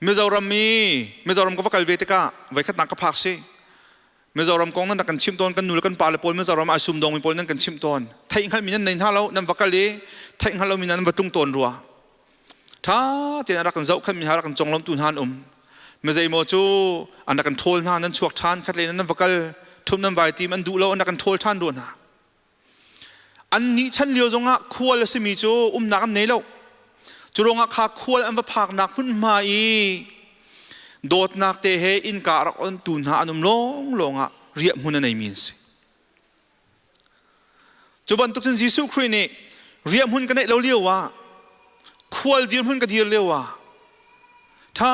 มิโซรัมก็ว่ากัลเวติกาไว้ขัดนักกับพักสิมิโซรัมกองนั้นนักกันชิมตอนกันนูแล้วกันปาเลปอลมิโซรัมอาซุมดงมีปอลนั่นกันชิมตอนไทยอิงขันมีนั่นในท่าเรานั่นวักกะลีไทยอิงขันเรามีนั่นบัตุงตอนรัวถ้าเจนรักกันเจ้าขันมีหารักกันจงล้มตุนฮันมิโซอิโมจูอันนักกันโทลนั่นชวกทานขัดเลยนั่นวักกะลทุ่มนั่นไวตีมันดูแล้วอันนักกันโทลทานด้วยนะอันนี้ฉันเลี้ยวจงอ่ะควรละสิมีจูนักกันไหนแล้วจุรงอาคาควรอันว่าผักนักพุ่นมาอีโดดนักเตะเฮอินการอันตุนหาอันลงอ่ะเรียบหุ่นในมินสิจุบันตุกนยิสุครินี่เรียบหุ่นกันได้เราเลี้ยวว่าควรดีหุ่นกันดีเลี้ยวว่าถ้า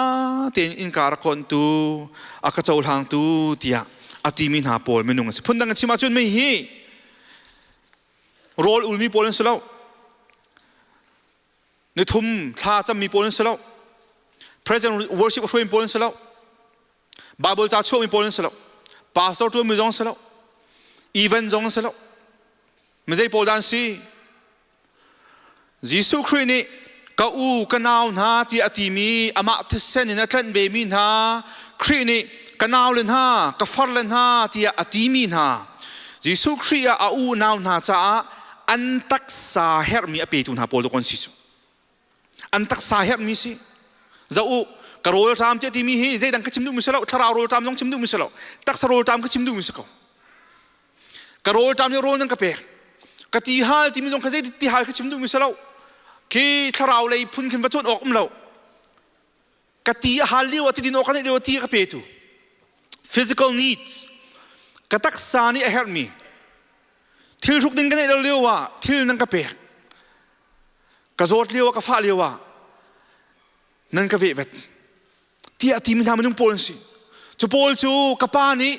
เตะอินการคนตูอากาศจะทางตูเตียอติมินหาโพลไม่นุ่งสิพุ่นดังกันชิมาจุนไม่ฮีโรลอุลมีโพลนสแล้วในทุ่มท่าจะมีโพลนสแล้ว present worship ช่วยมีโพลนสแล้ว Bible จะช่วยมีโพลนสแล้ว pastor ช่วยมีจงสแล้ว event จงสแล้วไม่ใช่โพลดันซียิสุครินี่ก็อูกันเอาหน้าที่อติมีอามาทิเซนินัทเลนเวมินหาครินี่กันเอาเลนหาก็ฟัดเลนหาที่อติมีหายิสุคริอาอูนาวหาจ้าอันตักสาเหตุมีอภิตุนหาโพลตุคนสิสุอันตักสาเหตุมีสิจะอูกระโรลตามเจติมีฮีเจดังก็ชิมดูมิสลาวถ้าเราโรลตามต้องชิมดูมิสลาวตักสโรลตามก็ชิมดูมิสเขากระโรลตามเนี่ยโรลนั่นก็เปกกตีฮาลที่มีตรงขณะตีฮาลก็ชิมดูมิสลาวคีถ้าเราเลยพุ่นขึ้นประจุออกเรากตีฮาลเรียกว่าที่ดินออกกันเรียกว่าที่ก็เปตุ physical needs กตักสานี่เหตุมีที่ทุกดินกันเราเรียกว่าที่นั่นก็เปกกระโจดเรียกว่ากระฟ้าเรียกว่านั่นก็เวทที่อธิมีทำมันต้องโพลสิจะโพลจูกับป้านี้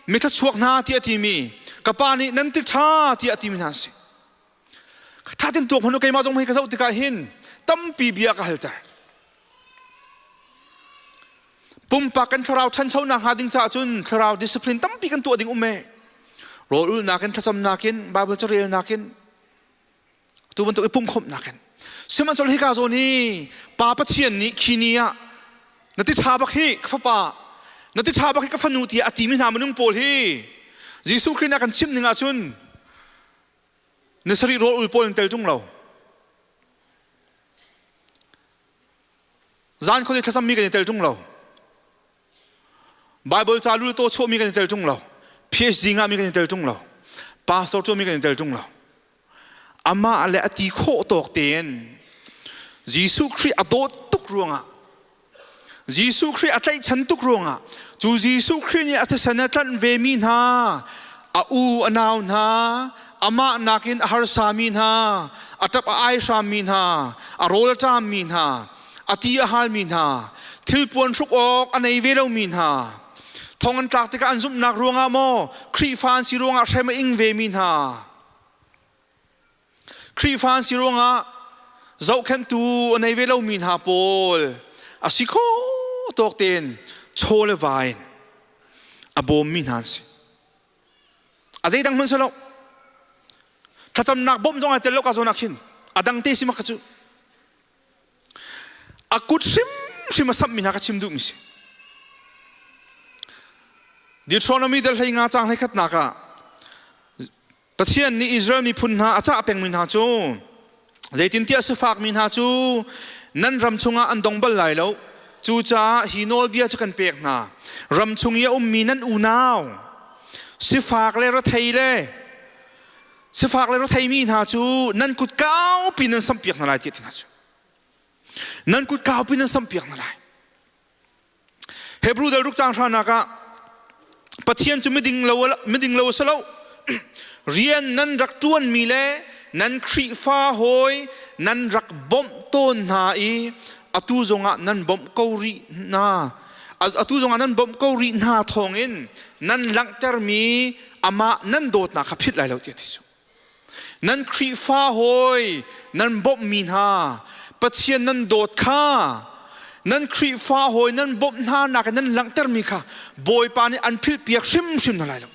ไม่ทัดช่วงหน้าที่อธิมีกับป้านี้นั่นติดท่าที่อธิมีนั่นสิถ้าถึงตัวคนเราเกี่ยมาจงไม่กระเซาติกาหินตั้มปีเบียกับเฮลเตอร์ปุ่มปากกันเราท่านเช่านักหาดิ้งจ่าจุนเราดิสซิปลินตั้มปีกันตัวดิ้งอุ้มเมโรลนักกันทัศน์นักกันบาเบิลจะเรียนนักกันตัวมันตัวไอ้ปุ่มคมนักกันสมัยสุดที่กาโซนี่ป้าปะเทียนนี่ขีนีอะนัดที่ชาบักฮีกฟ้าป้านัดที่ชาบักฮีกับฟนูตีอติมินามันนุ่งโพลฮียิสุคริสต์นักกันชิมหนึ่งอาจุนในสรีโรอุลโพลเตลจุงเราจานคนที่ทัศน์มีกันเตลจุงเราไบเบิลจารุโตโชมีกันเตลจุงเรา PhD งามีกันเตลจุงเราพาสตอร์โชมีกันเตลจุงเราอามาอะไรอติโคตกเตียนยิสุคริสต์อโตตุกรวงอ่ะยิสุคริสต์อตัยฉันตุกรวงอ่ะจูยิสุคริสต์เนี่ยอธิษฐานตันเวมินฮาอูอนาวนาอามานักินอาหารสามินฮาอัตบไอชามินฮาอโรลตามินฮาอติอาหารมินฮาทิลปวนชุกออกอันในเวลมินฮาทองอันตักติกาอันซุมนักรวงอ่ะโมครีฟานสิรวงอ่ะใช่ไหมอิงเวมินฮาครีฟานสิรวงอ่ะเจ้าขันตูในเวลามินฮาโพลอาศิโคตกเตียน โชเลวายอโบมีนันสิอาจจะดังมันสโลถ้าจำนักบ่มตรงไหนเจอโลกาโซนักหินอาดังเตสิมาขจูอากุดชิมสัมมินักชิมดูมิสิดิทรอนมีเดลให้งาจางให้ขัดนักะประเทศนี้อิสราเอลมีพุนหาอาจจะเป็นมินหาจูใจตินเตียสฟากมินหาจูนั่นรำชงอันดงบัลไลแล้วจูจ้าฮีโนลเบียจะกันเปียกนารำชงเยอุมมีนั่นอูนาวสิฟากเลยรถไทยเลยสิฟากเลยรถไทยมีนหาจูนั่นกุดก้าวปีนั้นสัมเปียกนั่นไรเจตินหาจูนั่นกุดก้าวปีนั้นสัมเปียกนั่นไรเฮบรูเดลุกจางทานักะปะเทียนจะไม่ดิ่งเราสลาวเรียนนั้นรักจวนมีเล่นั้นครีฟ้าหอยนั้นรักบ่มต้นหาอีอตุจงะนั้นบ่มเกาหลีนาอตุจงะนั้นบ่มเกาหลีนาทองอินนั้นหลังเตอร์มีอามานั้นโดดนักขับพิษไหลเราเดียดที่สุดนั้นครีฟ้าหอยนั้นบ่มมีนาปะเทียนนั้นโดดข้านั้นครีฟ้าหอยนั้นบ่มนานักนั้นหลังเตอร์มีค่ะบอยปานี่อันพิษเปียกชิมนั่นไหลเรา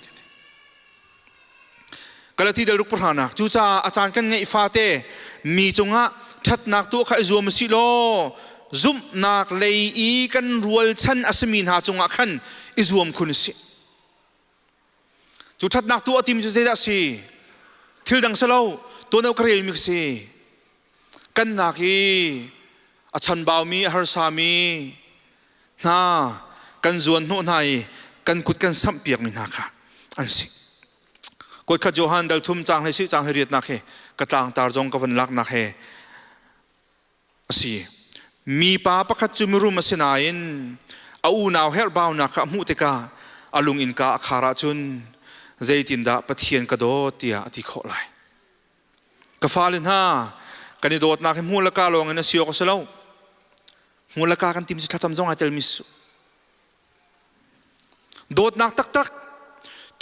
กลที่เดลุกประหานักจูจ่าอาจารย์กันไงฟาเตมีจงะชัดนักตัวข้าอิจวมสิโลซุมนักเลยอีกันรวลชันอัศมีนหาจงะขันอิจวมคุณสิจูชัดนักตัวทีมจูเจดสิทิลดังสโลตัวนักเรียนมิกสิกันนักอีอาจารย์บ่าวมีฮาร์สามีน่ากันจวนโน่นให้กันกุดกันสัมเปียกมินาค่ะอันสิกดขจหันดัลทุ่มจางให้สิจางให้เรียดนักเฮกระต่างตาจงกวันลักนักเฮสิมีป้าประคัตจุมิรุมาเสนาอินเอาอูนาวเฮร์บาวนักมุติกาอลุงอินกาขาราจุนใจตินดาปะเทียนกระโดดเตียติโคไลกฟ้าลินฮากันดิโดดนักให้มูลกาลงเงินเสียกสลาวมูลกากันติมสิทัดจำจงอาเจลมิสุโดดนักตัก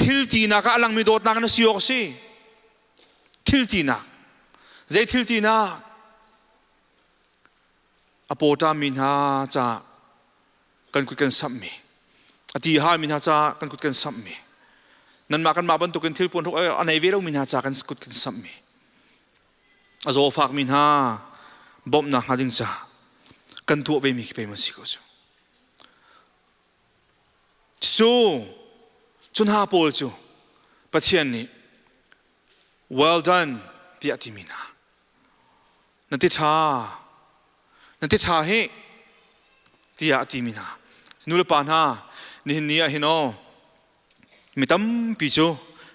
ทิลตีนักอลังมีโดดนักนั่นสิโยกสิทิลตีนักใจทิลตีนักอโปตามินหาจะกันกุดกันสัมมีอธิฮามินหาจะกันกุดกันสัมมีนั่นมากันมาบรรทุกันทิลปนทุกอันไหนเวลามินหาจะกันกุดกันสัมมีอาโซฟากมินหาบ่มนักหาดิงจะกันตัวเวมิกไปมันสิโกจูจนหาโพลจูปะเทียนนี้ well done ที่อธิมินานั่นที่ชาเฮที่อธิมินานูเลปานฮานี่นี่อะฮิโนมิตัมปิจู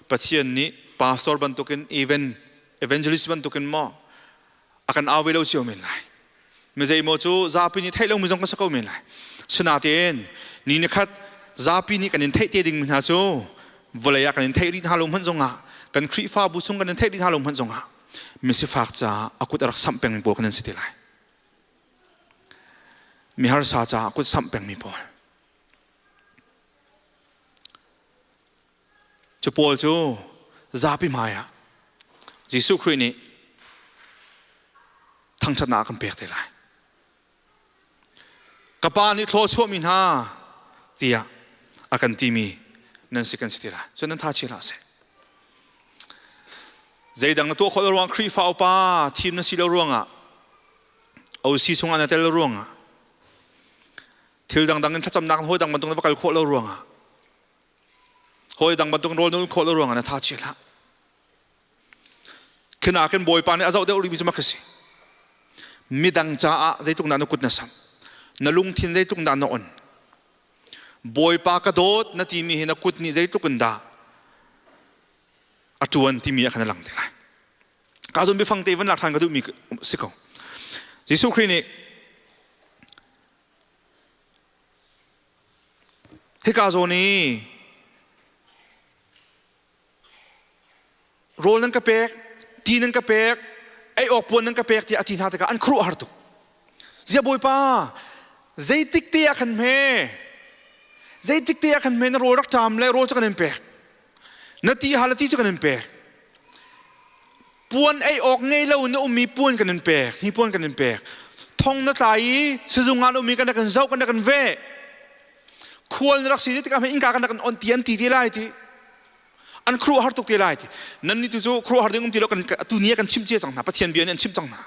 ปะเทียนนี้พาสตอร์บันตุกินevangelistบันตุกินมออากันเอาเวลาเชียวเมนไลไม่ใช่โมจูซาปินี่ไทยลงมิจงก็สักเอาเมนไลชนะเตียนนี่นะครับซาปีนี้กันเทเตดิ่งมันหาจูวลายกันเทดินฮาลมพันจงะกันครีฟ้าบุษงกันเทดินฮาลมพันจงะมิสิฟักจ้าอากุตรักสัมเปงมีโปกันนั่นสิทีไรมีฮาร์ซาจ้าอากุตสัมเปงมีโปจูโปลจูซาปีมายะยิสุครินีทั้งชนะกันเปียกทีไรกับปานิโคลชัวมินฮาเตียอากันทีมีนั่นสิกันสิทีละฉะนั้นท่าเชื่อละเสใจดังตัวคนละรวงครีฟ้าป้าทีมนั้นสิละรวงอ่ะเอาสีชงอันนั้นแต่ละรวงอ่ะทิลดังกันถ้าจำนักห้อยดังบรรทุกนั้นประกันโคละรวงอ่ะห้อยดังบรรทุกโรนนู้นโคละรวงอ่ะนั่นท่าเชื่อละขณะกันบอยปานเนี่ยอาจจะเอาเรื่องมิจมักสิมีดังจ้าใจตุกนันกุดนะสัมนั่ลุงทินใจตุกนันนอนบอยปากระโดดนาทีมีเห็นกุดนี่ใจตุกันดาอัจวนที่มีขนาดหลังเท่าไรการจนไปฟังเทวันหลักฐานก็ดูมีสิเขายิสุครินีที่การจนี้โรลนั้นกระเปกทีนั้นกระเปกไอออกปวนนั้นกระเปกที่อธินาตกอันครูฮาร์ตุเสียบอยป้าใจติกเตียขันเมใจติกเตียขันเมนโรรักจามและโรจะกันเปกนาทีฮาลตีจะกันเปกปวนไอออกไงแล้วนุ่มมีปวนกันเปกนี่ปวนกันเปกทองนาตายสิจุงานนุ่มมีกันกันเจ้ากันเว ทัวร์รักสิ่งที่กำให้อิงกากันกันอันเตียนตีไล่ที่อันครัวหาตุกตีไล่ที่นั่นนี่ตัวครัวหาดึงตีเรากันตัวนี้กันชิมเจี๊ยจังนะปะเทียนเบียนเนี่ยชิมจังนะ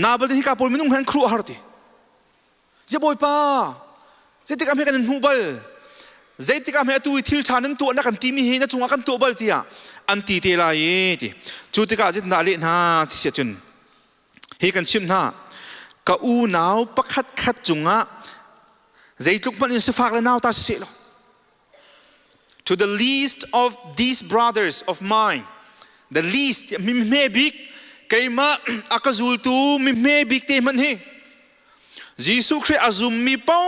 นาบัลที่กาปนไม่ต้องเห็นครัวหาที่จะบ่อยป้าจะที่กำให้กันหูบัลจะที่กำให้ตัวทิลชานั้นตัวนักกันตีมีเห็นนะจงกันตัวบัลที่อันตีไล่ที่จุดที่กาจะน่าเล่นฮะที่เสียจนเฮกันชิมนะกะอูนาวปักขัดจุงะใจทุกมันอินสฟากและนาวตาเสียล To the least of these brothers of mine the least มิเมบิกไกมาอากาซูลตูมิเมบิกเตมันเฮยิสุคริอาซุมมีเป้า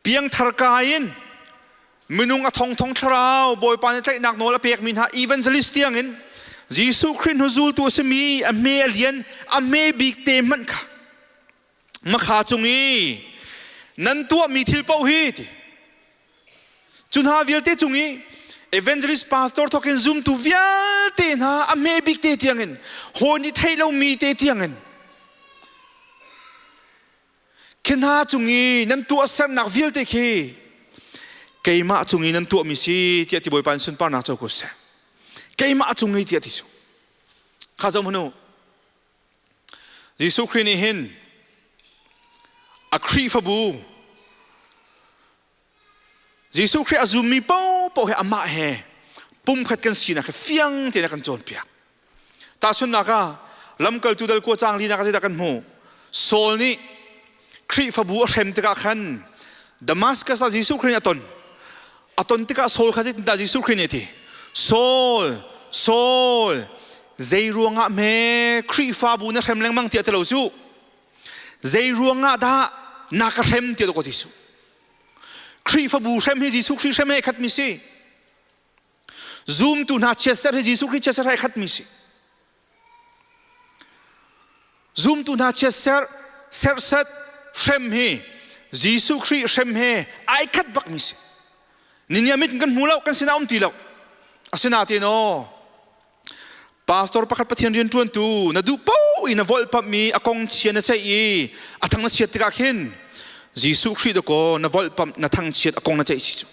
เพียงทารกายินมินุงอทองทราวบอยปานใจหนักโนละเปียกมินหาอีเวนต์ลิสต์ยังเห็นยิสุครินฮุซูลตัวสมีอเมเลียนอเมบิกเตมันค่ะมาขาจงอีนั่นตัวมีทิลเป้าฮีตจุนหาวิลเตจงอีevangelist pastor ทอกิน zoom ตัววิลเตนะอเมบิกเตเตียงเงินโหนี่ไทยเรามีเตเตียงเงินคินหาจงอีนั่นตัวเส้นนักวิลเตเคเกยมาจงอีนั่นตัวมีสิที่ที่บอยปันสุนปานาเจ้ากุศลเกยมาจงอีที่ที่สุข้าจำพนุยิสุครินีเห็นอัครีฟบูยิสุคริอาซุมีเป้าให้อามาเฮปุ่มขัดกันสีนักเฟียงเทนักกันโจนเปียกตาชุนนักลำเกลตูดัลกัวจางลีนักจะกันหูโซลนี่ครีฟบูเข็มติกาขันดามัสกัสยิสุครินอัตนติกาโซลขัดติดยิสุครินที่โซลใจรวงอ่ะเมครีฟบูนักเข็มแรงมังเตียตะลูจูใจรวงอ่ะดานักเข็มเตียตะกติสูครีฟบูเข็มให้ยิสุครินเข็มให้ขัดมิสิซูมตุนาเชสเซอร์ให้ยิสุครินเชสเซอร์ให้ขัดมิสิซูมตุนาเชสเซอร์เซอร์เซตเข็มให้ยิสุครินเข็มให้ไอขัดบักมิสินี่เนี่ยมิตรกันหูเรากันสินาตีเราสินาตีโนpastor pakat pathian rian tuan tu na du po ina vol pap mi akong chian na chai i athang na chiat tika khin Jesu Christ ko na vol pap na thang chiat akong na chai si chu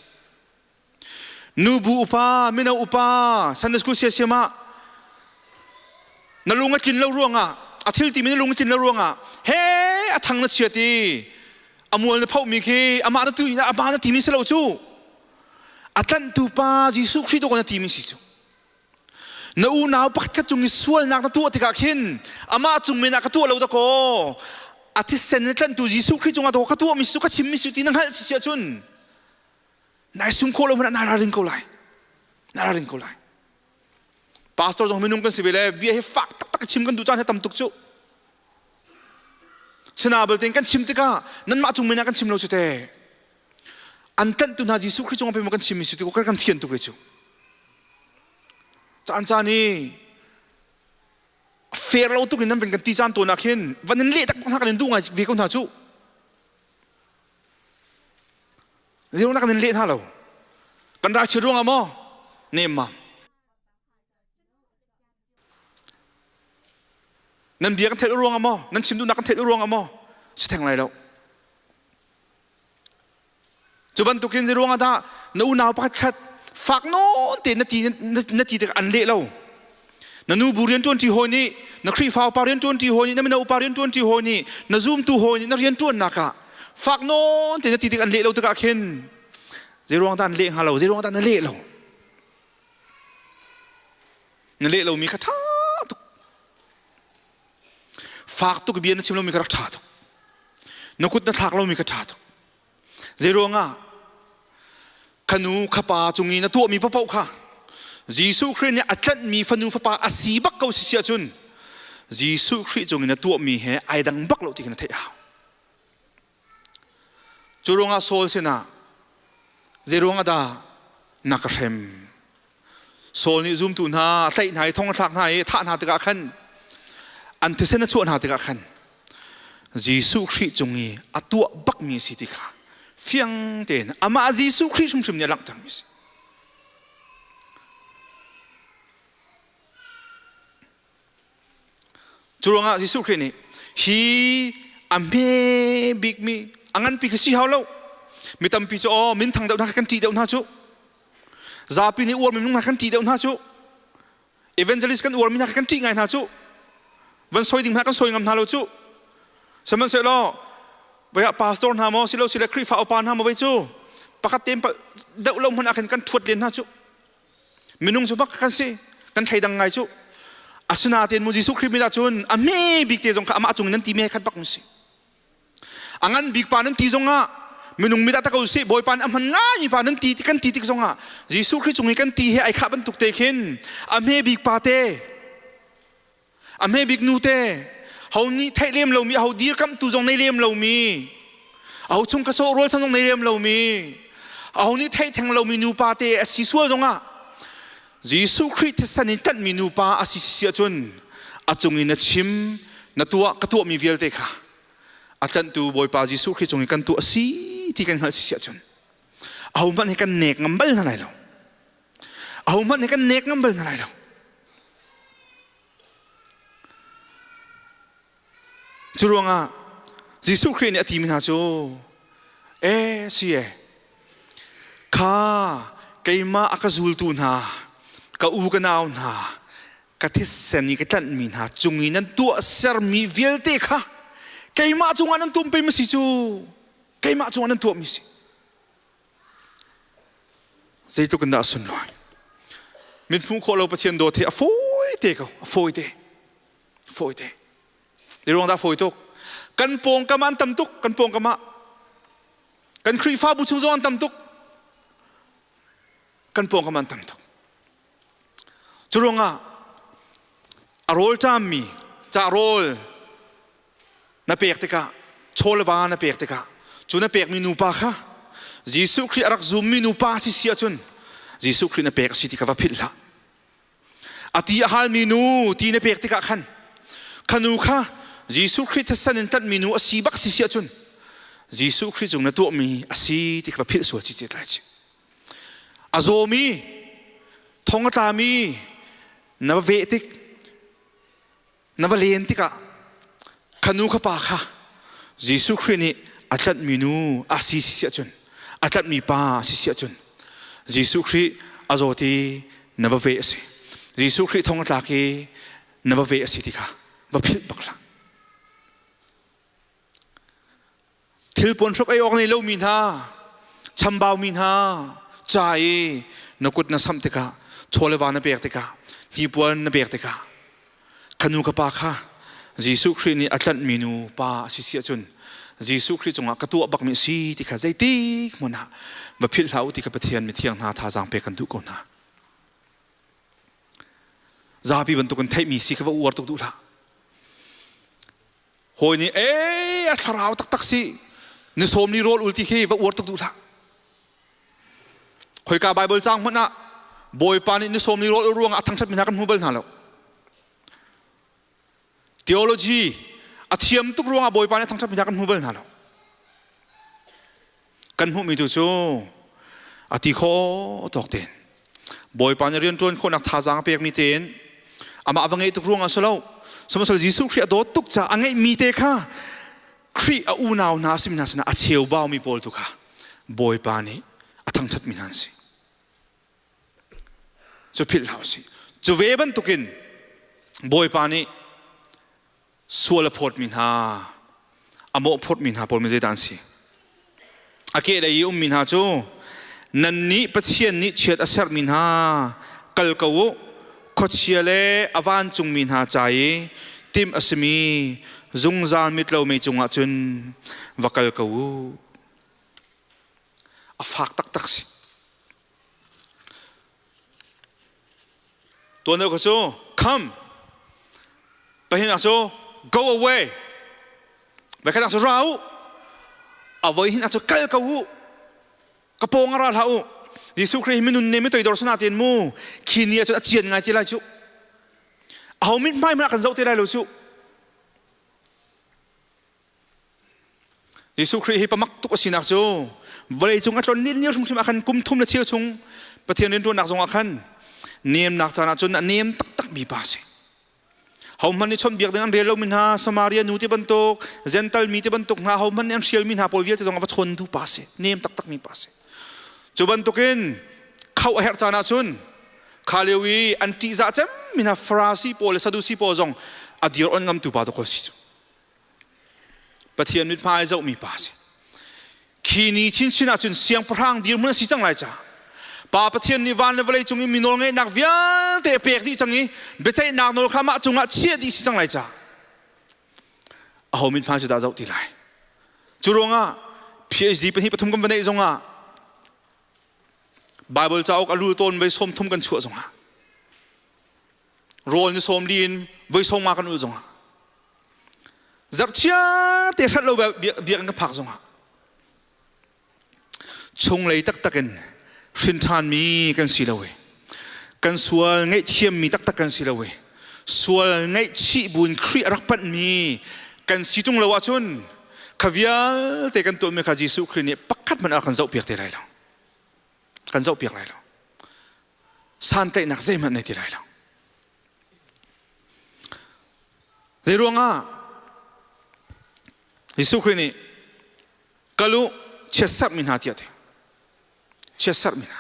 nu bu upa mina upa Sunday school sia sia ma na lunga kin lo ruanga athil ti mi na lunga kin lo ruanga he athang na chiat ti amul na phau mi khi ama na tu na ama na ti mi se lo chu atan tu pa Jesu Christ ko na ti mi si chu na unaw pakit chung isual nak na tuwa tika khin ama chung me nak katuwa lo da ko atis senetlan tu Jesu Christ chung ato katuwa misu ka chim misu tinang hal siya chun na isung ko lo na nararing ko lai pastor jong minung kan sibile biya he fak tak chim kan du chan he tam tuk chu sinabel ting kan chim tika nan ma chung me na kan chim lo chu te an kan tu na Jesu Christ chung pe ma kan chim misu ti ko kan thian tu ke chuจานจานี่เฟรเราตุกินนั่นเป็นกันตีจานตัวนักเห็นวันนั้นเละตักนักกันดูไงวีกันหาจูเรื่องนักกันเละท่าเรากันราชิรุ่งอะมั้งเนมมานั่นเบียกันเทรุ่งอะมั้งนั่นชิมดูนักกันเทรุ่งอะมั้งสิแทงไรเราจุบันตุกินจะรุ่งอะท่าหนูหนาวพัดขัดฝากโน้ตนาทีแต่อันเละเรานานูบุเรียนจวนที่หัวนี้นักครีฟ้าปาเรียนจวนที่หัวนี้นั่นไม่นาอุปาเรียนจวนที่หัวนี้นาซูมตัวหัวนี้นักเรียนจวนนักะฝากโน้ตนาทีแต่อันเละเราตะกะเข็นเจรวงตาเละหาเราเจรวงตาเละเรานั่นเละเรามีคาถาตุกฝากตุกเบียนชิมเรามีคาถาตุกนักขุดนักถักเรามีคาถาตุกเจรวงขนูขปาจงอีนะตัวมีพระเป้าค่ะยิสุคริสเนี่ยอัตลันมีฟนูฟปาอาศีบักเกาเสียจุนยิสุคริสจงอีนะตัวมีเหไอดังบักเราที่กันเทียวจุรงอาโซลเสนาเจรงอาดานักเข็มโซลนี่ซุ่มตุนหาใส่ไหนท่องทักไหนท่านาตะกะขันอันที่เสนชวนหาตะกะขันยิสุคริสจงอีอัตัวบักมีสิทธิค่ะเฟียงเด่นอามายิสุคริสชุมเนี่ยหลังทางมิสจุรงอายิสุคริสนี่ฮี อัมเมบิกมีอังันปีกสิฮาวโลมีตั้มปีโจมินทางเดาหน้ากันตีเดาหน้าจูซาปีนี่อวดมินนุ่งหน้ากันตีเดาหน้าจูเอเวนเจลิสกันอวดมินหน้ากันตีไงหน้าจูวันซอยดิ่งหน้ากันซอยงามหน้าโลจูสมัยเสร็จแล้วไปหาพาสตอร์หน้าโมสิโลสิเลครีฟ้าอุปานหน้าโมไว้จูปกติเดาลมมันอากันทวดเลียนหน้าจูมินุ่งจูบักกันสิกันใช้ดังไงจูอาสนาเตียนมุจิสุคริมิดาจุนอเมบิกเตจงข้าอามาจุงนั้นตีเมฆขัดปักมุสิอังันบิกปานั้นตีจงอ่ะมินุ่งมิดาตะกุสิบอยปานอัมหันง่ายปานั้นตีกันตีติกจงอ่ะจิสุคริจงให้กันตีให้ไอ้ข้าบรรทุกเตขินอเมบิกปาเตอเมบิกนูเตเขานี่ไทยเลียมเรามีเขาดีร์กัมตุจงในเลียมเรามีเขาชงกระโซโรลชงในเลียมเรามีเขานี่ไทยแทงเรามีนูปาเตอสิสัวจงอ่ะYesu Christ sanin tat minupa asisia chun achungi na chim na tua katua mi vial te kha atan tu boy pa Yesu Christ chungi kan tu asi ti kan hal sia chun au man kan nek ngambal na lai lo au man kan nek ngambal na lai lo churonga Yesu Christ ni ati mi ha chu si kha kaima akazul tu na ka u ka naw na ka this seni ka tan min ha chungi nan tu ser mi velte kha keima chunga nan tum pe mi si chu keima chunga nan tu mi si sei tu kan da sun loi min phu kho lo pathian do the a foi te ka foi te de rong da foi tok kan pong ka man tam tuk kan pong ka ma kan khri fa bu chung zon tam tuk kan pong ka man tam tuk Churunga arol tammi cha arol na pek tika cholwa na pek tika chuna pek minu pa kha Jesu Christ arak zum minu pa si sia chun Jesu Christ na pek si tika va philla ati hal minu ti na pek tika khan khanu kha Jesu Christ sanin tat minu asi bak si sia chun Jesu Christ jung na tu mi asi tika va phil so chi che tai chi azomi thonga mi nava vetik nava lentika khanu kha pa kha Jesu Christ ni atlat minu asi sia chun atlat mi pa si sia chun Jesu Christ azoti nava ve si Jesu Christ thong ta ki nava ve si tika va phil bakla thil pon throp ai ok nei lo min ha chambao min ha chai nakut na sam tika cholewa na pek tika hipuan na pek tika khanu ka pa kha Jesu Christ ni atlan minu pa si sia chun Jesu Christ chunga katu bak mi si tika zaiti mona va phil hau tika pathian mi thiang na tha jang pe kan du ko na zapi ban tu kan thai mi si ka va uar tuk du la hoi ni a tharau tak tak si ni som ni rol ulti khi va uar tuk du la khoi ka Bible chang mona boy pani ni som ni rol ruang athang chat min kan hubal na lo theology athiam tuk ruang boy pani thang chat min kan hubal na lo kan hu mi tu chu ati kho tok ten boy pani rian ton kho nak tha jang pek mi ten ama awangai tuk ruang asalo somasal Jesu Christ do tuk cha angai mi te kha khri a u naw na sim na sana a cheu baw mi pol tu kha boy pani athang chat min han si cho phil hausi cho veban tukin boy pani suala phot min ha amo phot min ha pol me dan si ake dai min ha chu nan ni pathian ni chet asar min ha kal kawo khochiale awan chung min ha chai tim asmi zungzan mitlo me chunga chun wakal kawo afak tak tak siตัวนั้นก็สู้ come ไปเห็นอ่ะสู้ go away ไปแค่นั้นสู้เราเอาไว้เห็นอ่ะสู้กัลกูกระโปรงอะไรเราJesu Christ มินุนเนมิตัวดอร์สนาเตียนมูขีนีจะเจียนไงที่ไรจูเอามิดไม่มากันเจ้าที่ไรเราจู Jesu Christ ให้ประมักตุกสินักจูวันนี้จงอัดลนนิดเดียวชงชิมอาคันกุมทุ่มและเชี่ยวชงประเทศนี้ตัวหนักจงอาคันเนียมนักจานาจนเนียมตักตักมีบาสิ hau man ni chom biak dengan relo min ha Samaria nu ti bantok gentle mi ti bantok na hau man an shial min ha pol viet jong va chon tu pase nem tak tak mi pase chu bantokin khau her chana chun khalewi anti za chem min ha Pharisee pol Sadducee po jong adir on ngam tu pa to ko si chu pathian mit phai zau mi pase khi ni thin sina chun siang prang dir mun si chang lai cha pa pathian ni van le chung mi nol ngai nak vial te pek di changi be chai nak nol khama chunga chia di si chang lai cha a ho min phai chu da zau ti lai churonga PhD pe hi pathum kam vanei zonga Bible chauk alu ton ve som thum kan chu zonga rol ni som lin ve som ma kan u zonga zap chia te sat lo bi kan phak zonga chung lei tak takin shin than mi kan si lawe kan sual ngai thiam mi tak tak kan si lawe sual ngai chi bun khri rak pat mi kan si tung lawa chun khavial te kan to me kha Jesu khri ni pakhat man akan zau piak te lai lo kan zau piak lai lo san te nak zai man nei te lai lo zeronga Jesu khri ni kalu chesap min ha tiate chesar mina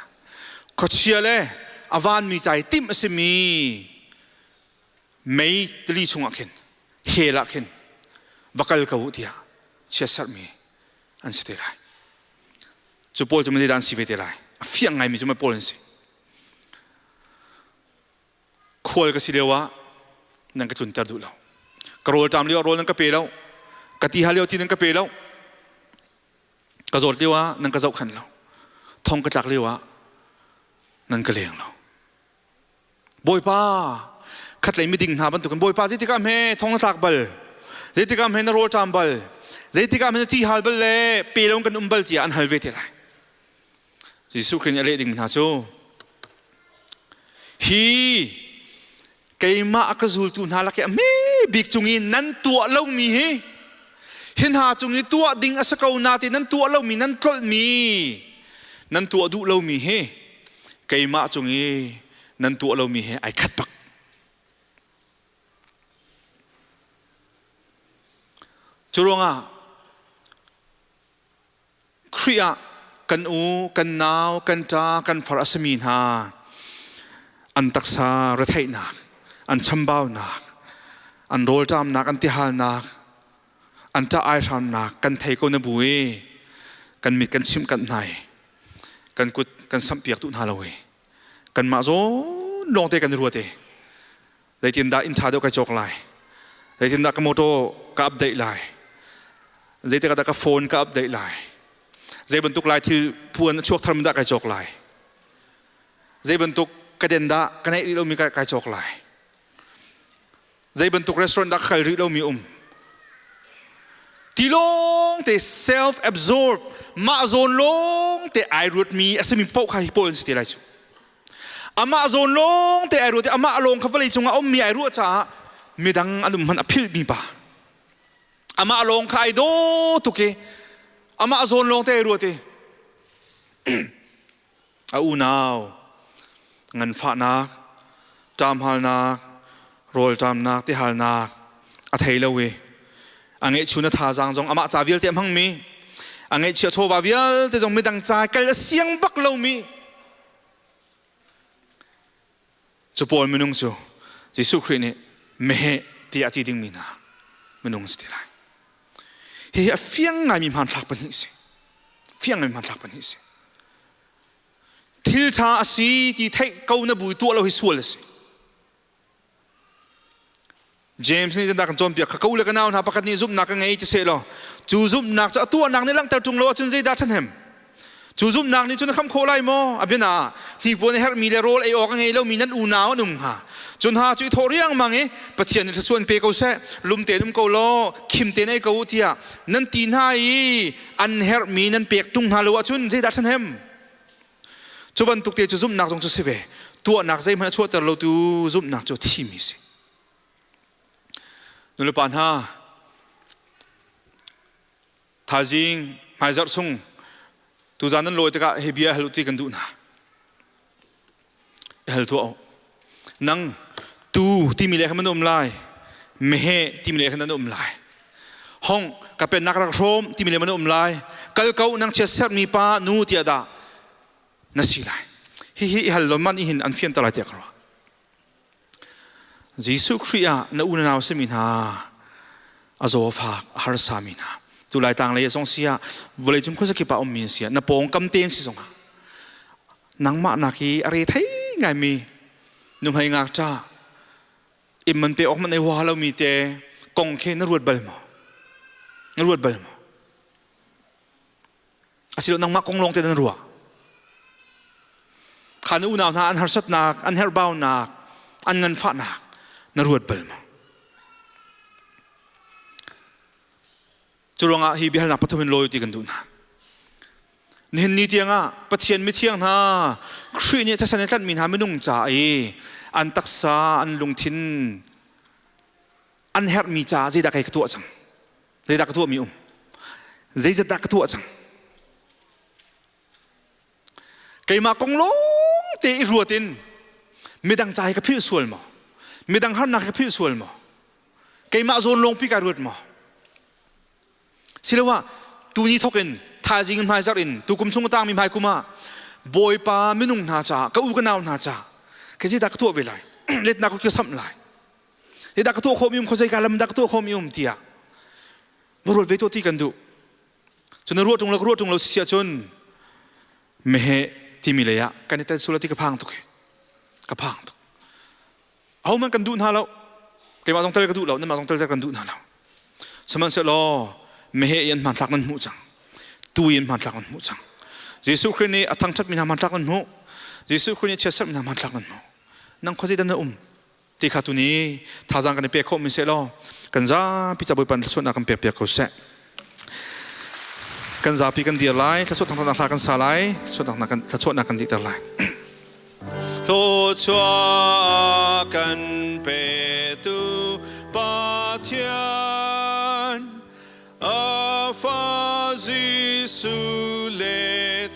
ko chiale avan mi chai tim asimi mei tli chunga khen hela khen vakal ka utia chesar mi an site lai chu pol chu mi dan si vete lai fiang ngai mi chu ma pol si khol ka silewa nang ka chun tar du lo karol tam leo rol nang ka pe lo ka ti haleo ti nang ka pe lo ka zor lewa nang ka zau khan lo thong ka tlak lewa nan ka leng lo boy pa khat lai mi ding na ban tu kan boy pa ziti kam he thong tlak bal ziti kam he na rol tam bal ziti kam he ti hal bal le pe long kan umbal ti an hal ve te lai Jesu khin ale ding na chu hi keima akazul tu na la ke me big chungi nan tua lo mi he hin ha chungi tua ding asakau na ti nan tua lo mi nan tol mi nan tua du lo mi he keima chungi nan tua lo mi he ai khat pak churonga khria kan u kan naw kan ta kan far asmin ha an taksa ra thai nak an chambau nak an rol tam nak an ti hal nak an ta ai ram nak kan thai ko na bui kan mit kan sim kan nai kan kut kan sampiak tu na lawe kan ma zo long te kan ruate dai tin da in tha do ka chok lai dai tin da ka moto ka update lai dai te ka da ka phone ka update lai dai bantuk lai thil puan chok thram da ka chok lai dai bantuk ka den da ka nei lo mi ka chok lai dai bantuk restaurant da khal ri lo mi tilong te self absorbed ma zon long te ai rut mi asemi pau khai pol sti lai chu ama zon long te ai rut te ama long kha vali chunga mi ai ru cha midang anum man aphil mi ba ama long khai do tu ke ama zon long te ai ru te a u now ngan fa na tam hal na rol tam na te hal na a thei lo we ange chuna tha jang jong ama cha vil te mang mi ange chia tho ba vial te jong mi dang cha kal siang bak lo mi chu pol minung chu Jesu Christ ni me ti ati ding mi na minung sti lai he a fiang ngai mi man thak pan hi se fiang ngai man thak pan hi se thil tha asi ti thai ko na bui tu lo hi sual se James ni da kan chom pia kha kaula ka naw na pakat ni zum na ka ngai ti se lo chu zum nak cha tu nak ni lang tar tung lo chun zai da than hem chu zum nak ni chun kham kholai mo abina ni pon her mi le rol ai ok ngai lo mi nan u naw num ha chun ha chu thoriang mangi pathian ni chuan pe ko se lum te num ko lo khim te nei ko tia nan tin hai an her mi nan pek tung ha lo chun zai da than hem chu ban tuk te chu zum nak jong chu se ve tu nak zai man chu tar lo tu zum nak chu thi mi se nulu pan ha thajing mai zar sung tu zanan loi ta ka hebia haluti kan du na hel tu nang tu ti mi le khaman om lai เมเฮที่มีเลขันนั้นลายห้องก็เป็นนักรักโรมที่มีเลมันลายกัลเกานังเชสเซอร์มีป้านูเตียดานั่นสิไลฮิฮัลโลมันอิหินอันเฟียนตลาดเจกรัวยิสุคริยาณอุณนาวสมินาอาโซฟากฮาร์สามินาตุลายต่างเลยสงเสียวเลยจุ่มคุสกิปะอมมินเสียนปองกำเตียนสิสงนังมานักีอะไรไทยไงมีนุ่มให้งักจ้าอิมันเปออกมันในหัวเรามีเจกงเคนรวดเบลมานรวดเบลมาอาศัยนังมากงลงเตนรัวขานูนาวนาอันฮาร์สัตนักอันเฮร์บาวนักอันเงินฟ้านักนรวดเบลมาจุลงะฮีบิฮัลนักพัฒมินลอยตีกันดูนะนี่นี่เตียงอ่ะปะเทียนไม่เที่ยงนะครีเนี่ยถ้าสันนิษฐานมีหาไม่นุ่งจ่าอันตักษาอันลงทินอันเฮร์มีจ่าใจดักไอ้กระตัวจังใจดักกระตัวมีใจจะดักกระตัวจังไก่มากงลงเตะรัวตินไม่ดังใจกับพี่ส่วนมั้งไม่ดังฮันนักกับพี่ส่วนมั้งไก่มาโซนลงพี่การุดมั้งสิเลว่าตัวนี้ทกินทายจริงไม่จักอินตัวกุมชงต่างมีไม่กุมาบอยป้าไม่นุ่งนาจ่าก็อุกันเอานาจ่าแค่ที่ดักตัวเวลาเล็ดนักก็เกี่ยวซ้ำไหลที่ดักตัวโคมิอุมเขาใจการลำดักตัวโคมิอุมเตียมารวดเวตัวที่กันดูจนรวดตรงเราเสียจนเมเหที่มีเลยะกันแต่สุรที่กระพังตุกกระพังตุกเอามันกันดูน่าเราเกี่ยวกับต้องเตะกันดูเราเนี่ยมาต้องเตะกันดูน่าเราสมัยเสร็จแล้วเมเหยันมันทักนั้นหูจังตูยันมันทักนั้นหูจังยิสุครินีอัตังชัดมีนามันทักนั้นหูยิสุครินีเชื่อสัตมีนามันทักนั้นหูนั่งข้อที่ดันนะที่ขาตุนี้ท่าจังกันเปียกเขามีเสร็จแล้วกันจ้าพิจารณาปันส่วนนักเปียกเขาเสร็จกันจ้าพิกันเดียร์ไล่ถ้าส่วนทางนักกันสาไล่ส่วนทางนักกันถ้าส่วนนักกันดีเตอร์ไล่ทุชัวกันเปตุปะเทียนอาฟาจิสุเล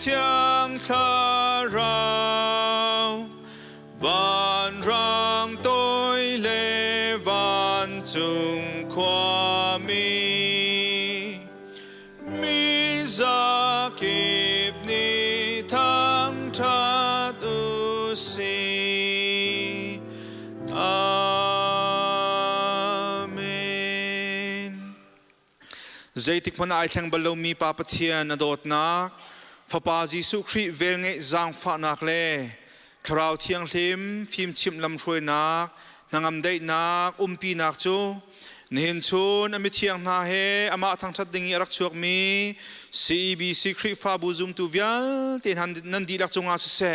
เทียงทาราววันรังตัวเลวันจุงความมีzakib ni tham that usi amen zaitik mana ai thang balo mi pa pathian adot nak fapa jisu khri velnge zang fa nak le khrau thiang hlim phim chim lam throi nak nangam dei nak umpi nak chu nihin chun ami thiang na he ama thang that dingi arak chuak mi CBC khri fa bu zum tu vial ten han nan di lak chunga se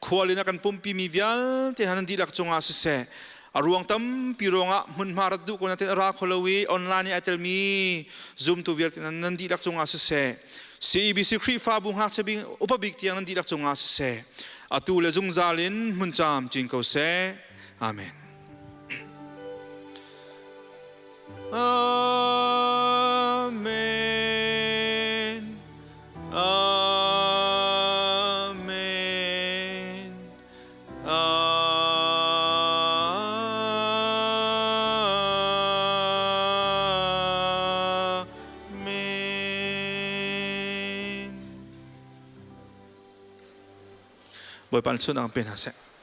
khwalina kan pumpi mi vial ten han di lak chunga se aruang tam pironga mun marat du ko natin ra kholowi online atel mi zoom tu vial ten nan di lak chunga se CBC khri fa bu ha chabing upabik tiang nan di lak chunga se atu le jung zalin mun cham ching ko se amen amen amen amen boy pan sun ang penase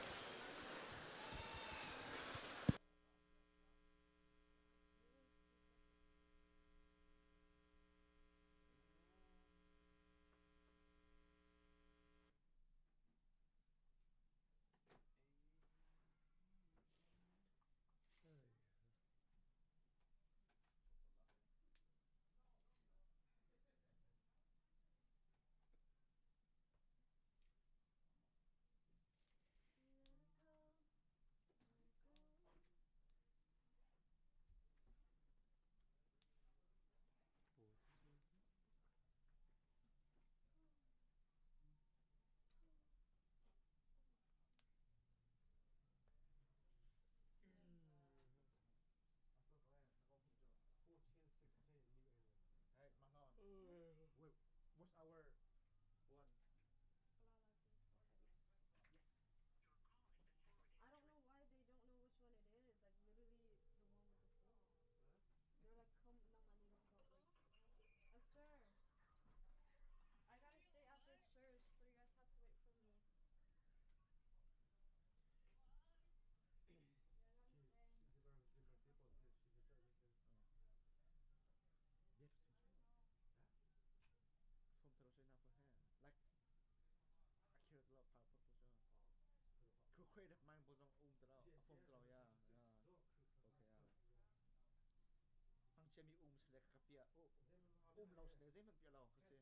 home lâu sẽ dễ mình bịa lâu cái gì